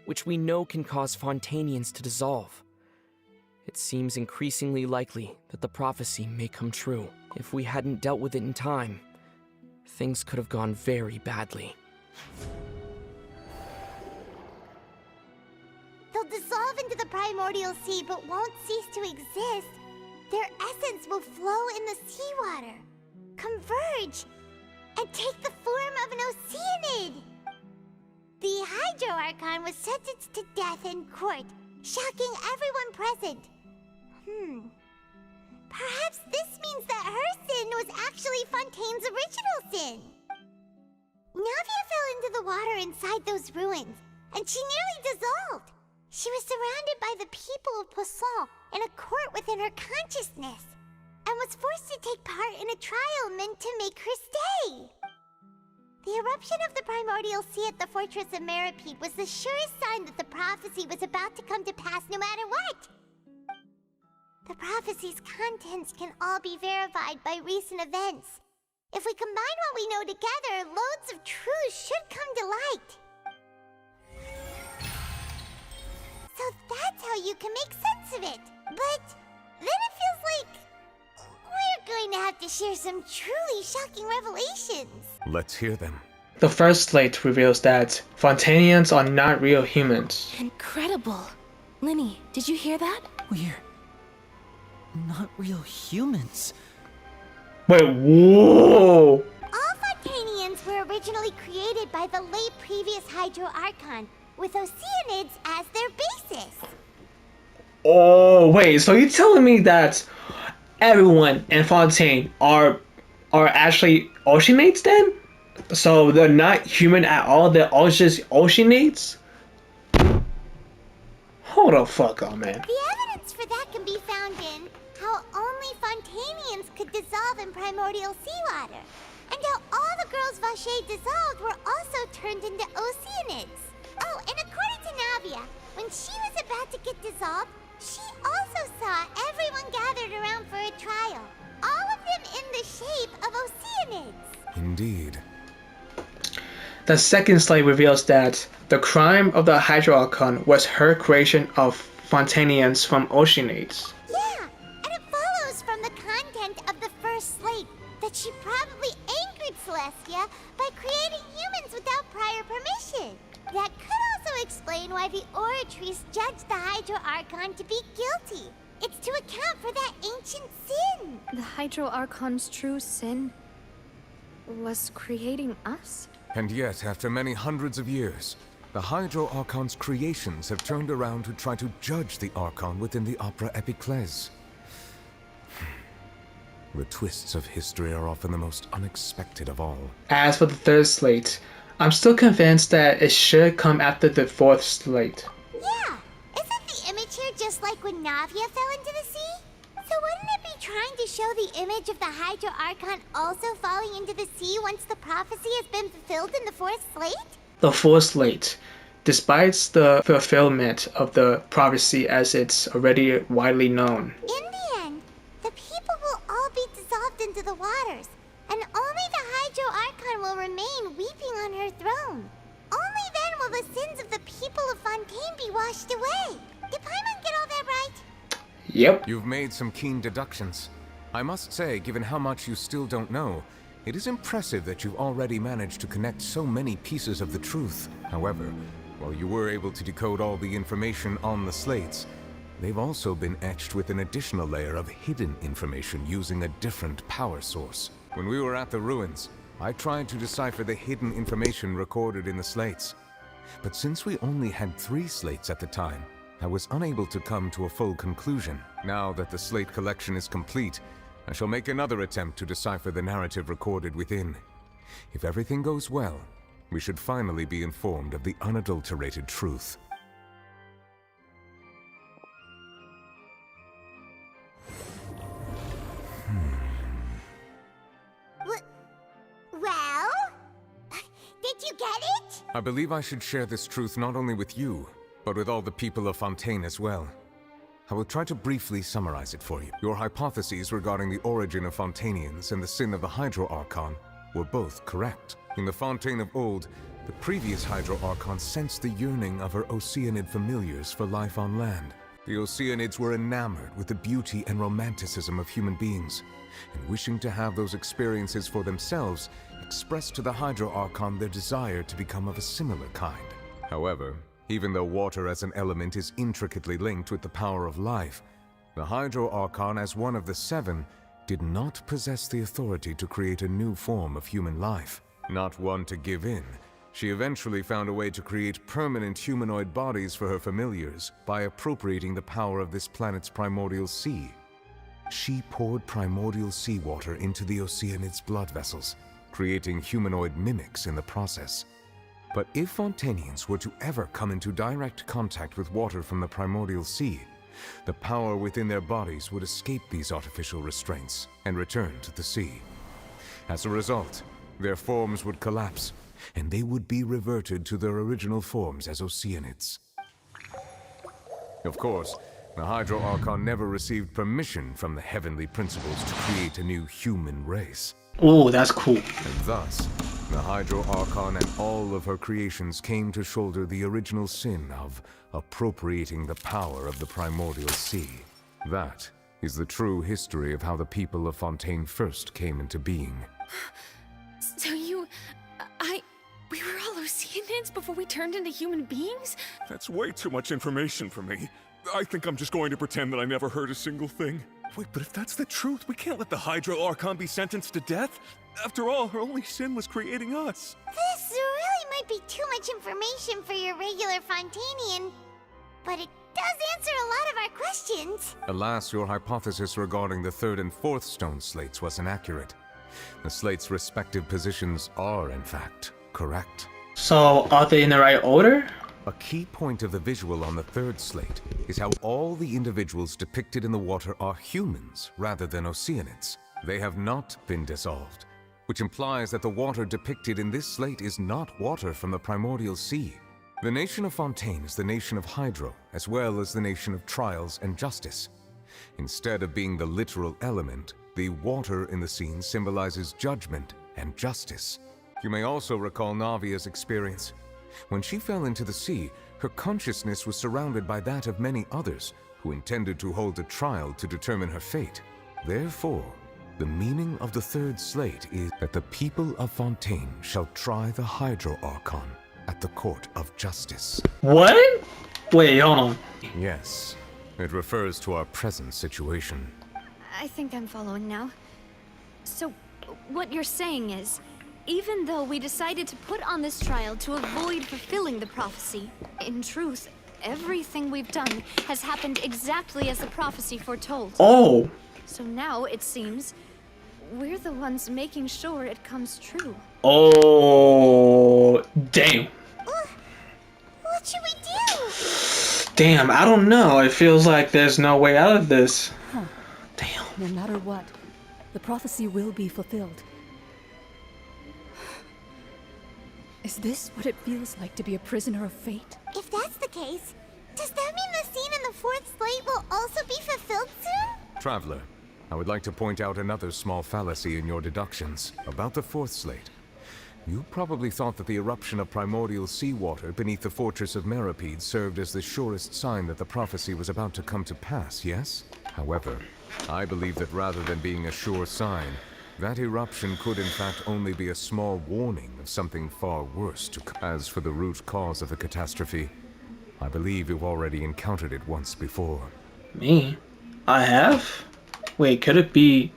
which we know can cause Fontainians to dissolve. It seems increasingly likely that the prophecy may come true. If we hadn't dealt with it in time, things could have gone very badly. They'll dissolve into the primordial sea but won't cease to exist. Their essence will flow in the seawater. converge and take the form of an Oceanid. The Hydro Archon was sentenced to death in court, shocking everyone present. Perhaps this means that her sin was actually Fontaine's original sin. Navia fell into the water inside those ruins, and she nearly dissolved. She was surrounded by the people of Poisson in a court within her consciousness, and was forced to take part in a trial meant to make her stay. The eruption of the primordial sea at the fortress of Meripede was the surest sign that the prophecy was about to come to pass no matter what. The prophecy's contents can all be verified by recent events. If we combine what we know together, loads of truth should come to light. So that's how you can make sense of it. But then it feels like we're going to have to share some truly shocking revelations. Let's hear them. The first slate reveals that Fontainians are not real humans. Incredible. Linny, did you hear that? We're not real humans. Wait, whoa! All Fontainians were originally created by the late previous Hydro Archon, with Oceanids as their basis. Oh, wait, so you're telling me that everyone in Fontaine are actually Oceanids then? So they're not human at all, they're all just Oceanids? Hold the fuck on, man. The evidence for that can be found in how only Fontainians could dissolve in primordial seawater, and how all the girls Vacher dissolved were also turned into Oceanids. Oh, and according to Navia, when she was about to get dissolved, she also saw everyone gathered around for a trial, all of them in the shape of Oceanids. Indeed. The second slate reveals that the crime of the Hydro Archon was her creation of Fontainians from Oceanids. Yeah, and it follows from the content of the first slate that she probably angered Celestia by creating humans without prior permission. That could also explain why the Oratrice judged the Hydro Archon to be guilty. It's to account for that ancient sin. The Hydro Archon's true sin was creating us? And yet, after many hundreds of years, the Hydro Archon's creations have turned around to try to judge the Archon within the Opera Epiclese. The twists of history are often the most unexpected of all. As for the third slate, I'm still convinced that it should come after the fourth slate. Yeah, isn't the image here just like when Navia fell into the sea? So wouldn't it be trying to show the image of the Hydro Archon also falling into the sea once the prophecy has been fulfilled in the fourth slate? The fourth slate, despite the fulfillment of the prophecy as it's already widely known. In the end, the people will all be dissolved into the waters, and only the Hydro Archon will remain weeping on her throne. Only then will the sins of the people of Fontaine be washed away. Did Paimon get all that right? Yep. You've made some keen deductions. I must say, given how much you still don't know, it is impressive that you've already managed to connect so many pieces of the truth. However, while you were able to decode all the information on the slates, they've also been etched with an additional layer of hidden information using a different power source. When we were at the ruins, I tried to decipher the hidden information recorded in the slates. But since we only had 3 slates at the time, I was unable to come to a full conclusion. Now that the slate collection is complete, I shall make another attempt to decipher the narrative recorded within. If everything goes well, we should finally be informed of the unadulterated truth. Well? Did you get it? I believe I should share this truth not only with you, but with all the people of Fontaine as well. I will try to briefly summarize it for you. Your hypotheses regarding the origin of Fontainians and the sin of the Hydro Archon were both correct. In the Fontaine of old, the previous Hydro Archon sensed the yearning of her Oceanid familiars for life on land. The Oceanids were enamored with the beauty and romanticism of human beings, and wishing to have those experiences for themselves, expressed to the Hydro Archon their desire to become of a similar kind. However, even though water as an element is intricately linked with the power of life, the Hydro Archon, as one of the 7, did not possess the authority to create a new form of human life. Not one to give in, she eventually found a way to create permanent humanoid bodies for her familiars by appropriating the power of this planet's primordial sea. She poured primordial seawater into the Oceanids' blood vessels, creating humanoid mimics in the process. But if Fontainians were to ever come into direct contact with water from the primordial sea, the power within their bodies would escape these artificial restraints and return to the sea. As a result, their forms would collapse, and they would be reverted to their original forms as Oceanids. Of course, the Hydro Archon never received permission from the heavenly principles to create a new human race. Oh, that's cool. And thus, the Hydro Archon and all of her creations came to shoulder the original sin of appropriating the power of the primordial sea. That is the true history of how the people of Fontaine first came into being. So we were all Oceanids before we turned into human beings? That's way too much information for me. I think I'm just going to pretend that I never heard a single thing. Wait, but if that's the truth, we can't let the Hydro Archon be sentenced to death. After all, her only sin was creating us. This really might be too much information for your regular Fontainian, but it does answer a lot of our questions. Alas, your hypothesis regarding the third and fourth stone slates was inaccurate. The slates' respective positions are, in fact, correct. So, are they in the right order? A key point of the visual on the third slate is how all the individuals depicted in the water are humans rather than Oceanids. They have not been dissolved, which implies that the water depicted in this slate is not water from the primordial sea. The nation of Fontaine is the nation of Hydro, as well as the nation of trials and justice. Instead of being the literal element, the water in the scene symbolizes judgment and justice. You may also recall Navia's experience. When she fell into the sea, her consciousness was surrounded by that of many others who intended to hold a trial to determine her fate. Therefore, the meaning of the third slate is that the people of Fontaine shall try the Hydro Archon at the court of justice. What? Wait, hold on. Yes, it refers to our present situation. I think I'm following now. So, what you're saying is, even though we decided to put on this trial to avoid fulfilling the prophecy, in truth, everything we've done has happened exactly as the prophecy foretold. Oh! So now, it seems, we're the ones making sure it comes true. Oh, damn. What should we do? Damn, I don't know. It feels like there's no way out of this. Huh. Damn. No matter what, the prophecy will be fulfilled. Is this what it feels like to be a prisoner of fate? If that's the case, does that mean the scene in the fourth slate will also be fulfilled soon? Traveler, I would like to point out another small fallacy in your deductions about the fourth slate. You probably thought that the eruption of primordial seawater beneath the fortress of Masquerade served as the surest sign that the prophecy was about to come to pass, yes? However, I believe that rather than being a sure sign, that eruption could in fact only be a small warning of something far worse to come. As for the root cause of the catastrophe, I believe you've already encountered it once before. Me? I have? Wait, could it be...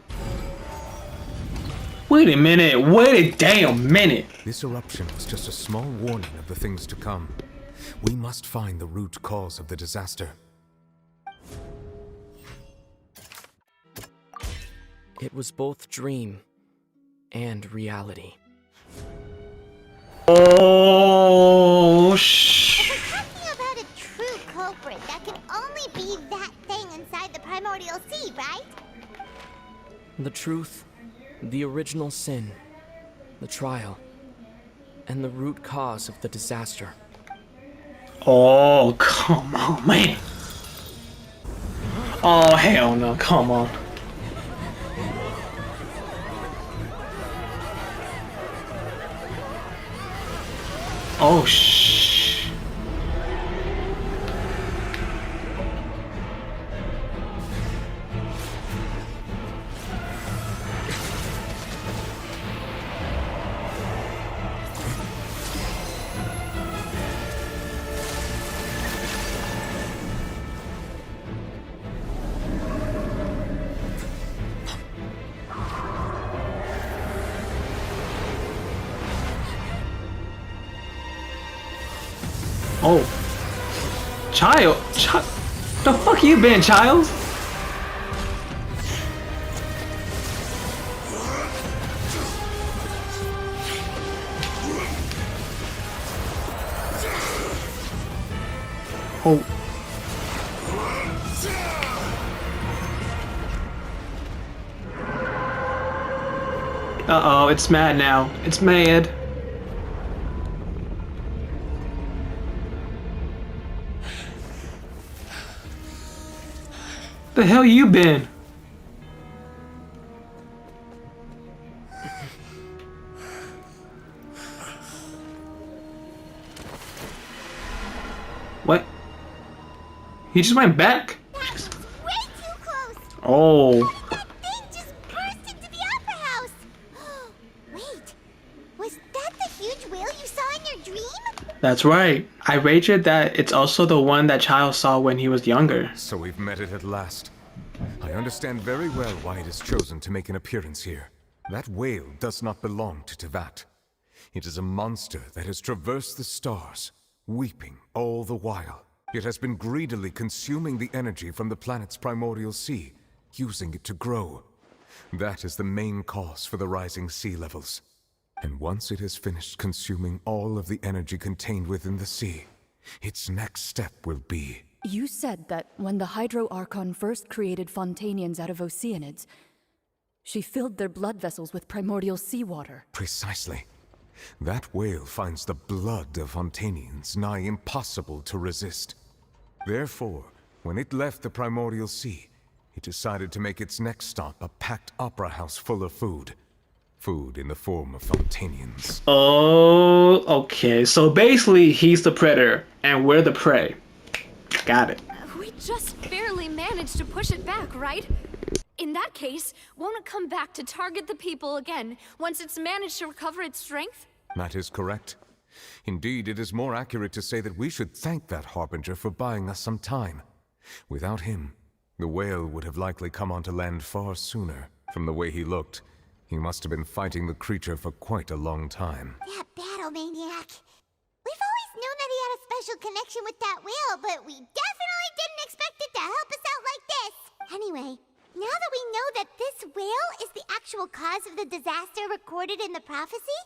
Wait a minute, wait a damn minute! This eruption was just a small warning of the things to come. We must find the root cause of the disaster. It was both dream and reality. Oh, If we're talking about a true culprit, that can only be that thing inside the primordial sea, right? The truth, the original sin, the trial, and the root cause of the disaster. Oh, come on, man. Oh, hell no, come on. Oh, shh. Oh. Child. The fuck you been, child? Oh. Uh-oh, it's mad now. It's mad. The hell you been? What? He just went back? That's way too close. Oh. That thing just burst into the opera house. Wait, was that the huge whale you saw in your dream? That's right. I wagered that it's also the one that Child saw when he was younger. So we've met it at last. I understand very well why it has chosen to make an appearance here. That whale does not belong to Tevat. It is a monster that has traversed the stars, weeping all the while. It has been greedily consuming the energy from the planet's primordial sea, using it to grow. That is the main cause for the rising sea levels. And once it has finished consuming all of the energy contained within the sea, its next step will be... You said that when the Hydro Archon first created Fontainians out of Oceanids, she filled their blood vessels with primordial seawater. Precisely. That whale finds the blood of Fontainians nigh impossible to resist. Therefore, when it left the primordial sea, it decided to make its next stop a packed opera house full of food. Food in the form of Fontainians. Oh, okay. So basically, he's the predator, and we're the prey. Got it. We just barely managed to push it back, right? In that case, won't it come back to target the people again once it's managed to recover its strength? That is correct. Indeed, it is more accurate to say that we should thank that Harbinger for buying us some time. Without him, the whale would have likely come onto land far sooner. From the way he looked, he must have been fighting the creature for quite a long time. That battle maniac. We've always known that he had a special connection with that whale, but we definitely didn't expect it to help us out like this. Anyway, now that we know that this whale is the actual cause of the disaster recorded in the prophecy,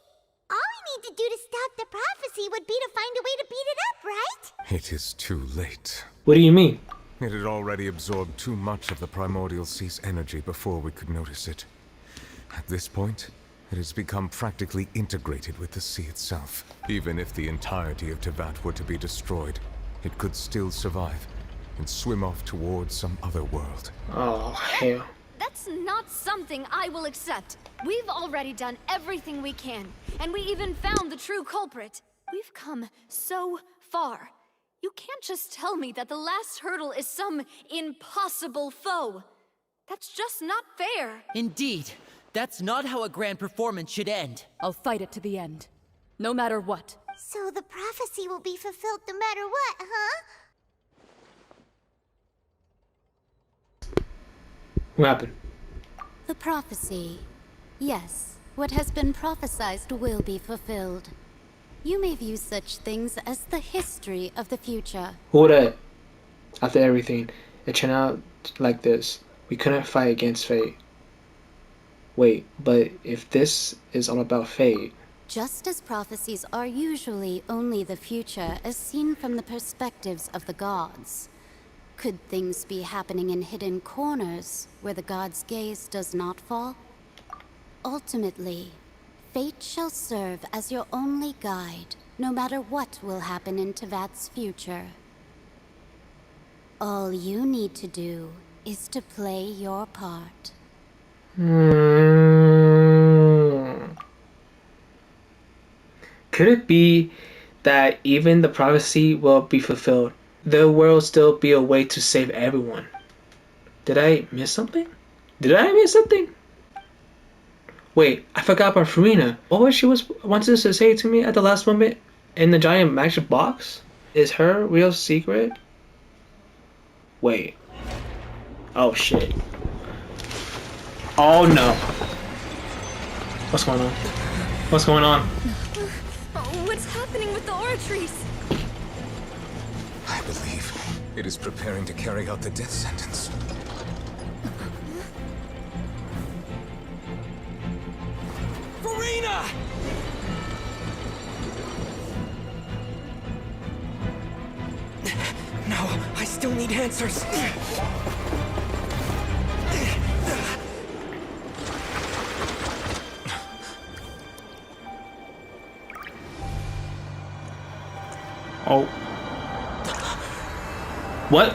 all we need to do to stop the prophecy would be to find a way to beat it up, right? It is too late. What do you mean? It had already absorbed too much of the primordial sea's energy before we could notice it. At this point, it has become practically integrated with the sea itself. Even if the entirety of Tevat were to be destroyed, it could still survive and swim off towards some other world. Oh, hell. That's not something I will accept. We've already done everything we can, and we even found the true culprit. We've come so far. You can't just tell me that the last hurdle is some impossible foe. That's just not fair. Indeed. That's not how a grand performance should end. I'll fight it to the end. No matter what. So the prophecy will be fulfilled no matter what, huh? What happened? The prophecy. Yes, what has been prophesied will be fulfilled. You may view such things as the history of the future. Hold up. After everything, it turned out like this. We couldn't fight against fate. Wait, but if this is all about fate... Just as prophecies are usually only the future as seen from the perspectives of the gods, could things be happening in hidden corners where the gods' gaze does not fall? Ultimately, fate shall serve as your only guide, no matter what will happen in Tevat's future. All you need to do is to play your part. Could it be that even the prophecy will be fulfilled, there will still be a way to save everyone? Did I miss something? Wait, I forgot about Furina. What was she wanted to say to me at the last moment in the giant magic box? Is her real secret? Wait. Oh shit. Oh no. What's going on? What's going on? What's happening with the aura trees? It is preparing to carry out the death sentence. Furina! No, I still need answers. Oh. What?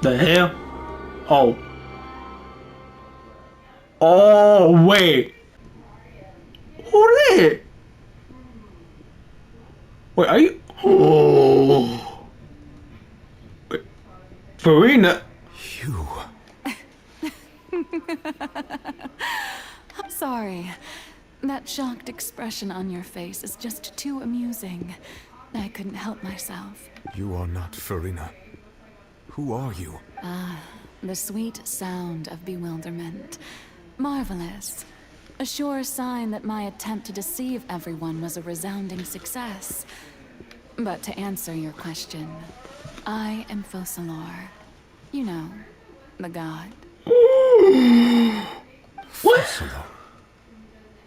The hell? Oh. Oh, wait. Who did? Wait, are you? Oh. Wait. Furina. You. I'm sorry. That shocked expression on your face is just too amusing. I couldn't help myself. You are not Furina. Who are you? Ah, the sweet sound of bewilderment. Marvelous. A sure sign that my attempt to deceive everyone was a resounding success. But to answer your question, I am Focalor. You know, the god. What?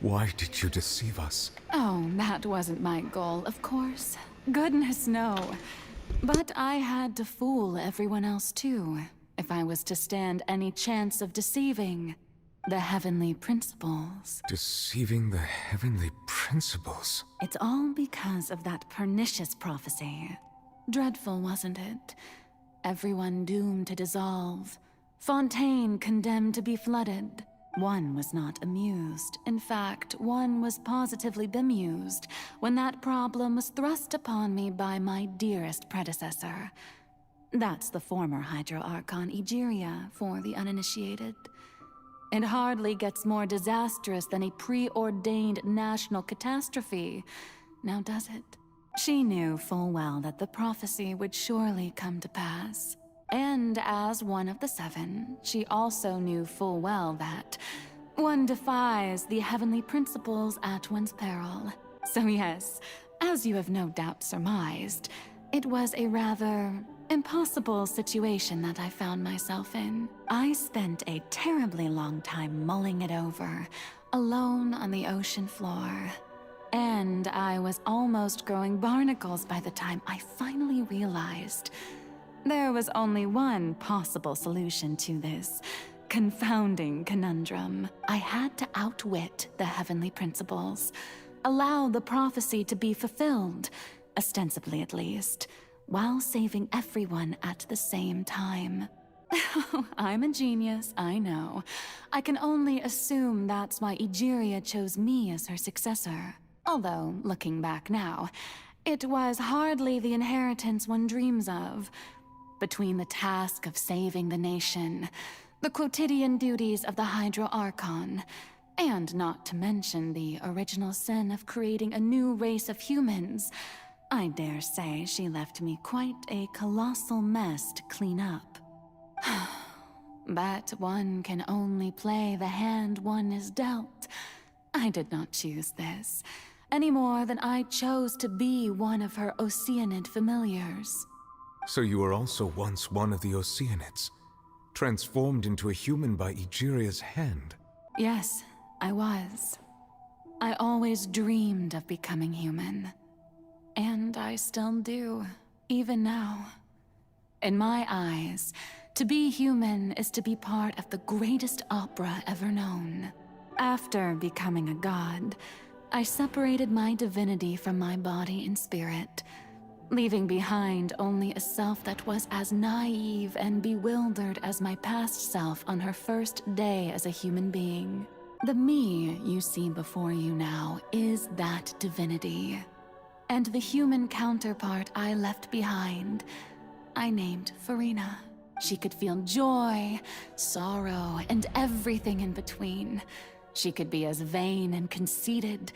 Why did you deceive us? Oh, that wasn't my goal, of course. Goodness, no. But I had to fool everyone else too, if I was to stand any chance of deceiving the heavenly principles. Deceiving the heavenly principles? It's all because of that pernicious prophecy. Dreadful, wasn't it? Everyone doomed to dissolve. Fontaine condemned to be flooded. One was not amused. In fact, one was positively bemused when that problem was thrust upon me by my dearest predecessor. That's the former Hydro Archon Egeria, for the uninitiated. It hardly gets more disastrous than a preordained national catastrophe, now does it? She knew full well that the prophecy would surely come to pass. And as one of the seven, she also knew full well that one defies the heavenly principles at one's peril. So yes, as you have no doubt surmised, it was a rather impossible situation that I found myself in. I spent a terribly long time mulling it over, alone on the ocean floor. And I was almost growing barnacles by the time I finally realized there was only one possible solution to this confounding conundrum. I had to outwit the heavenly principles, allow the prophecy to be fulfilled, ostensibly at least, while saving everyone at the same time. I'm a genius, I know. I can only assume that's why Egeria chose me as her successor. Although, looking back now, it was hardly the inheritance one dreams of. Between the task of saving the nation, the quotidian duties of the Hydro Archon, and not to mention the original sin of creating a new race of humans, I dare say she left me quite a colossal mess to clean up. But one can only play the hand one is dealt. I did not choose this, any more than I chose to be one of her Oceanid familiars. So you were also once one of the Oceanids, transformed into a human by Egeria's hand. Yes, I was. I always dreamed of becoming human. And I still do, even now. In my eyes, to be human is to be part of the greatest opera ever known. After becoming a god, I separated my divinity from my body and spirit, leaving behind only a self that was as naive and bewildered as my past self on her first day as a human being. The me you see before you now is that divinity. And the human counterpart I left behind, I named Furina. She could feel joy, sorrow, and everything in between. She could be as vain and conceited,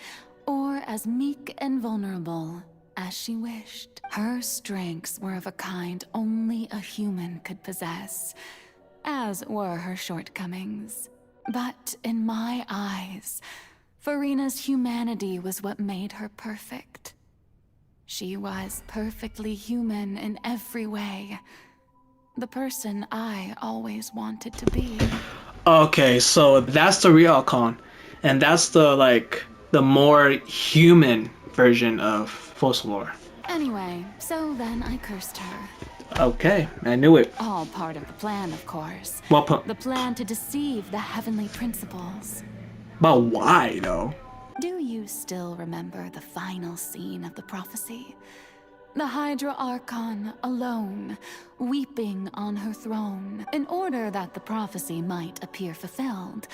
or as meek and vulnerable as she wished. Her strengths were of a kind only a human could possess, as were her shortcomings. But in my eyes, Furina's humanity was what made her perfect. She was perfectly human in every way. The person I always wanted to be. Okay, so that's the real Archon. And that's the more human version of Focalor. Anyway, so then I cursed her. Okay, I knew it. All part of the plan, of course. Well, the plan to deceive the heavenly principles. but why, though? Do you still remember the final scene of the prophecy? The Hydra Archon, alone, weeping on her throne. In order that the prophecy might appear fulfilled,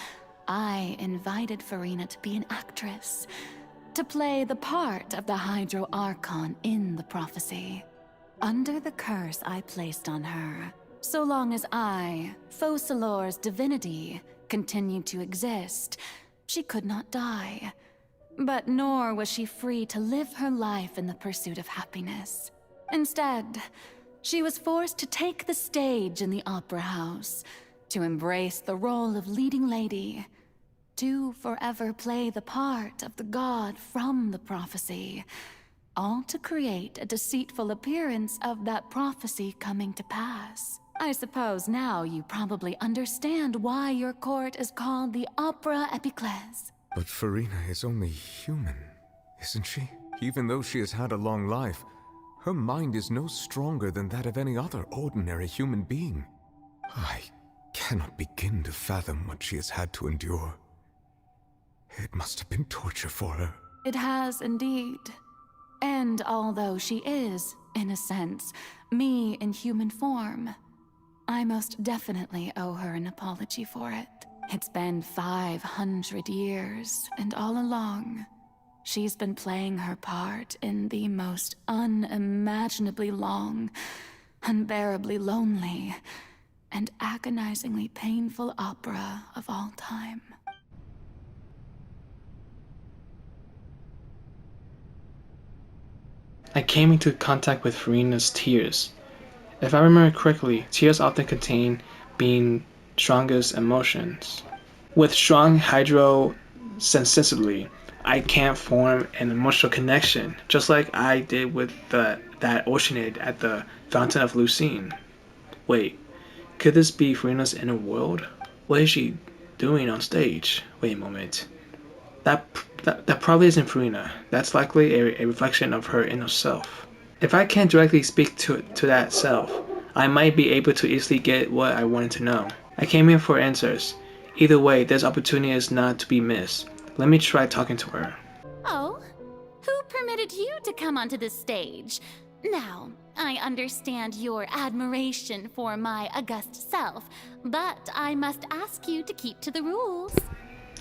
I invited Furina to be an actress, to play the part of the Hydra Archon in the prophecy. Under the curse I placed on her, so long as I, Focalor's divinity, continued to exist, she could not die. But nor was she free to live her life in the pursuit of happiness. Instead, she was forced to take the stage in the opera house, to embrace the role of leading lady, to forever play the part of the god from the prophecy, all to create a deceitful appearance of that prophecy coming to pass. I suppose now you probably understand why your court is called the Opera Epiclese. But Furina is only human, isn't she? Even though she has had a long life, her mind is no stronger than that of any other ordinary human being. I cannot begin to fathom what she has had to endure. It must have been torture for her. It has indeed. And although she is, in a sense, me in human form, I most definitely owe her an apology for it. It's been 500 years, and all along, she's been playing her part in the most unimaginably long, unbearably lonely, and agonizingly painful opera of all time. I came into contact with Furina's tears. If I remember correctly, tears often contain being strongest emotions. With strong hydrosensitivity, I can't form an emotional connection, just like I did with that Oceanid at the Fountain of Lucine. Wait, could this be Furina's inner world? What is she doing on stage? Wait a moment. That probably isn't Furina. That's likely a reflection of her inner self. If I can't directly speak to that self, I might be able to easily get what I wanted to know. I came here for answers. Either way, this opportunity is not to be missed. Let me try talking to her. Oh? Who permitted you to come onto this stage? Now, I understand your admiration for my august self, but I must ask you to keep to the rules.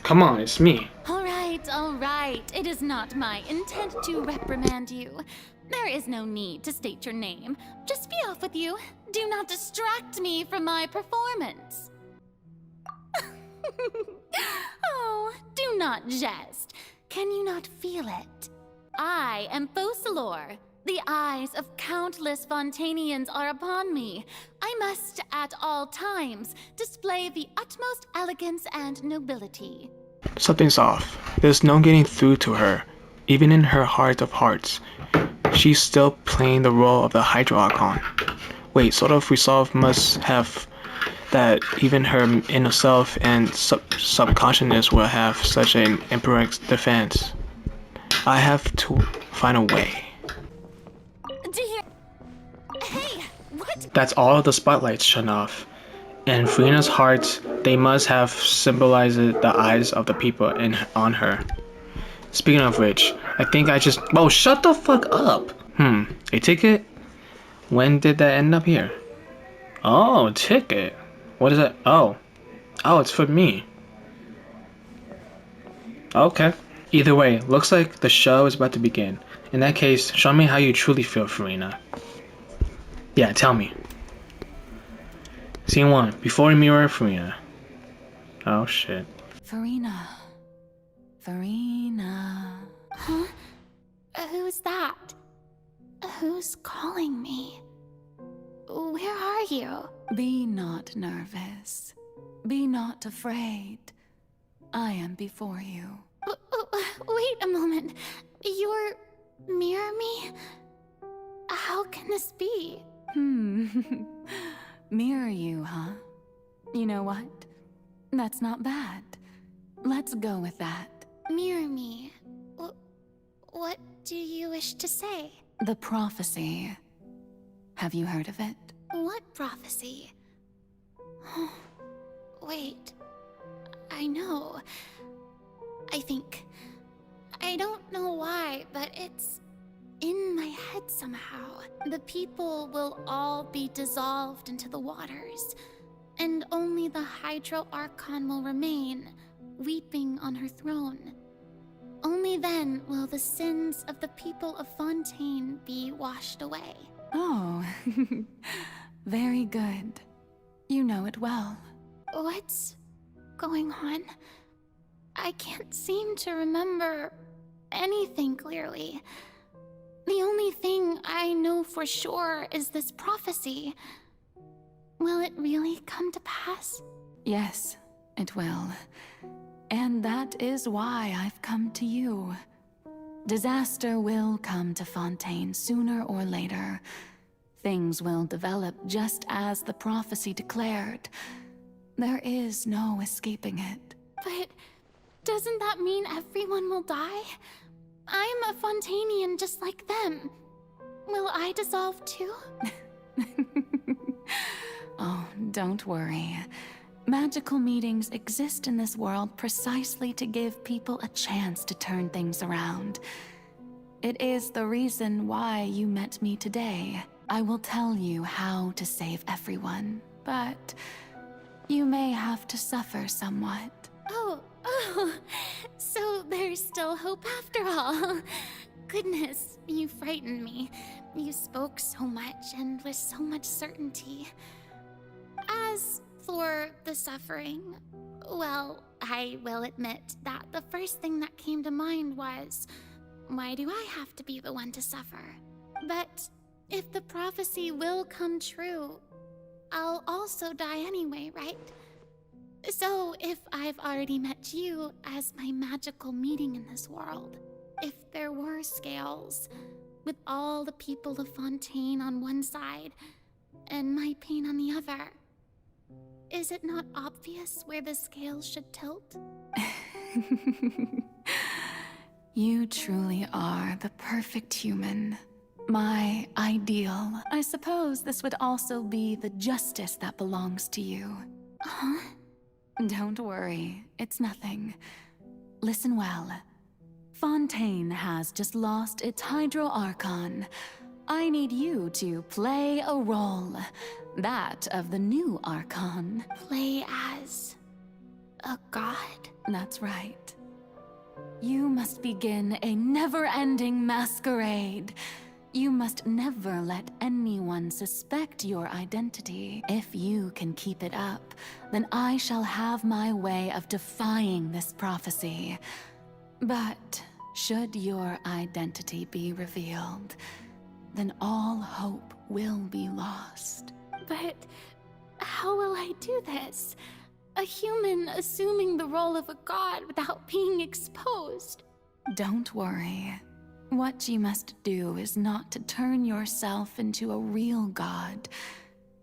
Come on, it's me. All right. It is not my intent to reprimand you. There is no need to state your name. Just be off with you. Do not distract me from my performance. Oh, do not jest. Can you not feel it? I am Focalor. The eyes of countless Fontainians are upon me. I must, at all times, display the utmost elegance and nobility. Something's off. There's no getting through to her. Even in her heart of hearts, she's still playing the role of the Hydra Archon. Wait, sort of resolve must have that even her inner self and subconsciousness will have such an incorrect defense. I have to find a way. Hey, what? That's all the spotlights shut off. In Furina's heart, they must have symbolized the eyes of the people on her. Speaking of which, I think I just... Oh, shut the fuck up! A ticket? When did that end up here? Oh, a ticket. What is it? Oh, it's for me. Okay. Either way, looks like the show is about to begin. In that case, show me how you truly feel, Furina. Yeah, tell me. Scene 1. Before the mirror, Furina. Oh, shit. Furina. Huh? Who's that? Who's calling me? Where are you? Be not nervous. Be not afraid. I am before you. Wait a moment. You're... mirror me? How can this be? Mirror you, huh? You know what? That's not bad. Let's go with that. Mirror me. What do you wish to say? The prophecy. Have you heard of it? What prophecy? Wait. I know. I think... I don't know why, but it's in my head somehow. The people will all be dissolved into the waters, and only the Hydro Archon will remain, weeping on her throne. Only then will the sins of the people of Fontaine be washed away. Oh, very good. You know it well. What's going on? I can't seem to remember anything clearly. The only thing I know for sure is this prophecy. Will it really come to pass? Yes, it will. And that is why I've come to you. Disaster will come to Fontaine sooner or later. Things will develop just as the prophecy declared. There is no escaping it. But doesn't that mean everyone will die? I'm a Fontainian just like them. Will I dissolve too? Oh, don't worry. Magical meetings exist in this world precisely to give people a chance to turn things around. It is the reason why you met me today. I will tell you how to save everyone, but you may have to suffer somewhat. Oh, so there's still hope after all. Goodness, you frightened me. You spoke so much and with so much certainty. As for the suffering, well, I will admit that the first thing that came to mind was, why do I have to be the one to suffer? But if the prophecy will come true, I'll also die anyway, right? So if I've already met you as my magical meeting in this world, if there were scales, with all the people of Fontaine on one side and my pain on the other, is it not obvious where the scales should tilt? You truly are the perfect human. My ideal. I suppose this would also be the justice that belongs to you. Huh? Don't worry, it's nothing. Listen well. Fontaine has just lost its Hydro Archon. I need you to play a role. That of the new Archon. Play as a god? That's right. You must begin a never-ending masquerade. You must never let anyone suspect your identity. If you can keep it up, then I shall have my way of defying this prophecy. But should your identity be revealed, then all hope will be lost. But how will I do this? A human assuming the role of a god without being exposed? Don't worry. What you must do is not to turn yourself into a real god.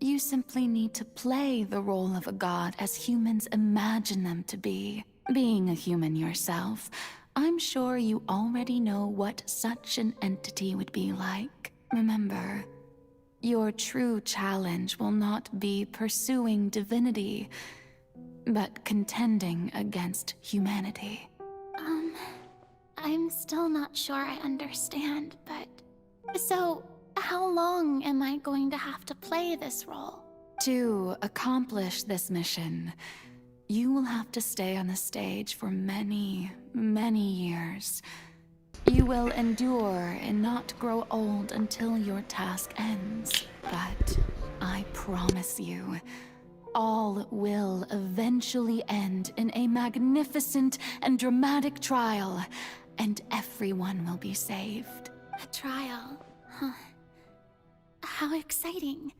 You simply need to play the role of a god as humans imagine them to be. Being a human yourself, I'm sure you already know what such an entity would be like. Remember, your true challenge will not be pursuing divinity, but contending against humanity. I'm still not sure I understand, but... So, how long am I going to have to play this role? To accomplish this mission, you will have to stay on the stage for many, many years. You will endure and not grow old until your task ends. But I promise you, all will eventually end in a magnificent and dramatic trial, and everyone will be saved. A trial, huh? How exciting.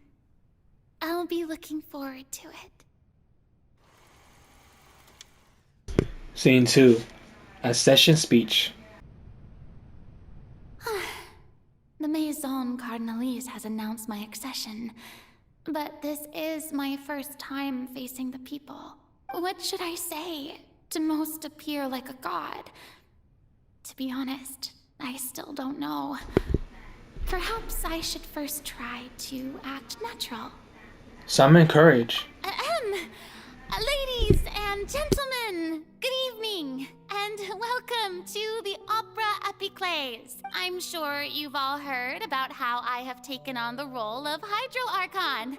I'll be looking forward to it. Scene 2. Accession speech. The Maison Cardinalise has announced my accession, but this is my first time facing the people. What should I say to most appear like a god? To be honest, I still don't know. Perhaps I should first try to act natural. Summon courage. Ladies and gentlemen, good evening, and welcome to the Opera Epiclese. I'm sure you've all heard about how I have taken on the role of Hydro-Archon.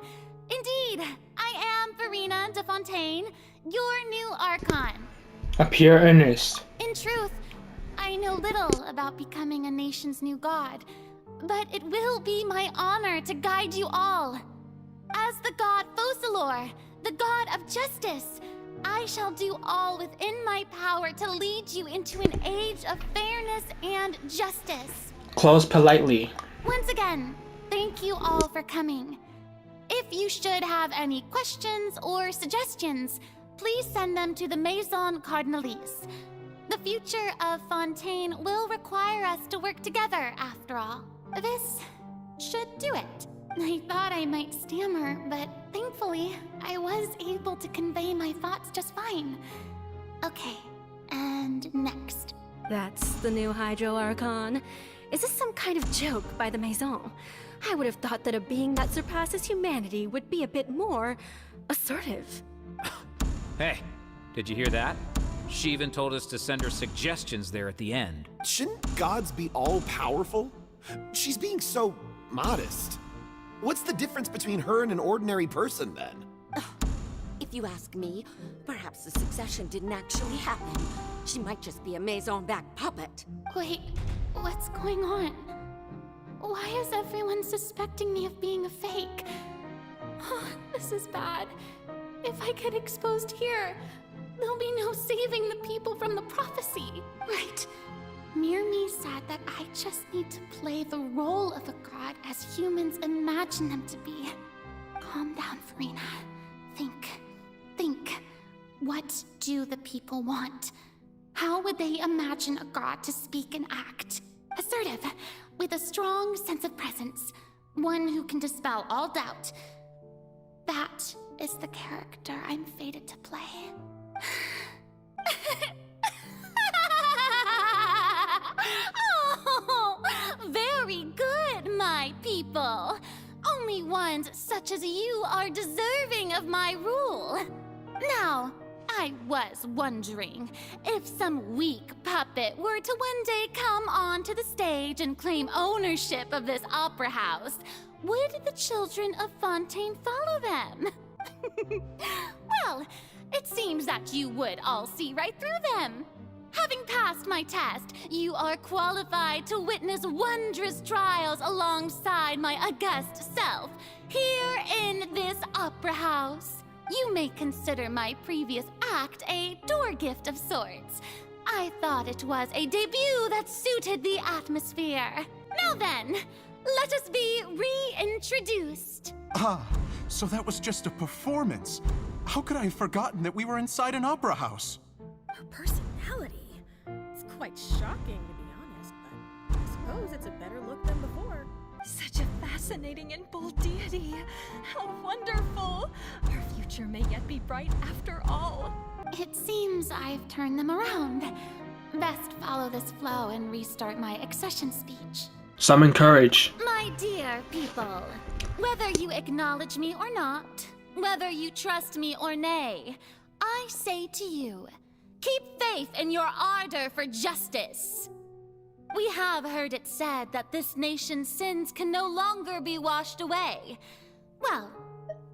Indeed, I am Furina de Fontaine, your new Archon. Appear earnest. In truth, I know little about becoming a nation's new god, but it will be my honor to guide you all. As the god Focalor, the god of justice, I shall do all within my power to lead you into an age of fairness and justice. Close politely. Once again, thank you all for coming. If you should have any questions or suggestions, please send them to the Maison Cardinalise. The future of Fontaine will require us to work together, after all. This should do it. I thought I might stammer, but thankfully, I was able to convey my thoughts just fine. Okay, and next. That's the new Hydro-Archon. Is this some kind of joke by the Maison? I would have thought that a being that surpasses humanity would be a bit more assertive. Hey, did you hear that? She even told us to send her suggestions there at the end. Shouldn't gods be all-powerful? She's being so modest. What's the difference between her and an ordinary person, then? If you ask me, perhaps the succession didn't actually happen. She might just be a Maison-back puppet. Wait, what's going on? Why is everyone suspecting me of being a fake? Oh, this is bad. If I get exposed here, there'll be no saving the people from the prophecy. Right. Mirmi said that I just need to play the role of a god as humans imagine them to be. Calm down, Furina. Think. What do the people want? How would they imagine a god to speak and act? Assertive, with a strong sense of presence. One who can dispel all doubt. That is the character I'm fated to play. Oh, very good, my people. Only ones such as you are deserving of my rule. Now, I was wondering if some weak puppet were to one day come onto the stage and claim ownership of this opera house, would the children of Fontaine follow them? Well, it seems that you would all see right through them. Having passed my test, you are qualified to witness wondrous trials alongside my august self, here in this opera house. You may consider my previous act a door gift of sorts. I thought it was a debut that suited the atmosphere. Now then, let us be reintroduced. Ah, so that was just a performance. How could I have forgotten that we were inside an opera house? Her personality. It's quite shocking, to be honest, but I suppose it's a better look than before. Such a fascinating and bold deity. How wonderful. Our future may yet be bright after all. It seems I've turned them around. Best follow this flow and restart my accession speech. Summon courage. My dear people, whether you acknowledge me or not, whether you trust me or nay, I say to you, keep faith in your ardor for justice. We have heard it said that this nation's sins can no longer be washed away. Well,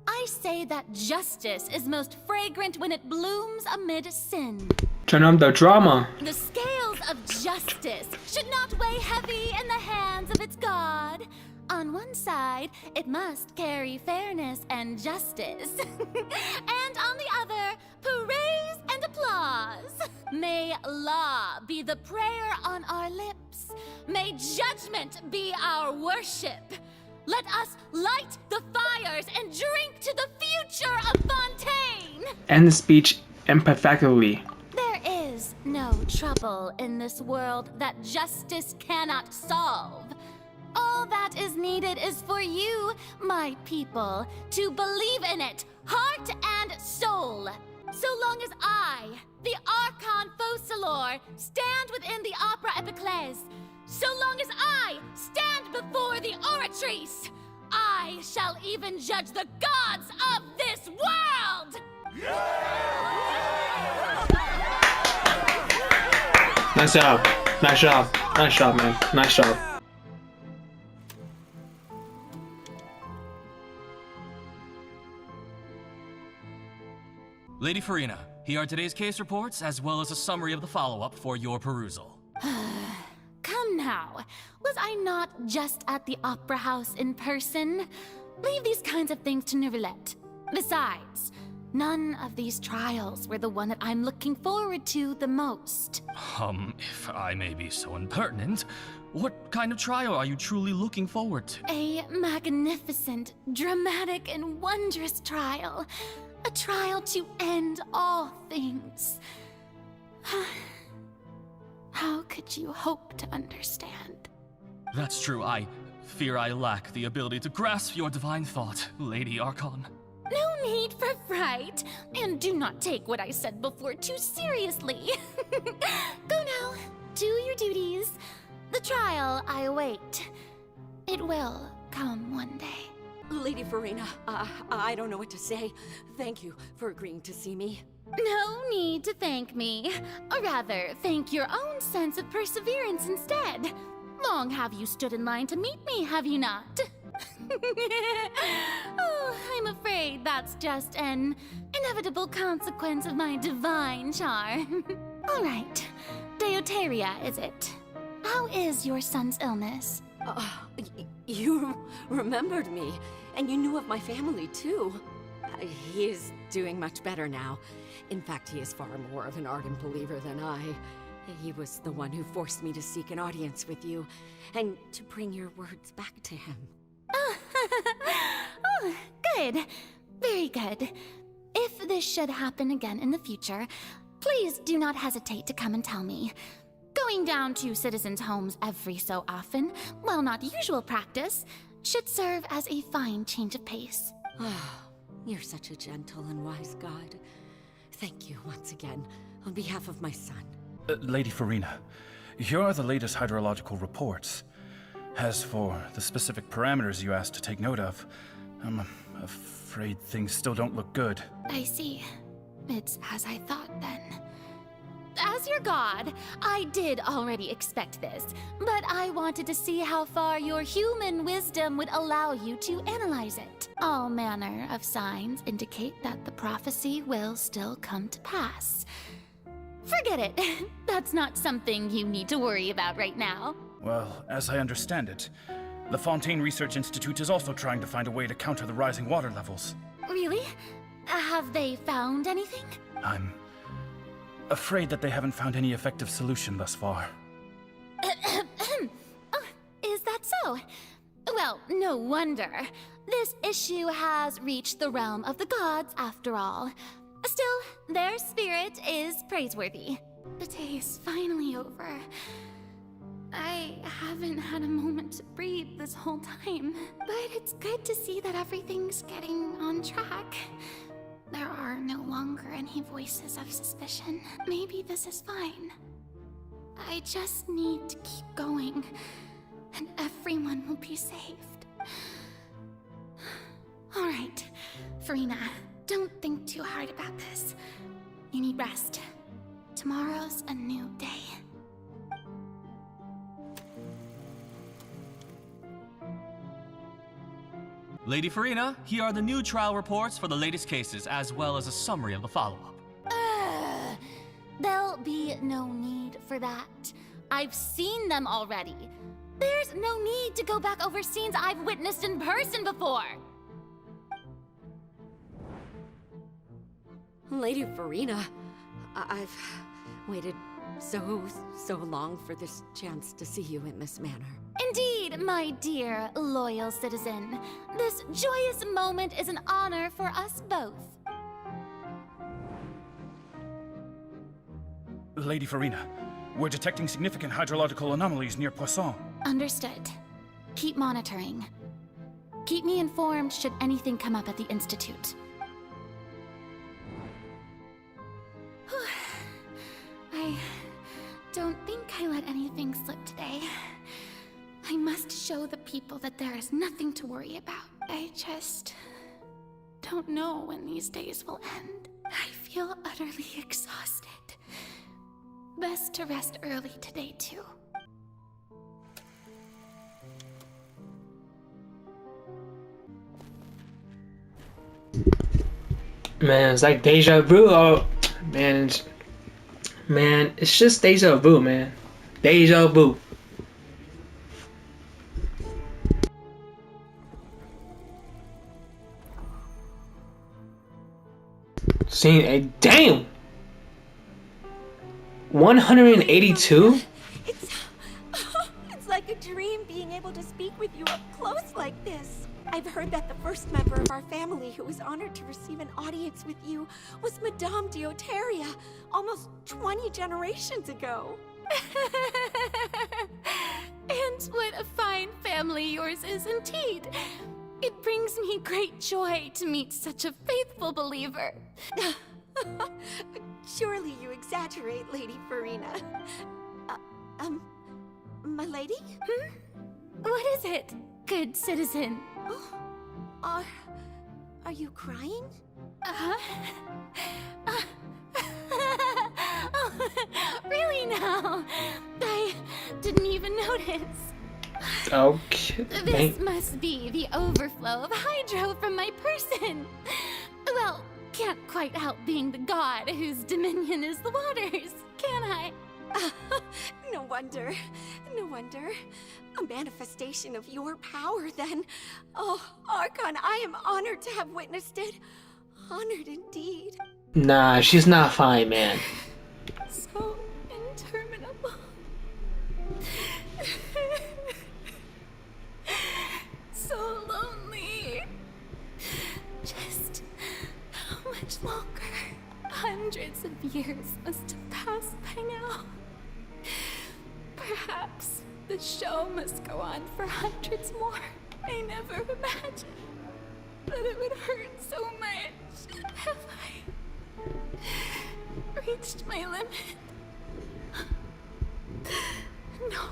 I say that justice is most fragrant when it blooms amid sin. Turn up the drama. The scales of justice should not weigh heavy in the hands of its god. On one side, it must carry fairness and justice. And on the other, praise and applause. May law be the prayer on our lips. May judgment be our worship. Let us light the fires and drink to the future of Fontaine. End the speech imperfectly. There is no trouble in this world that justice cannot solve. All that is needed is for you, my people, to believe in it, heart and soul. So long as I, the Archon Focalor, stand within the Opera Epiclese, so long as I stand before the Oratrice, I shall even judge the gods of this world! Nice job. Nice job. Nice job, man. Nice job. Lady Furina, here are today's case reports, as well as a summary of the follow-up for your perusal. Come now, was I not just at the Opera House in person? Leave these kinds of things to Neuvillette. Besides, none of these trials were the one that I'm looking forward to the most. If I may be so impertinent, what kind of trial are you truly looking forward to? A magnificent, dramatic, and wondrous trial. A trial to end all things. How could you hope to understand? That's true. I fear I lack the ability to grasp your divine thought, Lady Archon. No need for fright, and do not take what I said before too seriously. Go now, do your duties. The trial I await. It will come one day. Lady Furina, I don't know what to say. Thank you for agreeing to see me. No need to thank me. Or rather, thank your own sense of perseverance instead. Long have you stood in line to meet me, have you not? Oh, I'm afraid that's just an inevitable consequence of my divine charm. All right, Deoteria, is it? How is your son's illness? You remembered me, and you knew of my family, too. He is doing much better now. In fact, he is far more of an ardent believer than I. He was the one who forced me to seek an audience with you, and to bring your words back to him. Oh, good. Very good. If this should happen again in the future, please do not hesitate to come and tell me. Going down to citizens' homes every so often, while not usual practice, should serve as a fine change of pace. You're such a gentle and wise god. Thank you once again, on behalf of my son. Lady Furina, here are the latest hydrological reports. As for the specific parameters you asked to take note of, I'm afraid things still don't look good. I see. It's as I thought then. As your god, I did already expect this, but I wanted to see how far your human wisdom would allow you to analyze it. All manner of signs indicate that the prophecy will still come to pass. Forget it. That's not something you need to worry about right now. Well, as I understand it, the Fontaine Research Institute is also trying to find a way to counter the rising water levels. Really? Have they found anything? I'm afraid that they haven't found any effective solution thus far. Oh, is that so? Well, no wonder. This issue has reached the realm of the gods, after all. Still, their spirit is praiseworthy. The day is finally over. I haven't had a moment to breathe this whole time, but it's good to see that everything's getting on track. There are no longer any voices of suspicion. Maybe this is fine. I just need to keep going, and everyone will be saved. All right, Furina, don't think too hard about this. You need rest. Tomorrow's a new day. Lady Furina, here are the new trial reports for the latest cases, as well as a summary of the follow-up. There'll be no need for that. I've seen them already. There's no need to go back over scenes I've witnessed in person before. Lady Furina, I've waited so long for this chance to see you in this manner. Indeed, my dear, loyal citizen. This joyous moment is an honor for us both. Lady Furina, we're detecting significant hydrological anomalies near Poisson. Understood. Keep monitoring. Keep me informed should anything come up at the Institute. I don't think I let anything slip today. I must show the people that there is nothing to worry about. I just don't know when these days will end. I feel utterly exhausted. Best to rest early today, too. Man, it's like deja vu. Oh, man, it's just deja vu, man. Deja vu. See, damn. 182? It's like a dream being able to speak with you up close like this. I've heard that the first member of our family who was honored to receive an audience with you was Madame Dioteria, almost 20 generations ago. And what a fine family yours is indeed. It brings me great joy to meet such a faithful believer. Surely you exaggerate, Lady Furina. My lady? What is it, good citizen? Are you crying? Really now? I didn't even notice. Okay. This must be the overflow of hydro from my person. Well, can't quite help being the god whose dominion is the waters, can I? No wonder. No wonder. A manifestation of your power, then. Oh, Archon, I am honored to have witnessed it. Honored indeed. Nah, she's not fine, man. So interminable. So lonely. Just how much longer? Hundreds of years must have passed by now. Perhaps the show must go on for hundreds more. I never imagined that it would hurt so much. Have I reached my limit? No.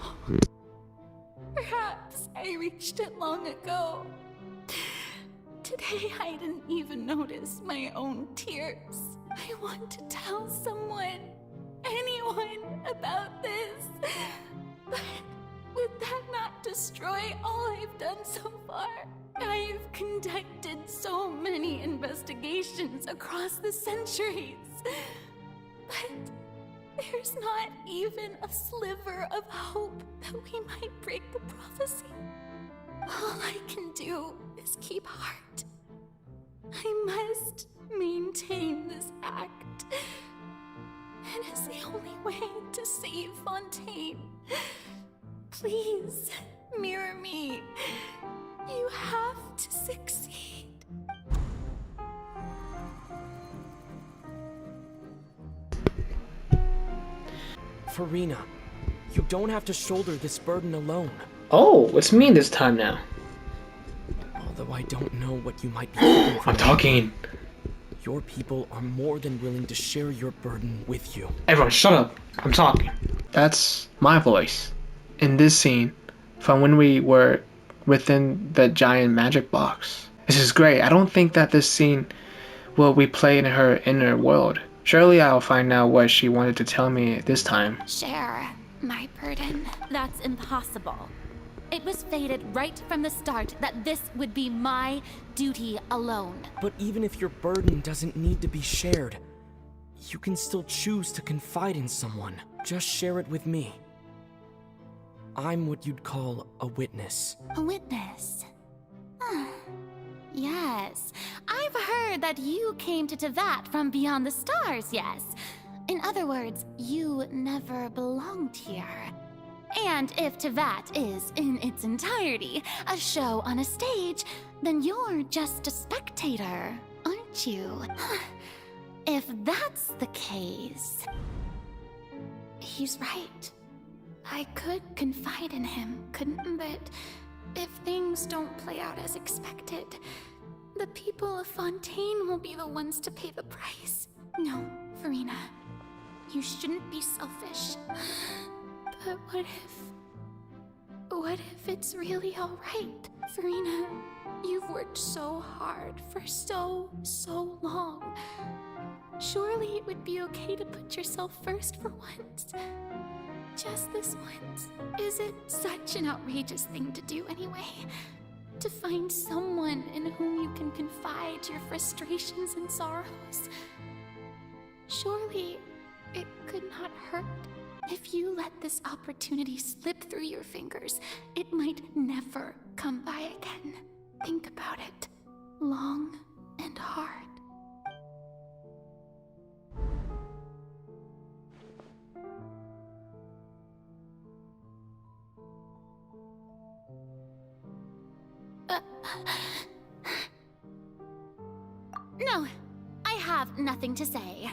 Perhaps I reached it long ago. Today I didn't even notice my own tears. I want to tell someone, anyone, about this. But would that not destroy all I've done so far? I've conducted so many investigations across the centuries. But there's not even a sliver of hope that we might break the prophecy. All I can do is keep heart. I must maintain this act. It is the only way to save Fontaine. Please, mirror me. You have to succeed. Furina, you don't have to shoulder this burden alone. Oh, it's me this time now. Although I don't know what you might be feeling. I'm talking. Your people are more than willing to share your burden with you. Everyone, shut up. I'm talking. That's my voice in this scene from when we were within the giant magic box. This is great. I don't think that this scene will replay in her inner world. Surely I'll find out what she wanted to tell me this time. Share my burden. That's impossible. It was fated right from the start that this would be my duty alone. But even if your burden doesn't need to be shared, you can still choose to confide in someone. Just share it with me. I'm what you'd call a witness. A witness? Yes. I've heard that you came to Tevat from beyond the stars, yes. In other words, you never belonged here. And if Tevat is, in its entirety, a show on a stage, then you're just a spectator, aren't you? If that's the case... He's right. I could confide in him, couldn't? But if things don't play out as expected, the people of Fontaine will be the ones to pay the price. No, Furina. You shouldn't be selfish. But what if it's really alright? Furina, you've worked so hard for so long. Surely it would be okay to put yourself first for once. Just this once. Is it such an outrageous thing to do anyway? To find someone in whom you can confide your frustrations and sorrows? Surely it could not hurt. If you let this opportunity slip through your fingers, it might never come by again. Think about it long and hard. No, I have nothing to say.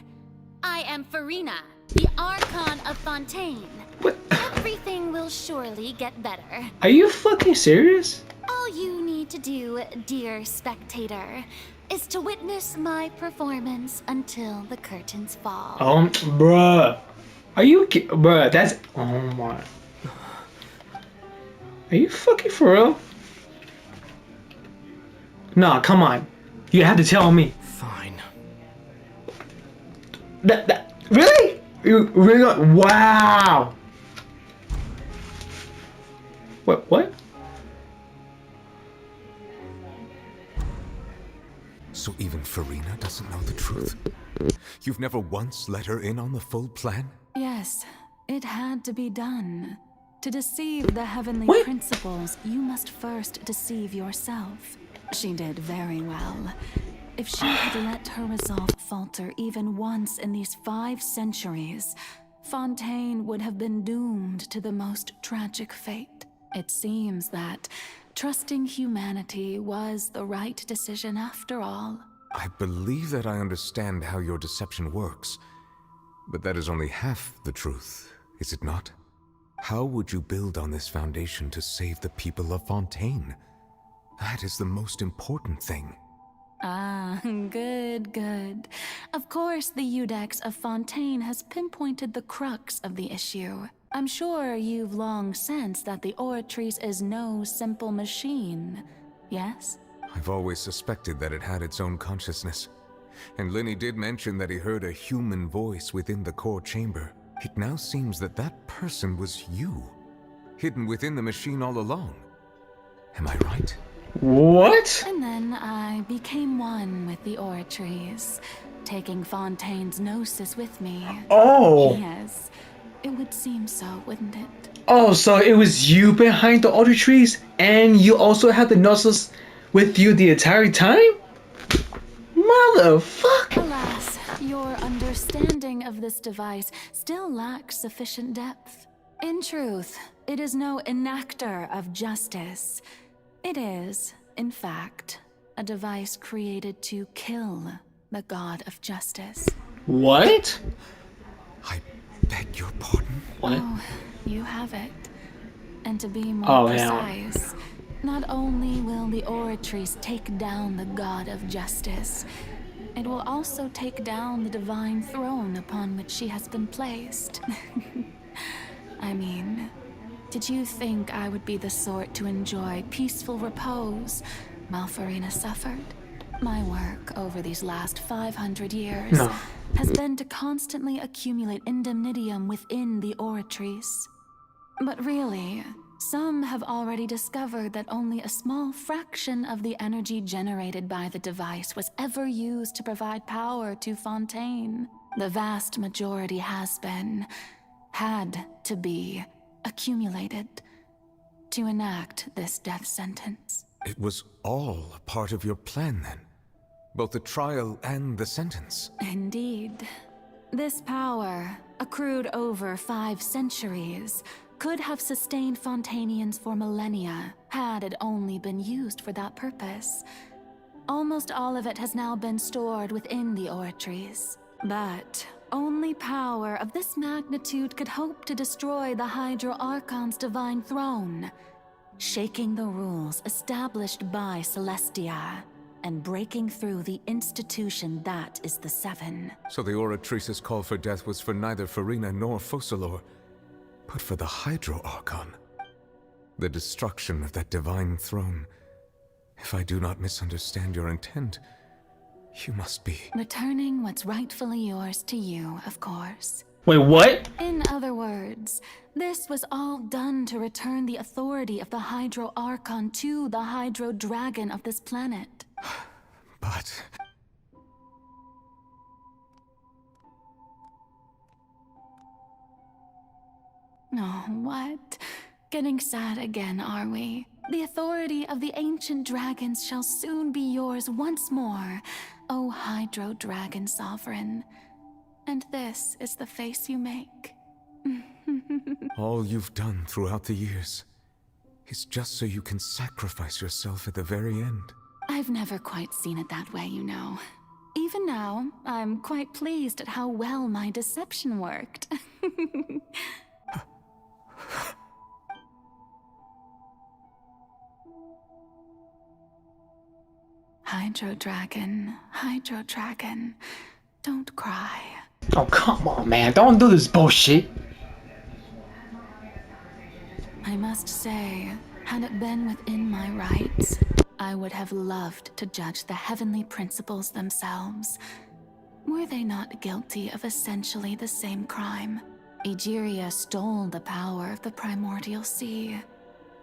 I am Furina, the Archon of Fontaine. What? Everything will surely get better. Are you fucking serious? All you need to do, dear spectator, is to witness my performance until the curtains fall. Bruh. Are you bruh, that's oh my. Are you fucking for real? Nah, come on. You have to tell me. Fine. Really? You really? Wow. What? So even Furina doesn't know the truth? You've never once let her in on the full plan? Yes, it had to be done. To deceive the heavenly principles, you must first deceive yourself. She did very well. If she had let her resolve falter even once in these 5 centuries, Fontaine would have been doomed to the most tragic fate. It seems that trusting humanity was the right decision after all. I believe that I understand how your deception works, but that is only half the truth, is it not? How would you build on this foundation to save the people of Fontaine? That is the most important thing. Ah, good. Of course, the Iudex of Fontaine has pinpointed the crux of the issue. I'm sure you've long sensed that the Oratrice is no simple machine, yes? I've always suspected that it had its own consciousness. And Lenny did mention that he heard a human voice within the core chamber. It now seems that that person was you, hidden within the machine all along. Am I right? What? And then I became one with the Oratrice, taking Fontaine's gnosis with me. Oh! Yes, it would seem so, wouldn't it? Oh, so it was you behind the Oratrice, and you also had the Gnosis with you the entire time? Motherfucker! Alas, your understanding of this device still lacks sufficient depth. In truth, it is no enactor of justice. It is, in fact, a device created to kill the god of justice. What? I beg your pardon? What? Oh, you have it. And to be more precise, not only will the Oratrice take down the god of justice, it will also take down the divine throne upon which she has been placed. I mean, did you think I would be the sort to enjoy peaceful repose while Furina suffered? My work over these last 500 years has been to constantly accumulate indemnitium within the Oratrice. But really, some have already discovered that only a small fraction of the energy generated by the device was ever used to provide power to Fontaine. The vast majority had to be accumulated to enact this death sentence. It was all a part of your plan then? Both the trial and the sentence? Indeed. This power, accrued over 5 centuries, could have sustained Fontainians for millennia, had it only been used for that purpose. Almost all of it has now been stored within the Oratrice. But only power of this magnitude could hope to destroy the Hydro Archon's divine throne, shaking the rules established by Celestia, and breaking through the institution that is the Seven. So the Oratrice's call for death was for neither Furina nor Focalor, but for the Hydro Archon. The destruction of that divine throne. If I do not misunderstand your intent, you must be... Returning what's rightfully yours to you, of course. Wait, what? In other words, this was all done to return the authority of the Hydro Archon to the Hydro Dragon of this planet. But... Oh, what? Getting sad again, are we? The authority of the ancient dragons shall soon be yours once more, O Hydro Dragon Sovereign. And this is the face you make. all you've done throughout the years is just so you can sacrifice yourself at the very end. I've never quite seen it that way, you know. Even now, I'm quite pleased at how well my deception worked. Hydro Dragon, don't cry. Oh, come on, man. Don't do this bullshit. I must say, had it been within my rights, I would have loved to judge the heavenly principles themselves. Were they not guilty of essentially the same crime? Egeria stole the power of the primordial sea,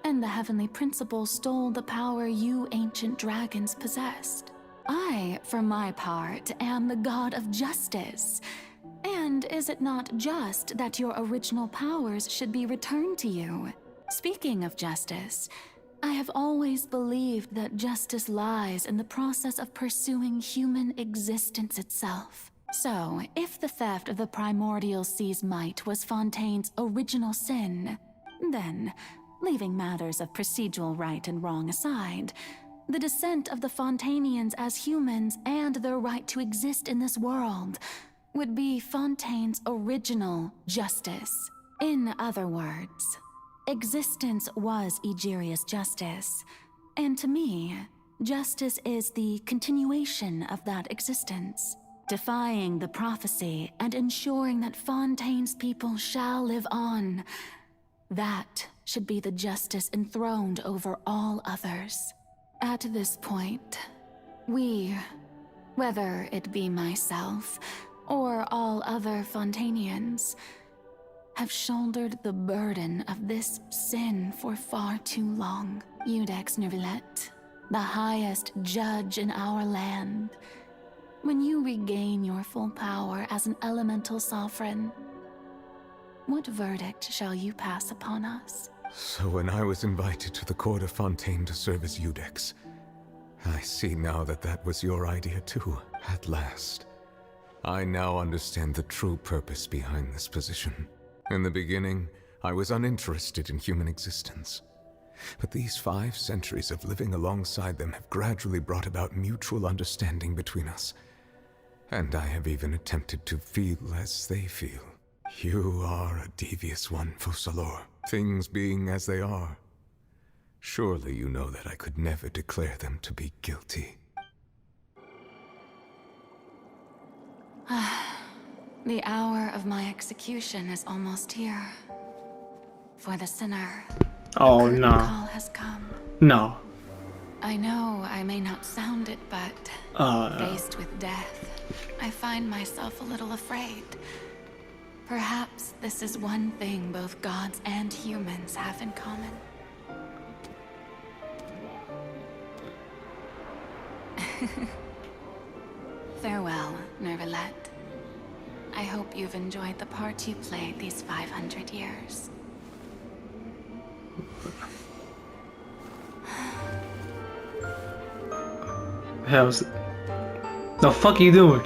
and the heavenly principles stole the power you ancient dragons possessed. I, for my part, am the god of justice. And is it not just that your original powers should be returned to you? Speaking of justice, I have always believed that justice lies in the process of pursuing human existence itself. So, if the theft of the primordial sea's might was Fontaine's original sin, then, leaving matters of procedural right and wrong aside, the descent of the Fontainians as humans and their right to exist in this world would be Fontaine's original justice. In other words, existence was Egeria's justice, and to me, justice is the continuation of that existence, defying the prophecy and ensuring that Fontaine's people shall live on. That should be the justice enthroned over all others. At this point, we, whether it be myself or all other Fontainians, have shouldered the burden of this sin for far too long. Iudex Nervillet, the highest judge in our land, when you regain your full power as an elemental sovereign, what verdict shall you pass upon us? So when I was invited to the court of Fontaine to serve as Iudex, I see now that that was your idea too, at last. I now understand the true purpose behind this position. In the beginning, I was uninterested in human existence. But these 5 centuries of living alongside them have gradually brought about mutual understanding between us. And I have even attempted to feel as they feel. You are a devious one, Focalor. Things being as they are, surely you know that I could never declare them to be guilty. The hour of my execution is almost here. For the sinner, oh the no. call has come. No. I know I may not sound it, but faced with death, I find myself a little afraid. Perhaps this is one thing both gods and humans have in common. Farewell, Nervillet. I hope you've enjoyed the part you played these 500 years. Hell's the fuck you doing?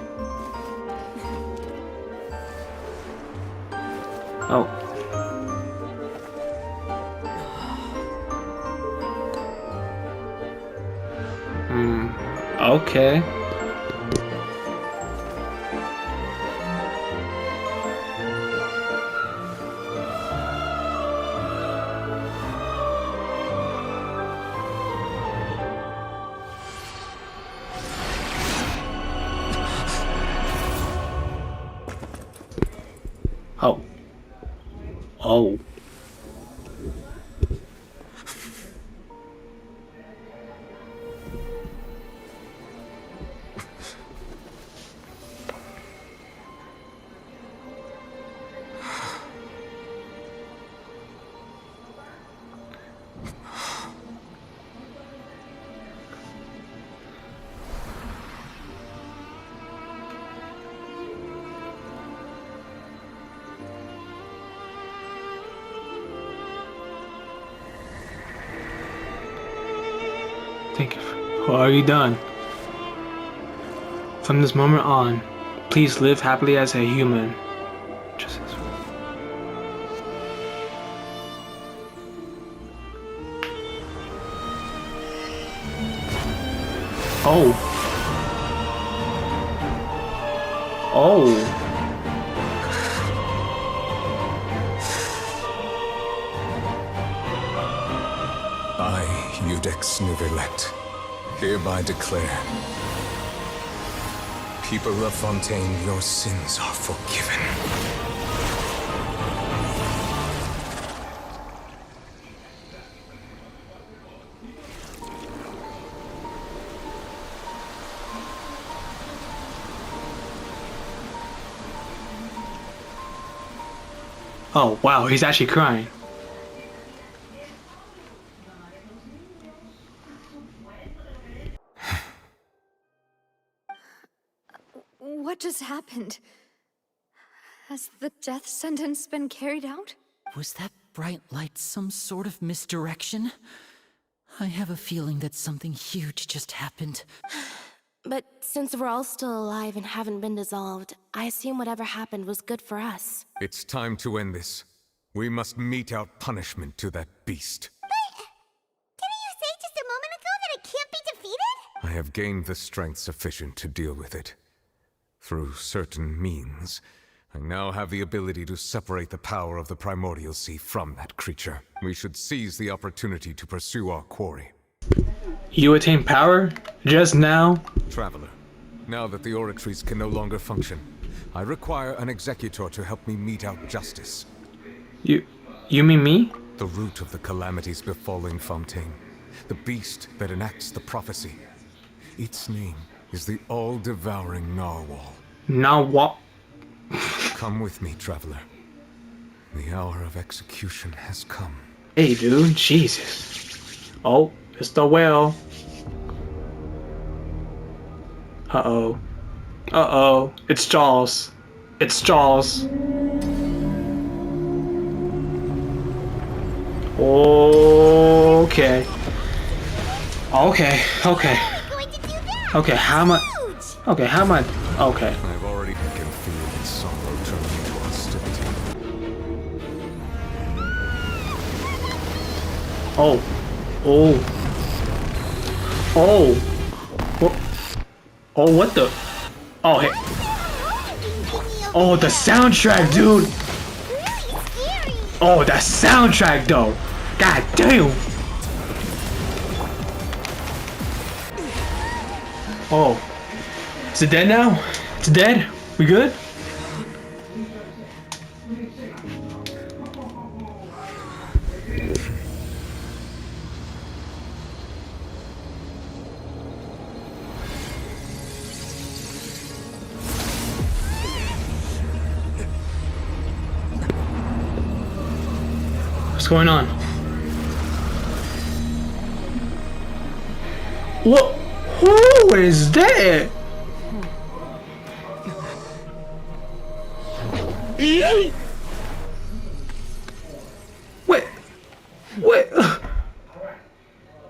Oh. Okay. Oh. What are you done? From this moment on, please live happily as a human. Just as Oh. Oh. I, Eudex Nuvelet, hereby declare, people of Fontaine, your sins are forgiven. Oh, wow, he's actually crying. What just happened? Has the death sentence been carried out? Was that bright light some sort of misdirection? I have a feeling that something huge just happened. But since we're all still alive and haven't been dissolved, I assume whatever happened was good for us. It's time to end this. We must mete out punishment to that beast. Didn't you say just a moment ago that it can't be defeated? I have gained the strength sufficient to deal with it. Through certain means, I now have the ability to separate the power of the Primordial Sea from that creature. We should seize the opportunity to pursue our quarry. You attain power? Just now? Traveler, now that the oratories can no longer function, I require an executor to help me mete out justice. You mean me? The root of the calamities befalling Fontaine. The beast that enacts the prophecy. Its name is the all-devouring Narwhal. Narwhal? Come with me, traveler. The hour of execution has come. Hey, dude, Jesus. Oh, it's the whale. Uh-oh. Uh-oh. It's Jaws. It's Jaws. Okay. Okay. Okay. Okay, how am I? Okay, how am I? Okay. I've already begun feeling its sorrow turning into hostility. Oh. Oh. Oh. What? Oh, what the? Oh, hey. Oh, the soundtrack, dude. Oh, that soundtrack, though. God damn. Oh. Is it dead now? It's dead? We good? What's going on? What? Who is that? What? What?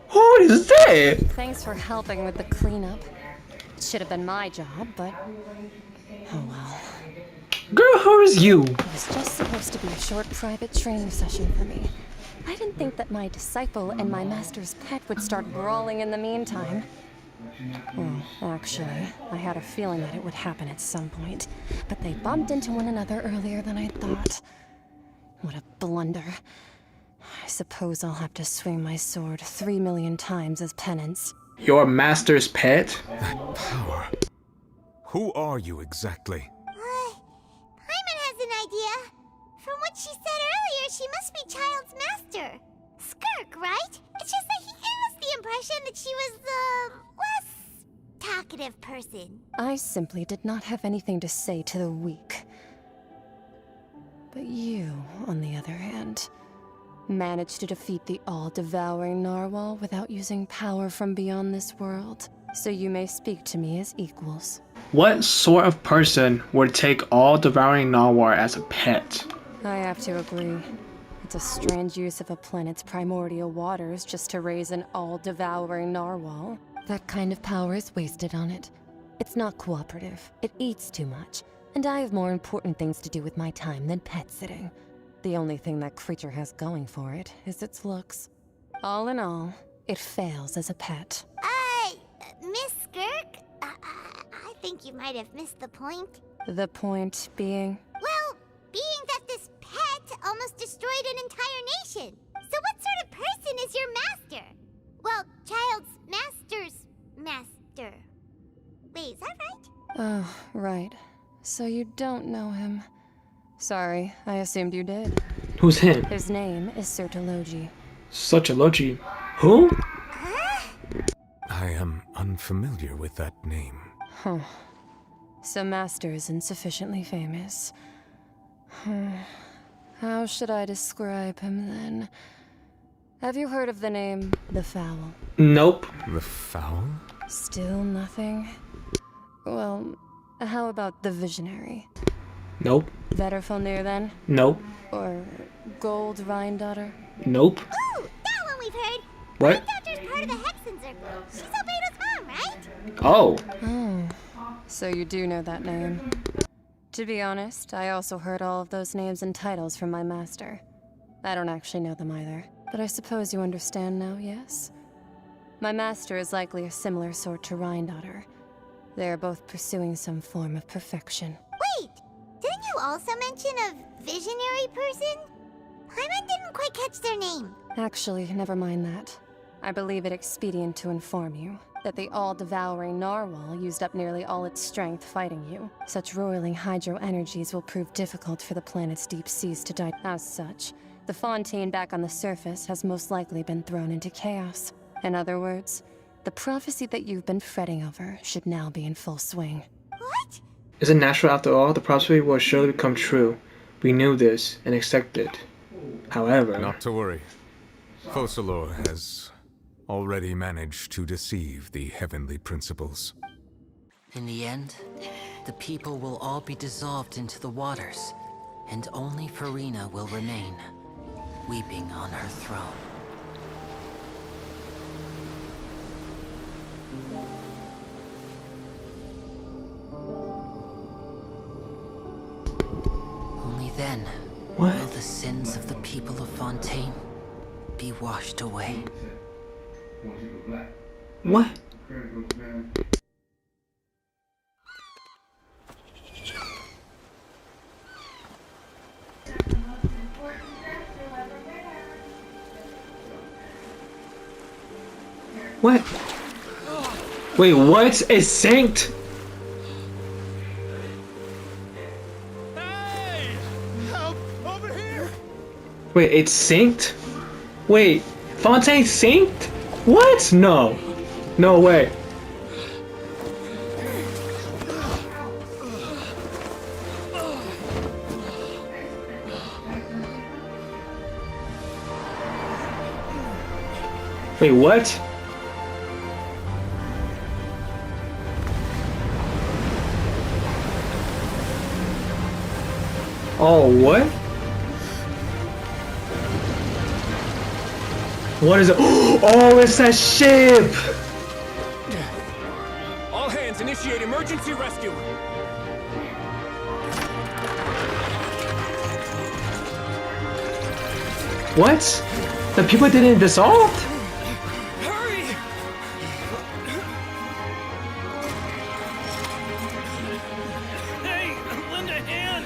Who is that? Thanks for helping with the cleanup. Should have been my job, but oh well. Girl, who is you? It was just supposed to be a short private training session for me. I didn't think that my disciple and my master's pet would start brawling in the meantime. Well, actually, I had a feeling that it would happen at some point, but they bumped into one another earlier than I thought. What a blunder. I suppose I'll have to swing my sword 3 million times as penance. Your master's pet? That power. Who are you exactly? Paimon has an idea. From what she said earlier, she must be Child's master. Skirk, right? It's just that he gave us the impression that she was the less talkative person. I simply did not have anything to say to the weak. But you, on the other hand, managed to defeat the all-devouring narwhal without using power from beyond this world. So you may speak to me as equals. What sort of person would take all-devouring narwhal as a pet? I have to agree. It's a strange use of a planet's primordial waters just to raise an all-devouring narwhal. That kind of power is wasted on it. It's not cooperative. It eats too much. And I have more important things to do with my time than pet sitting. The only thing that creature has going for it is its looks. All in all, it fails as a pet. Miss Skirk? I think you might have missed the point. The point being? Well, being that this pet almost destroyed an entire nation. So what sort of person is your master? Well, Child's master's master. Wait, is that right? Oh, right. So you don't know him. Sorry, I assumed you did. Who's him? His name is Sertologi. Such a logi. Who? I am unfamiliar with that name. Huh. So Master isn't sufficiently famous. How should I describe him then? Have you heard of the name The Fowl? Nope. The Fowl? Still nothing? Well, how about the Visionary? Nope. Vetterfalnir then? Nope. Or Gold Rhindaughter? Nope. Ooh, that one we've heard. What? Rhindaughter's part of the Hexen Circle. She's Albedo's mom, right? Oh. So you do know that name. To be honest, I also heard all of those names and titles from my master. I don't actually know them either. But I suppose you understand now, yes? My master is likely a similar sort to Rhindaughter. They are both pursuing some form of perfection. Wait, didn't you also mention a visionary person? Paimon didn't quite catch their name. Actually, never mind that. I believe it expedient to inform you that the all-devouring narwhal used up nearly all its strength fighting you. Such roiling hydro energies will prove difficult for the planet's deep seas to die. As such, the Fontaine back on the surface has most likely been thrown into chaos. In other words, the prophecy that you've been fretting over should now be in full swing. What? Is it natural after all? The prophecy will surely become true. We knew this and accepted. However... Not to worry. Focalor has already managed to deceive the heavenly principles. In the end, the people will all be dissolved into the waters, and only Furina will remain, weeping on her throne. Only then will the sins of the people of Fontaine be washed away. What? What? Wait, what? It synced? Hey! Help! Over here! Wait, it synced? Wait, Fontaine synced? What? No. No way. Wait, what? Oh, what? What is it? Oh, it's that ship! All hands, initiate emergency rescue! What? The people didn't dissolve? Hurry! Hey, lend a hand!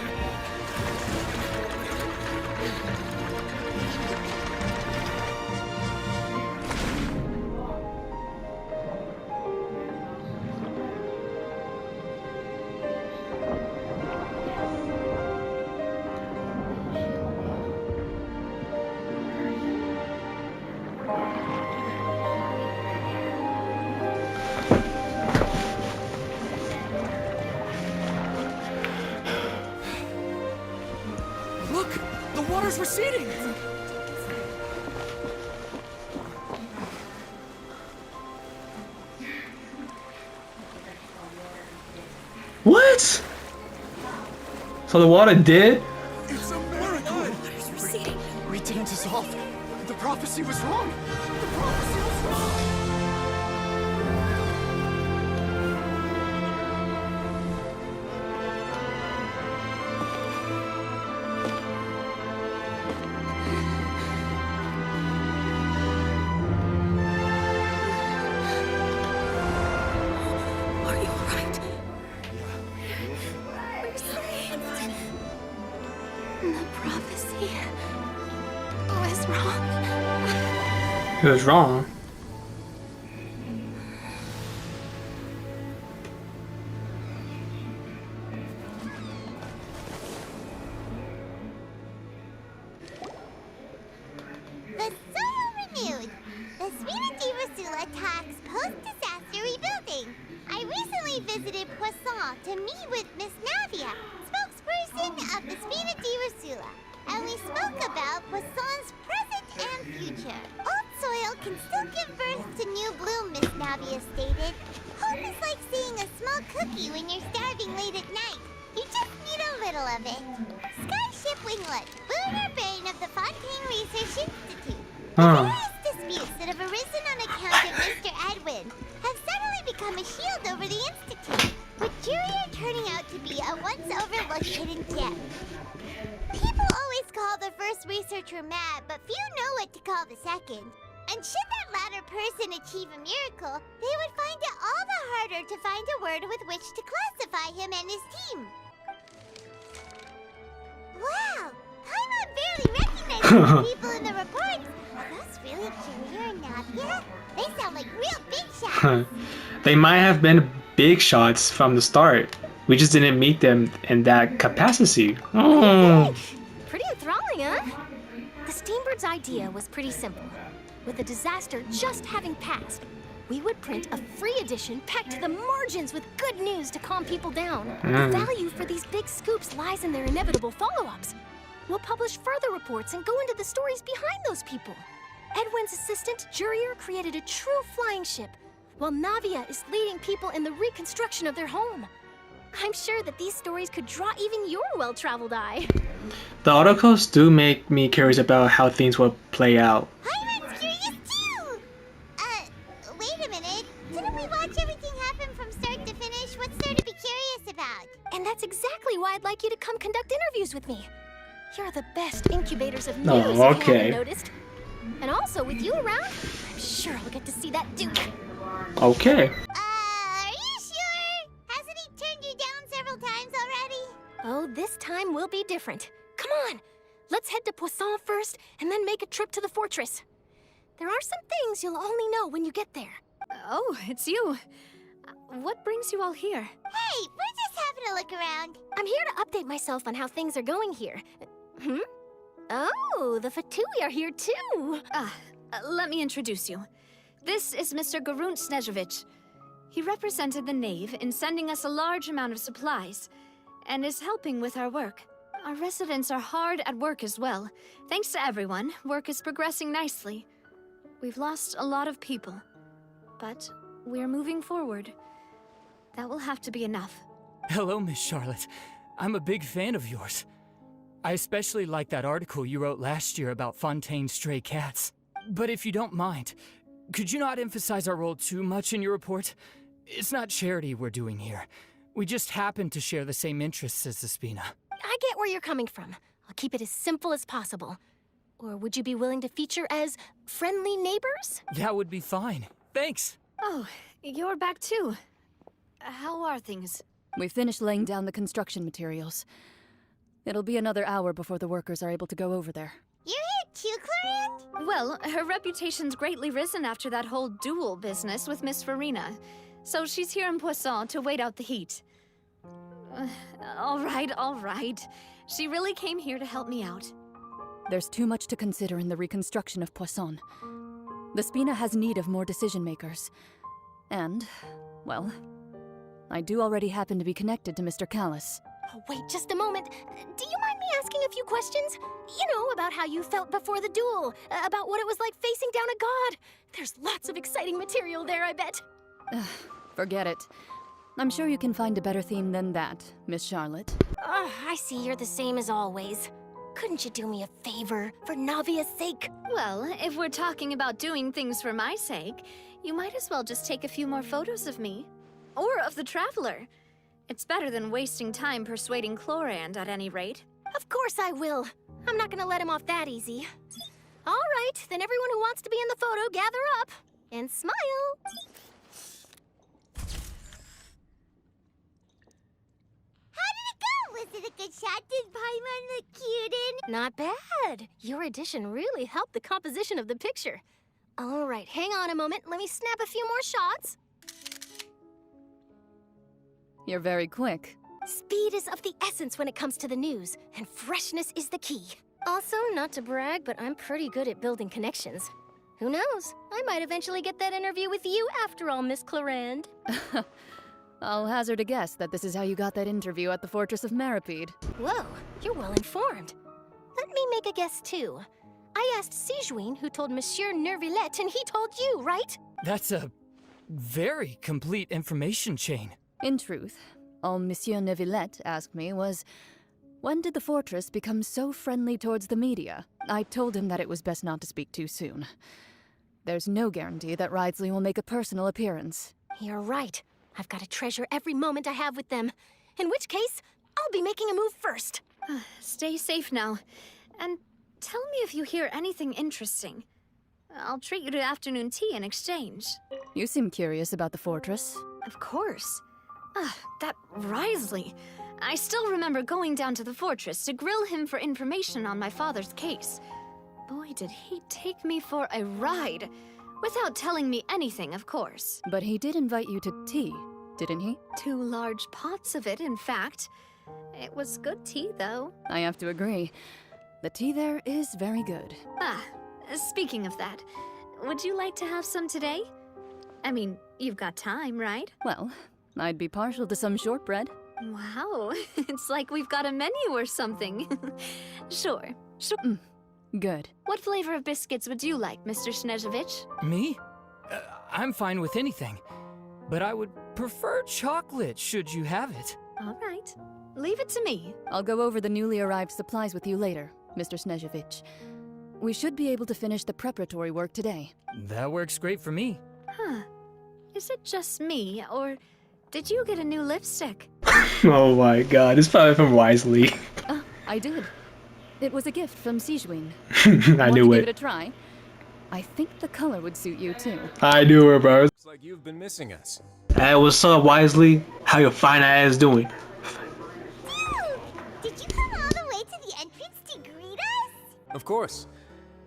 water's receding! What? So the water did? It's a miracle! Water's receding. We didn't dissolve. The prophecy was wrong. The prophecy was wrong. Are you alright? We're saved. The prophecy was wrong. It was wrong. The soil renewed. The Sweet Rasula talks post-disaster rebuilding. I recently visited Poisson to meet with Miss Navia, spokesperson of the Sweet Rasula, and we spoke about Poisson's present and future. Old soil can still give birth to new bloom, Miss Navia stated. Hope is like seeing a small cookie when you're starving late at night. You just need a little of it. Skyship Winglet, lunar brain of the Fontaine Research Institute. The various disputes that have arisen on account of Mr. Edwin have suddenly become a shield over the Institute, with Julia turning out to be a once-overlooked hidden gem. People always call the first researcher mad, but few know what to call the second. And should that latter person achieve a miracle, they would find it all the harder to find a word with which to classify him and his team. Wow! Paimon barely recognizes the people in the reports. Are those really Julia and Navia? They sound like real big shots. They might have been big shots from the start. We just didn't meet them in that capacity. Oh. Pretty enthralling, huh? The Steambird's idea was pretty simple. With the disaster just having passed, we would print a free edition packed to the margins with good news to calm people down. The value for these big scoops lies in their inevitable follow-ups. We'll publish further reports and go into the stories behind those people. Edwin's assistant, Jurier, created a true flying ship, while Navia is leading people in the reconstruction of their home. I'm sure that these stories could draw even your well-traveled eye. The articles do make me curious about how things will play out. Paimon's curious too! Wait a minute. Didn't we watch everything happen from start to finish? What's there to be curious about? And that's exactly why I'd like you to come conduct interviews with me. You're the best incubators of news, Oh, if you okay. haven't noticed. And also, with you around, I'm sure I'll get to see that dude. Okay. Are you sure? Hasn't he turned you down several times already? Oh, this time will be different. Come on, let's head to Poisson first, and then make a trip to the fortress. There are some things you'll only know when you get there. Oh, it's you. What brings you all here? Hey, we're just having a look around. I'm here to update myself on how things are going here. Oh, the Fatui are here too. Let me introduce you. This is Mr. Garunt Snezhevich. He represented the Knave in sending us a large amount of supplies, and is helping with our work. Our residents are hard at work as well. Thanks to everyone, work is progressing nicely. We've lost a lot of people, but we're moving forward. That will have to be enough. Hello, Miss Charlotte. I'm a big fan of yours. I especially like that article you wrote last year about Fontaine's stray cats. But if you don't mind, could you not emphasize our role too much in your report? It's not charity we're doing here. We just happen to share the same interests as the Spina. I get where you're coming from. I'll keep it as simple as possible. Or would you be willing to feature as friendly neighbors? That would be fine. Thanks. Oh, you're back too. How are things? We finished laying down the construction materials. It'll be another hour before the workers are able to go over there. You're here too, Clarence? Well, her reputation's greatly risen after that whole duel business with Miss Furina. So she's here in Poisson to wait out the heat. All right. She really came here to help me out. There's too much to consider in the reconstruction of Poisson. The Spina has need of more decision-makers. And, well, I do already happen to be connected to Mr. Callis. Oh, wait just a moment. Do you mind me asking a few questions? You know, about how you felt before the duel, about what it was like facing down a god. There's lots of exciting material there, I bet. Forget it. I'm sure you can find a better theme than that, Miss Charlotte. I see you're the same as always. Couldn't you do me a favor, for Navia's sake? Well, if we're talking about doing things for my sake, you might as well just take a few more photos of me. Or of the Traveler. It's better than wasting time persuading Chlorand, at any rate. Of course I will. I'm not gonna let him off that easy. All right, then everyone who wants to be in the photo, gather up. And smile. Was it a good shot? Did Paimon look cute in? Not bad. Your addition really helped the composition of the picture. All right, hang on a moment. Let me snap a few more shots. You're very quick. Speed is of the essence when it comes to the news, and freshness is the key. Also, not to brag, but I'm pretty good at building connections. Who knows? I might eventually get that interview with you after all, Miss Chlorand. I'll hazard a guess that this is how you got that interview at the Fortress of Maripede. Whoa, you're well informed. Let me make a guess, too. I asked Sijuin, who told Monsieur Nervillette, and he told you, right? That's a very complete information chain. In truth, all Monsieur Nervillette asked me was, when did the Fortress become so friendly towards the media? I told him that it was best not to speak too soon. There's no guarantee that Ridesley will make a personal appearance. You're right. I've got to treasure every moment I have with them. In which case, I'll be making a move first. Stay safe now. And tell me if you hear anything interesting. I'll treat you to afternoon tea in exchange. You seem curious about the Fortress. Of course. That Risley. I still remember going down to the Fortress to grill him for information on my father's case. Boy, did he take me for a ride. Without telling me anything, of course. But he did invite you to tea, didn't he? 2 large pots of it, in fact. It was good tea, though. I have to agree. The tea there is very good. Speaking of that, would you like to have some today? I mean, you've got time, right? Well, I'd be partial to some shortbread. Wow, it's like we've got a menu or something. Sure. Good. What flavor of biscuits would you like, Mr. Snezhevich? Me? I'm fine with anything. But I would prefer chocolate, should you have it. All right. Leave it to me. I'll go over the newly arrived supplies with you later, Mr. Snezhevich. We should be able to finish the preparatory work today. That works great for me. Is it just me, or did you get a new lipstick? Oh my god, it's probably from Wisely. I did. It was a gift from Sijuin. I knew Want to it. give it a try? I think the color would suit you too. I knew it, bro. Looks like you've been missing us. Hey, what's up, Wisely? How your fine ass doing? Did you come all the way to the entrance to greet us? Of course.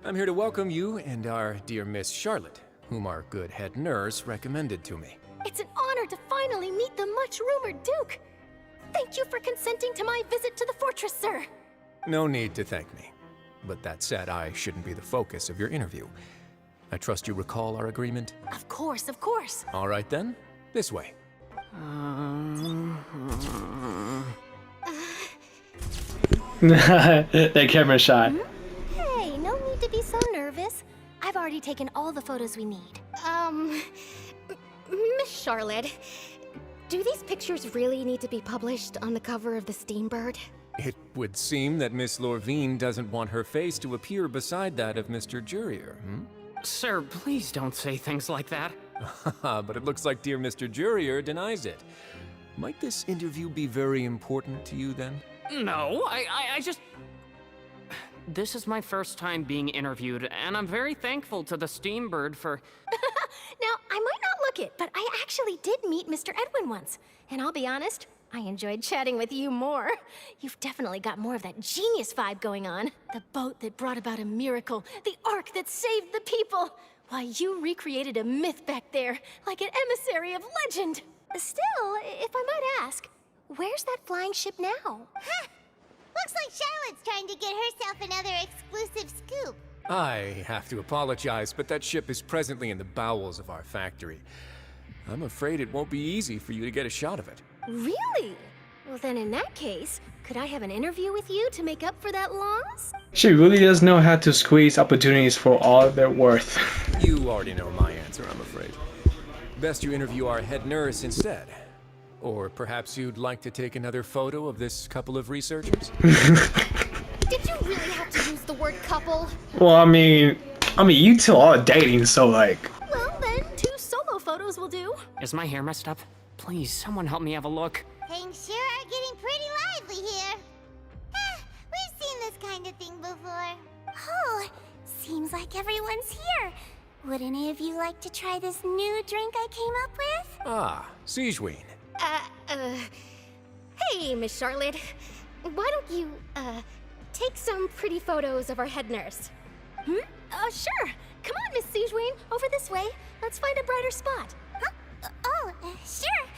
I'm here to welcome you and our dear Miss Charlotte, whom our good head nurse recommended to me. It's an honor to finally meet the much-rumored Duke. Thank you for consenting to my visit to the fortress, sir. No need to thank me. But that said, I shouldn't be the focus of your interview. I trust you recall our agreement? Of course, of course. All right then, this way. That camera shot. Hey, no need to be so nervous. I've already taken all the photos we need. Miss Charlotte, do these pictures really need to be published on the cover of the Steambird? It would seem that Miss Lorvine doesn't want her face to appear beside that of Mr. Jurier, Sir, please don't say things like that. But it looks like dear Mr. Jurier denies it. Might this interview be very important to you then? No, I just... This is my first time being interviewed, and I'm very thankful to the Steambird for... Now, I might not look it, but I actually did meet Mr. Edwin once. And I'll be honest, I enjoyed chatting with you more. You've definitely got more of that genius vibe going on. The boat that brought about a miracle, the ark that saved the people. Why, you recreated a myth back there, like an emissary of legend. Still, if I might ask, where's that flying ship now? Huh. Looks like Charlotte's trying to get herself another exclusive scoop. I have to apologize, but that ship is presently in the bowels of our factory. I'm afraid it won't be easy for you to get a shot of it. Really? Well, then in that case, Could I have an interview with you to make up for that loss? She really does know how to squeeze opportunities for all their worth. You already know my answer, I'm afraid. Best you interview our head nurse instead. Or perhaps you'd like to take another photo of this couple of researchers? Did you really have to use the word couple? Well, I mean, you two are dating, so like. Well, then 2 solo photos will do. Is my hair messed up? Please, someone help me have a look. Things sure are getting pretty lively here. We've seen this kind of thing before. Oh, seems like everyone's here. Would any of you like to try this new drink I came up with? Ah, Siegeween. Hey, Miss Charlotte. Why don't you, take some pretty photos of our head nurse? Sure. Come on, Miss Siegeween. Over this way. Let's find a brighter spot. Huh? Sure.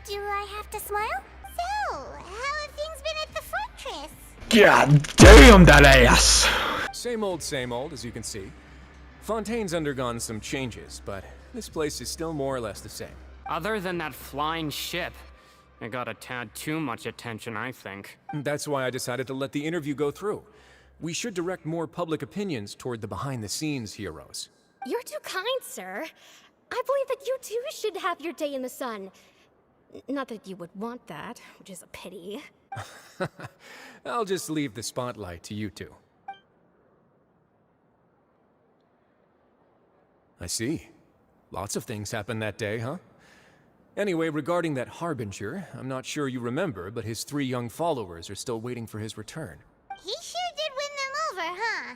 Do I have to smile? So, how have things been at the fortress? God damn that ass! Same old, as you can see. Fontaine's undergone some changes, but this place is still more or less the same. Other than that flying ship, it got a tad too much attention, I think. That's why I decided to let the interview go through. We should direct more public opinions toward the behind-the-scenes heroes. You're too kind, sir. I believe that you too should have your day in the sun. Not that you would want that, which is a pity. I'll just leave the spotlight to you two. I see. Lots of things happened that day, huh? Anyway, regarding that Harbinger, I'm not sure you remember, but his 3 young followers are still waiting for his return. He sure did win them over, huh?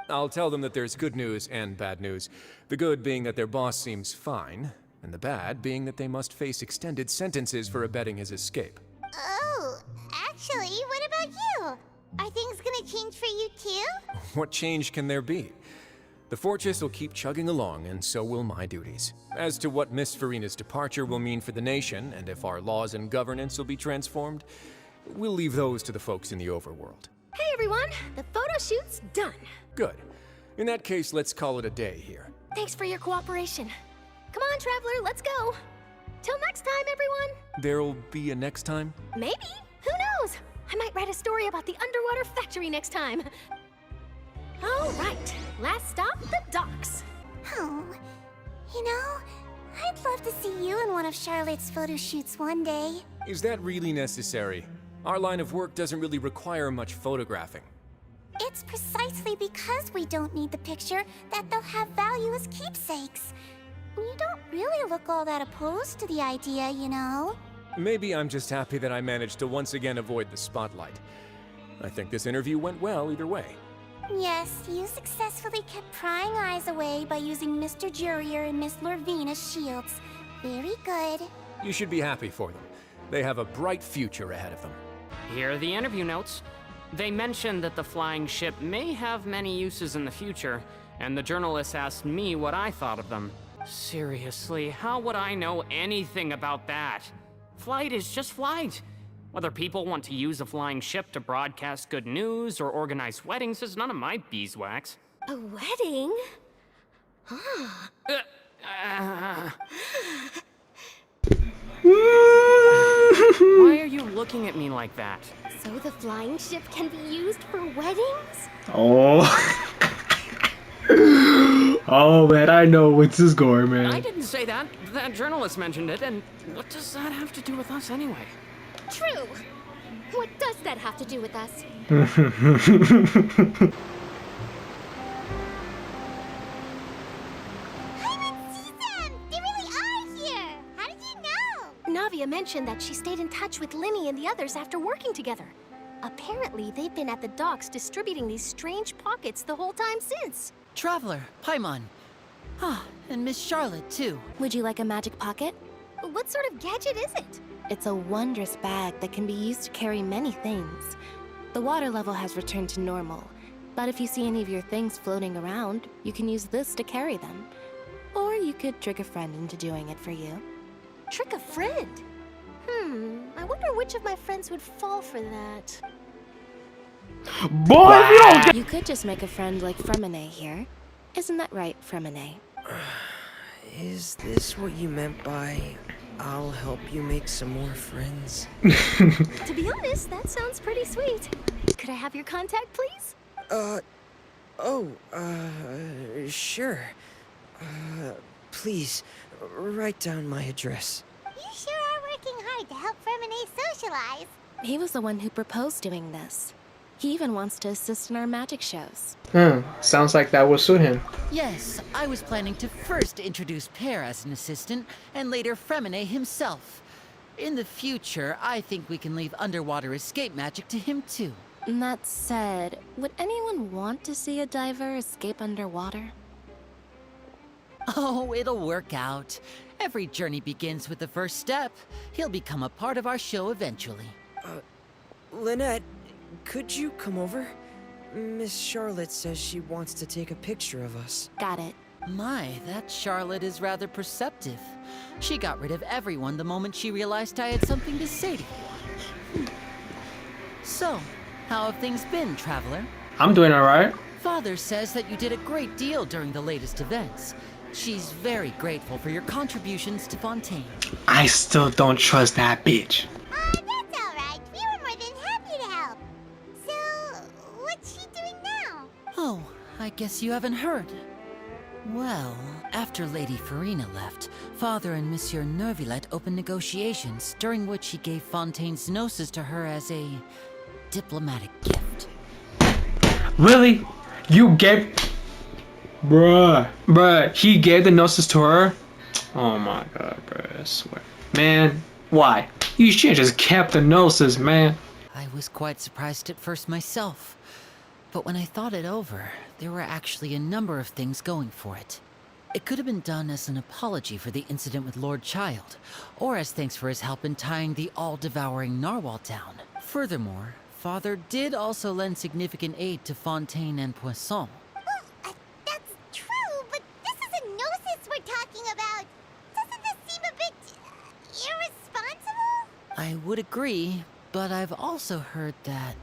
I'll tell them that there's good news and bad news. The good being that their boss seems fine, and the bad being that they must face extended sentences for abetting his escape. Oh, actually, what about you? Are things gonna change for you too? What change can there be? The fortress will keep chugging along, and so will my duties. As to what Miss Furina's departure will mean for the nation, and if our laws and governance will be transformed, we'll leave those to the folks in the overworld. Hey everyone, the photo shoot's done. Good. In that case, let's call it a day here. Thanks for your cooperation. Come on, Traveler, let's go. Till next time, everyone. There'll be a next time? Maybe. Who knows? I might write a story about the underwater factory next time. All right, last stop, the docks. Oh, you know, I'd love to see you in one of Charlotte's photo shoots one day. Is that really necessary? Our line of work doesn't really require much photographing. It's precisely because we don't need the picture that they'll have value as keepsakes. You don't really look all that opposed to the idea, you know. Maybe I'm just happy that I managed to once again avoid the spotlight. I think this interview went well either way. Yes, you successfully kept prying eyes away by using Mr. Jurier and Miss Lorvine as shields. Very good. You should be happy for them. They have a bright future ahead of them. Here are the interview notes. They mentioned that the flying ship may have many uses in the future, and the journalist asked me what I thought of them. Seriously, how would I know anything about that? Flight is just flight. Whether people want to use a flying ship to broadcast good news or organize weddings is none of my beeswax. A wedding? Huh. Why are you looking at me like that? So the flying ship can be used for weddings? Oh. Oh man, I know where this is going, man. I didn't say that. That journalist mentioned it, and what does that have to do with us anyway? True. What does that have to do with us? I haven't seen them! They really are here! How did you know? Navia mentioned that she stayed in touch with Limmy and the others after working together. Apparently, they've been at the docks distributing these strange pockets the whole time since. Traveler, Paimon. Ah, and Miss Charlotte, too. Would you like a magic pocket? What sort of gadget is it? It's a wondrous bag that can be used to carry many things. The water level has returned to normal, but if you see any of your things floating around, you can use this to carry them. Or you could trick a friend into doing it for you. Trick a friend? I wonder which of my friends would fall for that. Boy, if you don't get— You could just make a friend like Fremine here. Isn't that right, Fremine? Is this what you meant by I'll help you make some more friends. To be honest, that sounds pretty sweet. Could I have your contact, please? Sure. Please, write down my address. You sure are working hard to help Furina socialize. He was the one who proposed doing this. He even wants to assist in our magic shows. Sounds like that will suit him. Yes, I was planning to first introduce Pear as an assistant, and later Fremine himself. In the future, I think we can leave underwater escape magic to him too. That said, would anyone want to see a diver escape underwater? Oh, it'll work out. Every journey begins with the first step. He'll become a part of our show eventually. Lynette, could you come over? Miss Charlotte says she wants to take a picture of us. Got it. My, that Charlotte is rather perceptive. She got rid of everyone the moment she realized I had something to say to you. So, how have things been, Traveler? I'm doing alright. Father says that you did a great deal during the latest events. She's very grateful for your contributions to Fontaine. I still don't trust that bitch. That's alright. We were more than happy to help. So, what's she doing now? Oh, I guess you haven't heard. Well, after Lady Furina left, Father and Monsieur Neuvillette opened negotiations, during which he gave Fontaine's gnosis to her as a diplomatic gift. Really? You gave... Bruh, he gave the gnosis to her? Oh my god, bruh, I swear. Man, why? You should have just kept the gnosis, man. I was quite surprised at first myself. But when I thought it over, there were actually a number of things going for it. It could have been done as an apology for the incident with Lord Child, or as thanks for his help in tying the all-devouring narwhal down. Furthermore, Father did also lend significant aid to Fontaine and Poisson. Well, that's true, but this is a gnosis we're talking about. Doesn't this seem a bit irresponsible? I would agree, but I've also heard that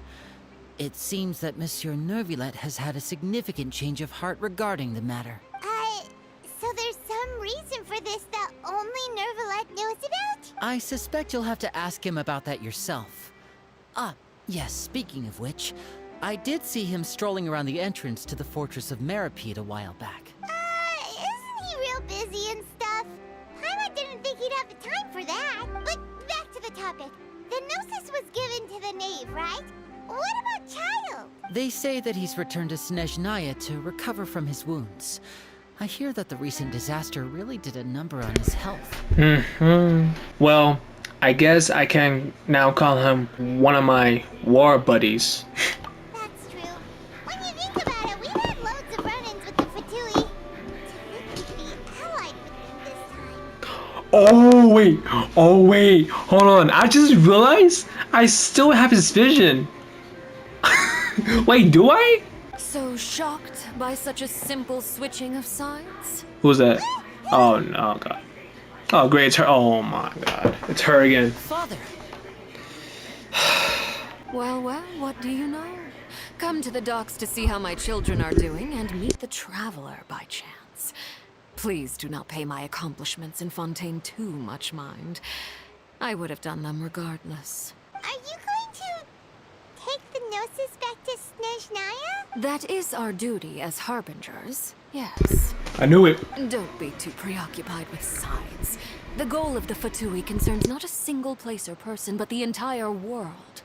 it seems that Monsieur Neuvillette has had a significant change of heart regarding the matter. So there's some reason for this that only Neuvillette knows about? I suspect you'll have to ask him about that yourself. Ah, yes, speaking of which, I did see him strolling around the entrance to the Fortress of Maripede a while back. Isn't he real busy and stuff? Paimon didn't think he'd have the time for that. But back to the topic. The gnosis was given to the knave, right? What about Child? They say that he's returned to Snezhnaya to recover from his wounds. I hear that the recent disaster really did a number on his health. Well, I guess I can now call him one of my war buddies. That's true. When you think about it, we've had loads of run-ins with the Fatui. To think we'd be allied with them this time. Oh wait, hold on. I just realized I still have his vision. Wait, do I? So shocked by such a simple switching of sides? Who's that? Oh no, god. Oh great, it's her. Oh my god, it's her again. Father. Well, what do you know? Come to the docks to see how my children are doing and meet the Traveler by chance. Please do not pay my accomplishments in Fontaine too much mind. I would have done them regardless. Are you going to take the gnosis back to Snezhnaya? That is our duty as harbingers, yes. I knew it. Don't be too preoccupied with sides. The goal of the Fatui concerns not a single place or person, but the entire world.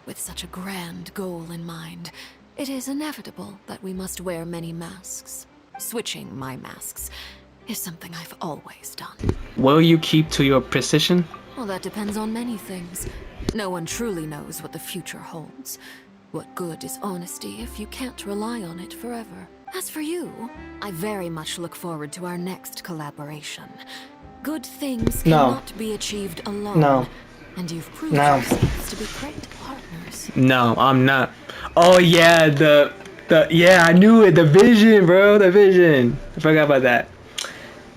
With such a grand goal in mind, it is inevitable that we must wear many masks. Switching my masks is something I've always done. Will you keep to your precision? Well, that depends on many things. No one truly knows what the future holds. What good is honesty if you can't rely on it forever? As for you, I very much look forward to our next collaboration. Good things cannot be achieved alone. No. And you've proved yourselves to be great partners. No, I'm not. Oh yeah, yeah, I knew it. The vision, bro. The vision. I forgot about that.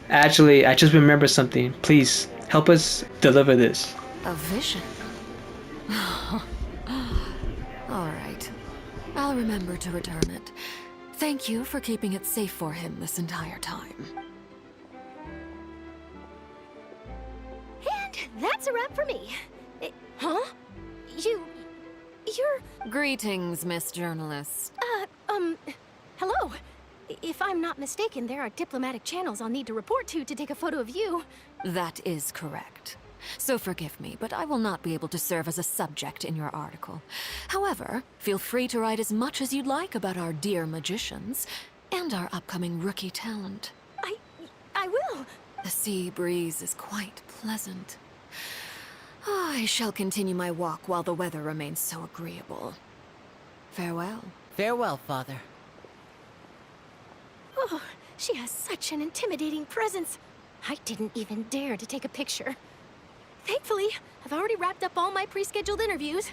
Actually, I just remembered something. Please help us deliver this. A vision? All right. I'll remember to return it. Thank you for keeping it safe for him this entire time. Phew! that's a wrap for me. Huh? You're... Greetings, Miss Journalist. Hello. If I'm not mistaken, there are diplomatic channels I'll need to report to take a photo of you. That is correct. So forgive me, but I will not be able to serve as a subject in your article. However, feel free to write as much as you'd like about our dear magicians and our upcoming rookie talent. I will. The sea breeze is quite pleasant. I shall continue my walk while the weather remains so agreeable. Farewell. Farewell, Father. Oh, she has such an intimidating presence. I didn't even dare to take a picture. Thankfully, I've already wrapped up all my pre-scheduled interviews.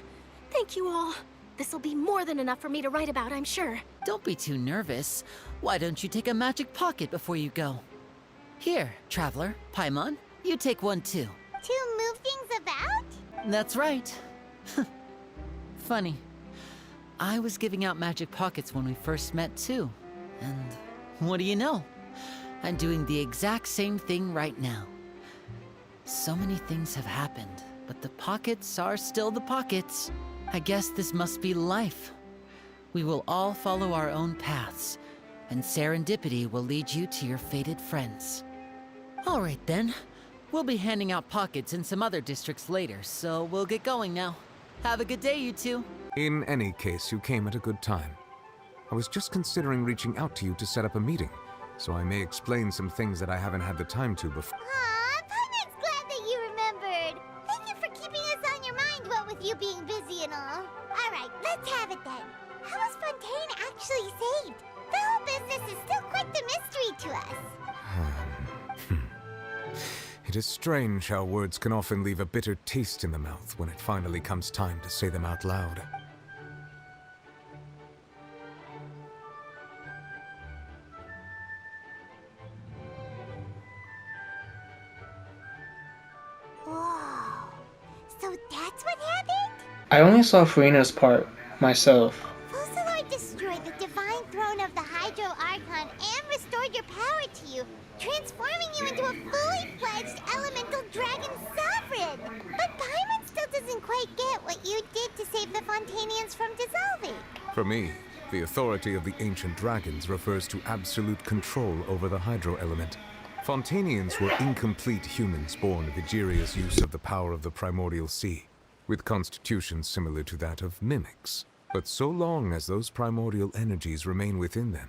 Thank you all. This'll be more than enough for me to write about, I'm sure. Don't be too nervous. Why don't you take a magic pocket before you go? Here, Traveler, Paimon, you take one too. To move things about? That's right. Funny. I was giving out magic pockets when we first met too. And what do you know? I'm doing the exact same thing right now. So many things have happened, but the pockets are still the pockets. I guess this must be life. We will all follow our own paths, and serendipity will lead you to your fated friends. All right then. We'll be handing out pockets in some other districts later, so we'll get going now. Have a good day, you two. In any case, you came at a good time. I was just considering reaching out to you to set up a meeting, so I may explain some things that I haven't had the time to before. Aw, Paimon's glad that you remembered. Thank you for keeping us on your mind, what with you being busy and all. Alright, let's have it then. How was Fontaine actually saved? The whole business is still quite the mystery to us. It is strange how words can often leave a bitter taste in the mouth when it finally comes time to say them out loud. Whoa. So that's what happened? I only saw Furina's part myself. Fusillard destroyed the divine throne of the Hydro Archon and restored your power to you, transforming you into a fully fledged elemental dragon sovereign. But Paimon still doesn't quite get what you did to save the Fontainians from dissolving. For me, the authority of the ancient dragons refers to absolute control over the hydro element. Fontainians were incomplete humans born of Egeria's use of the power of the primordial sea, with constitutions similar to that of mimics. But so long as those primordial energies remain within them,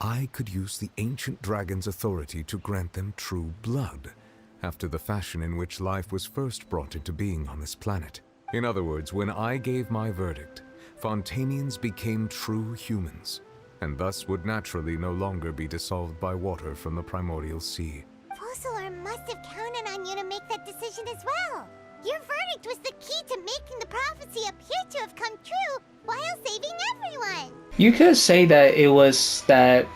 I could use the ancient dragon's authority to grant them true blood, after the fashion in which life was first brought into being on this planet. In other words, when I gave my verdict, Fontainians became true humans, and thus would naturally no longer be dissolved by water from the primordial sea. Fusillard must have counted on you to make that decision as well. Your verdict was the key to making the prophecy appear to have come true while saving everyone. You could say that it was that.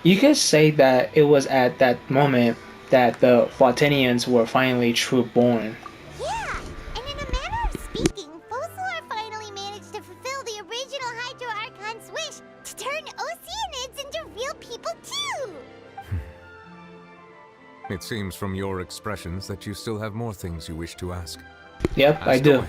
You could say that it was at that moment that the Fontainians were finally true born. Yeah, and in a manner of speaking, Fusillard finally managed to fulfill the original Hydro Archon's wish to turn Oceanids into real people too. It seems from your expressions that you still have more things you wish to ask. Yep, I do.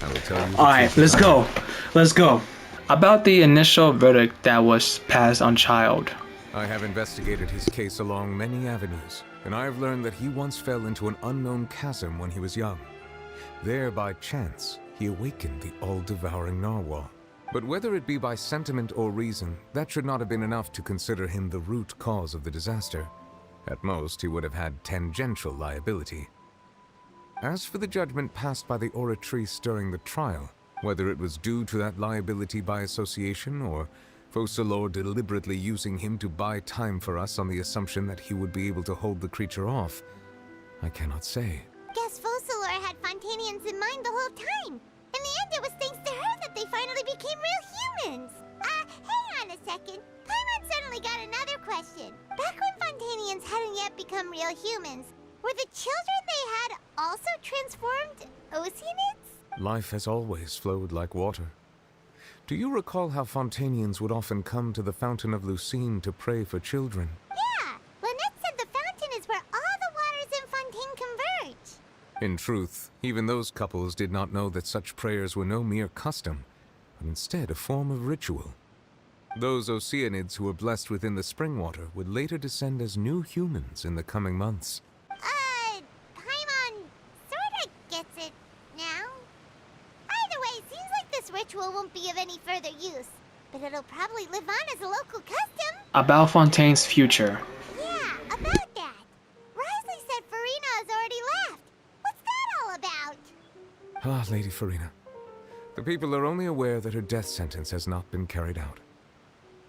I will tell you. Alright, let's go. Let's go. About the initial verdict that was passed on Child. I have investigated his case along many avenues, and I have learned that he once fell into an unknown chasm when he was young. There, by chance, he awakened the all-devouring narwhal. But whether it be by sentiment or reason, that should not have been enough to consider him the root cause of the disaster. At most, he would have had tangential liability. As for the judgment passed by the oratrice during the trial, whether it was due to that liability by association or Fusillard deliberately using him to buy time for us on the assumption that he would be able to hold the creature off, I cannot say. Guess Fusillard had Fontainians in mind the whole time. In the end, it was thanks to her that they finally became real humans. Hang on a second. Paimon suddenly got another question. Back when Fontainians hadn't yet become real humans, were the children they had also transformed Oceanids? Life has always flowed like water. Do you recall how Fontainians would often come to the Fountain of Lucine to pray for children? Yeah, Lynette said the fountain is where all the waters in Fontaine converge. In truth, even those couples did not know that such prayers were no mere custom, but instead a form of ritual. Those Oceanids who were blessed within the spring water would later descend as new humans in the coming months. Paimon sorta gets it now. Either way, seems like this ritual won't be of any further use, but it'll probably live on as a local custom. About Fontaine's future. Yeah, about that. Risley said Furina has already left. What's that all about? Ah, Lady Furina. The people are only aware that her death sentence has not been carried out.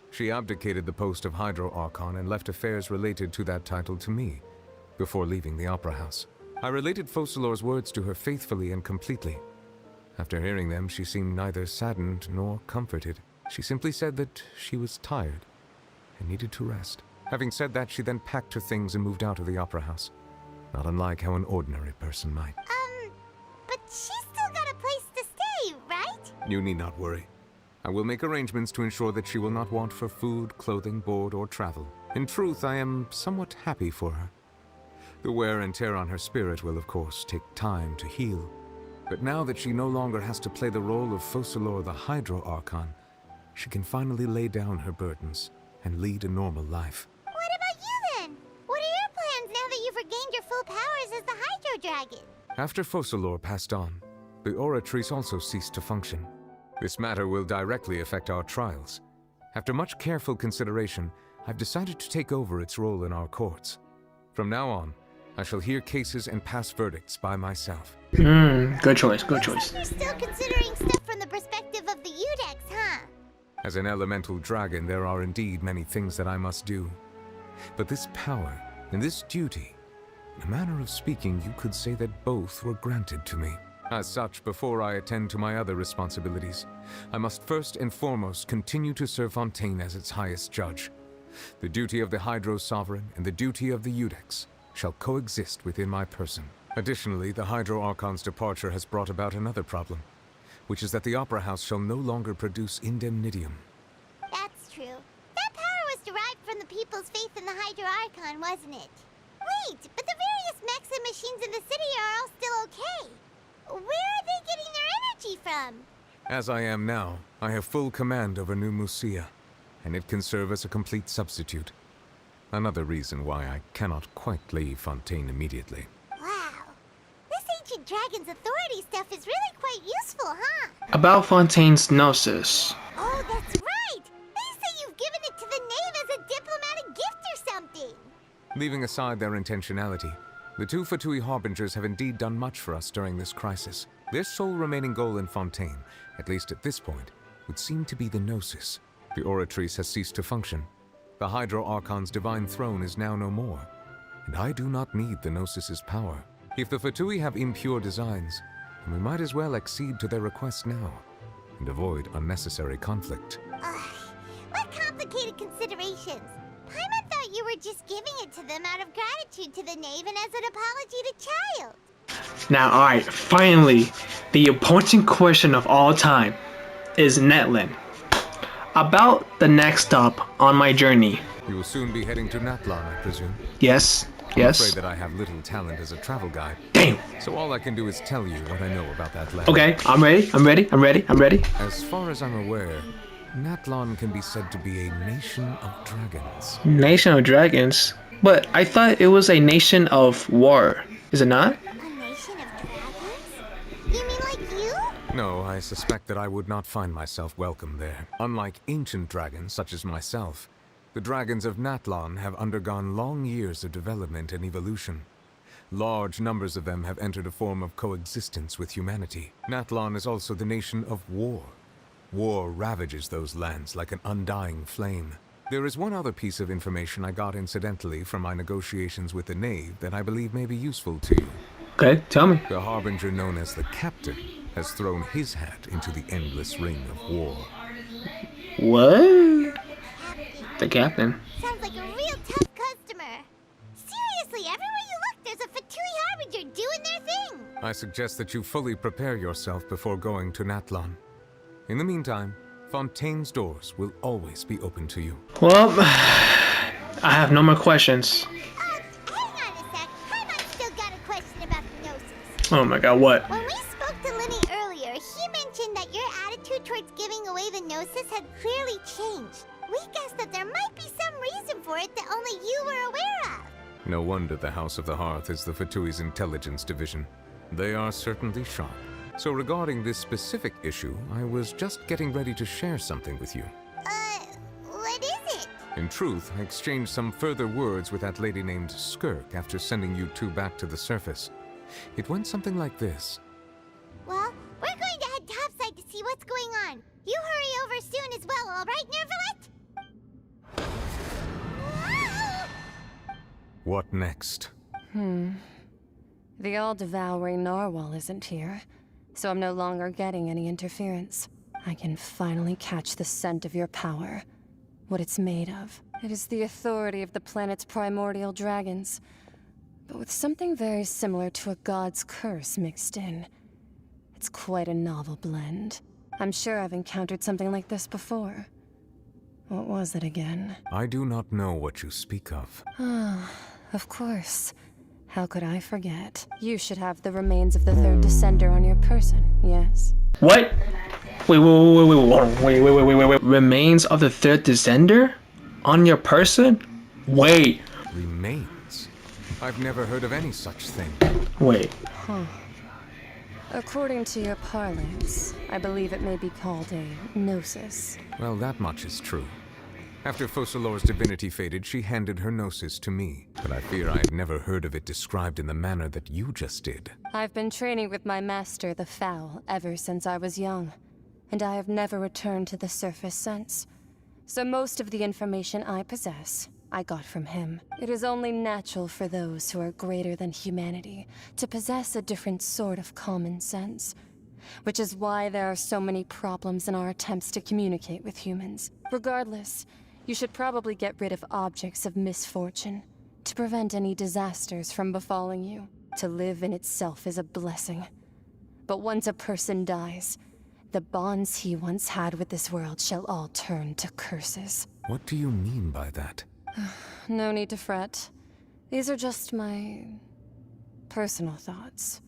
She abdicated the post of Hydro Archon and left affairs related to that title to me, before leaving the Opera House. I related Focalor's words to her faithfully and completely. After hearing them, she seemed neither saddened nor comforted. She simply said that she was tired and needed to rest. Having said that, she then packed her things and moved out of the Opera House, not unlike how an ordinary person might. But she's still got a place to stay, right? You need not worry. I will make arrangements to ensure that she will not want for food, clothing, board, or travel. In truth, I am somewhat happy for her. The wear and tear on her spirit will, of course, take time to heal. But now that she no longer has to play the role of Focalor the Hydro Archon, she can finally lay down her burdens and lead a normal life. What about you then? What are your plans now that you've regained your full powers as the Hydro Dragon? After Focalor passed on, the Oratrice also ceased to function. This matter will directly affect our trials. After much careful consideration, I've decided to take over its role in our courts. From now on, I shall hear cases and pass verdicts by myself. Good choice, good choice. You're still considering stuff from the perspective of the Udex, huh? As an elemental dragon, there are indeed many things that I must do. But this power and this duty, in a manner of speaking, you could say that both were granted to me. As such, before I attend to my other responsibilities, I must first and foremost continue to serve Fontaine as its highest judge. The duty of the Hydro Sovereign and the duty of the Udex shall coexist within my person. Additionally, the Hydro Archon's departure has brought about another problem, which is that the Opera House shall no longer produce indemnitium. That's true. That power was derived from the people's faith in the Hydro Archon, wasn't it? Wait, but the various mechs and machines in the city are all still okay. Where are they getting their energy from? As I am now, I have full command over New Musia, and it can serve as a complete substitute. Another reason why I cannot quite leave Fontaine immediately. Wow. This ancient dragon's authority stuff is really quite useful, huh? About Fontaine's gnosis. Oh, that's right! They say you've given it to the knave as a diplomatic gift or something! Leaving aside their intentionality, the two Fatui Harbingers have indeed done much for us during this crisis. Their sole remaining goal in Fontaine, at least at this point, would seem to be the Gnosis. The Oratrice has ceased to function. The Hydro Archon's divine throne is now no more, and I do not need the Gnosis's power. If the Fatui have impure designs, then we might as well accede to their request now, and avoid unnecessary conflict. What complicated considerations! Paimon thought you were just giving it to them out of gratitude to the knave and as an apology to Child. Now, alright, finally, the important question of all time is Netlin. About the next stop on my journey. You will soon be heading to Natlan, I presume? Yes, I'm yes. afraid that I have little talent as a travel guide. Damn! So all I can do is tell you what I know about that land. Okay, I'm ready. As far as I'm aware, Natlan can be said to be a nation of dragons. Nation of dragons? But I thought it was a nation of war. Is it not? You mean like you? No, I suspect that I would not find myself welcome there. Unlike ancient dragons such as myself, the dragons of Natlan have undergone long years of development and evolution. Large numbers of them have entered a form of coexistence with humanity. Natlan is also the nation of war. War ravages those lands like an undying flame. There is one other piece of information I got incidentally from my negotiations with the knave that I believe may be useful to you. Okay, tell me. The Harbinger known as the Captain has thrown his hat into the endless ring of war. What? The Captain? Sounds like a real tough customer. Seriously, everywhere you look, there's a Fatui Harbinger doing their thing. I suggest that you fully prepare yourself before going to Natlan. In the meantime, Fontaine's doors will always be open to you. Well, I have no more questions. Hang on a sec. Paimon's still got a question about the Gnosis. Oh my god, what? When we spoke to Linny earlier, he mentioned that your attitude towards giving away the Gnosis had clearly changed. We guessed that there might be some reason for it that only you were aware of. No wonder the House of the Hearth is the Fatui's intelligence division. They are certainly sharp. So regarding this specific issue, I was just getting ready to share something with you. What is it? In truth, I exchanged some further words with that lady named Skirk after sending you two back to the surface. It went something like this. Well, we're going to head topside to see what's going on. You hurry over soon as well, all right, Nervalet? What next? The all-devouring narwhal isn't here, so I'm no longer getting any interference. I can finally catch the scent of your power, what it's made of. It is the authority of the planet's primordial dragons, but with something very similar to a god's curse mixed in. It's quite a novel blend. I'm sure I've encountered something like this before. What was it again? I do not know what you speak of. Ah, of course. How could I forget? You should have the remains of the third descender on your person, yes? What? Wait. Remains of the third descender? On your person? Wait. Remains? I've never heard of any such thing. Wait. Huh. According to your parlance, I believe it may be called a gnosis. Well, that much is true. After Focalor's divinity faded, she handed her gnosis to me, but I fear I had never heard of it described in the manner that you just did. I've been training with my master, the Foul, ever since I was young, and I have never returned to the surface since. So most of the information I possess, I got from him. It is only natural for those who are greater than humanity to possess a different sort of common sense, which is why there are so many problems in our attempts to communicate with humans. Regardless, you should probably get rid of objects of misfortune to prevent any disasters from befalling you. To live in itself is a blessing. But once a person dies, the bonds he once had with this world shall all turn to curses. What do you mean by that? No need to fret. These are just my personal thoughts,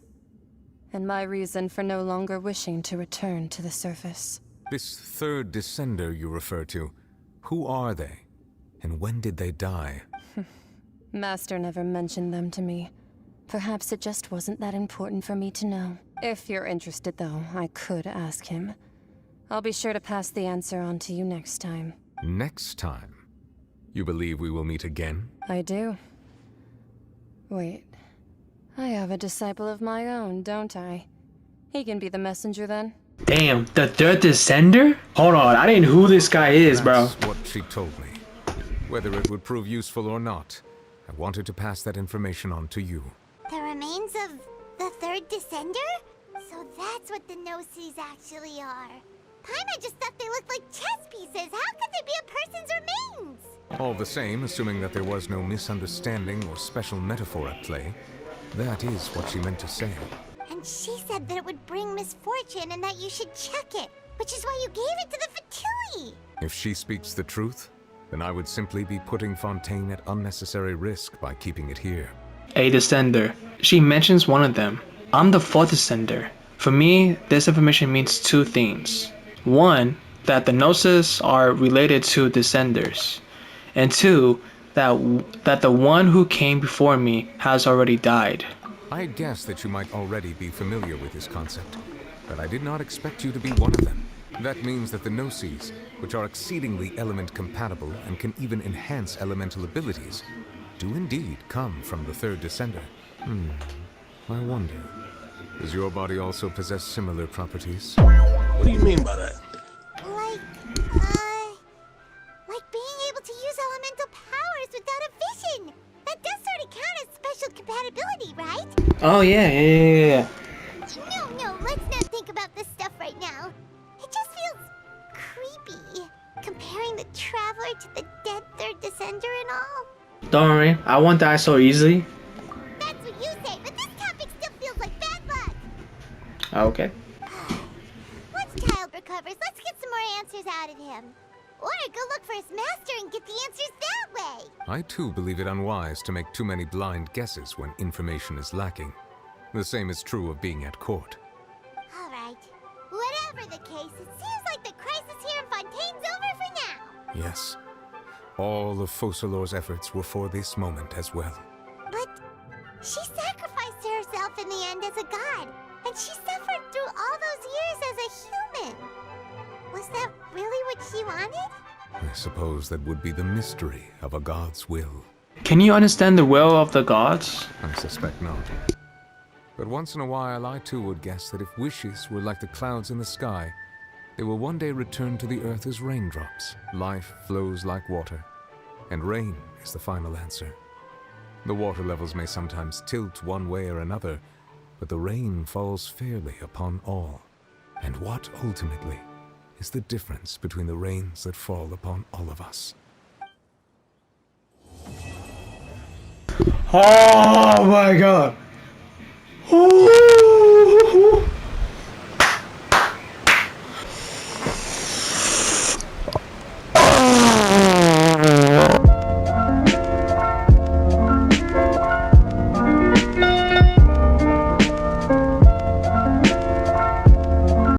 and my reason for no longer wishing to return to the surface. This third descender you refer to, who are they? And when did they die? Master never mentioned them to me. Perhaps it just wasn't that important for me to know. If you're interested, though, I could ask him. I'll be sure to pass the answer on to you next time. Next time? You believe we will meet again? I do. Wait. I have a disciple of my own, don't I? He can be the messenger then. Damn, the third descender? Hold on, I didn't know who this guy is, bro. That's what she told me. Whether it would prove useful or not, I wanted to pass that information on to you. The remains of the third descender? So that's what the Gnosis actually are. Paimon just thought they looked like chess pieces. How could they be a person's remains? All the same, assuming that there was no misunderstanding or special metaphor at play, that is what she meant to say. And she said that it would bring misfortune and that you should check it, which is why you gave it to the Fatui. If she speaks the truth, then I would simply be putting Fontaine at unnecessary risk by keeping it here. A descender. She mentions one of them. I'm the fourth descender. For me, this information means two things. One, that the Gnosis are related to descenders. And two, that the one who came before me has already died. I guessed that you might already be familiar with this concept, but I did not expect you to be one of them. That means that the Gnosis, which are exceedingly element compatible and can even enhance elemental abilities, do indeed come from the third descender. I wonder, does your body also possess similar properties? What do you mean by that? Like being able to use elemental powers without a vision. That does sort of count as special compatibility, right? Oh, yeah. No, let's not think about this stuff right now. It just feels creepy, comparing the Traveler to the dead third descender and all. Don't worry, I won't die so easily. That's what you say, but this topic still feels like bad luck. Okay. Once Child recovers, let's get some more answers out of him. Or go look for his master and get the answers that way. I too believe it unwise to make too many blind guesses when information is lacking. The same is true of being at court. Alright. Whatever the case, it seems like the crisis here in Fontaine's over for now. Yes. All of Focalors' efforts were for this moment as well. But she sacrificed herself in the end as a god, and she suffered through all those years as a human. Was that really what she wanted? I suppose that would be the mystery of a god's will. Can you understand the will of the gods? I suspect not. But once in a while, I too would guess that if wishes were like the clouds in the sky, they will one day return to the earth as raindrops. Life flows like water, and rain is the final answer. The water levels may sometimes tilt one way or another, but the rain falls fairly upon all. And what, ultimately, is the difference between the rains that fall upon all of us? Oh my god! Ooh.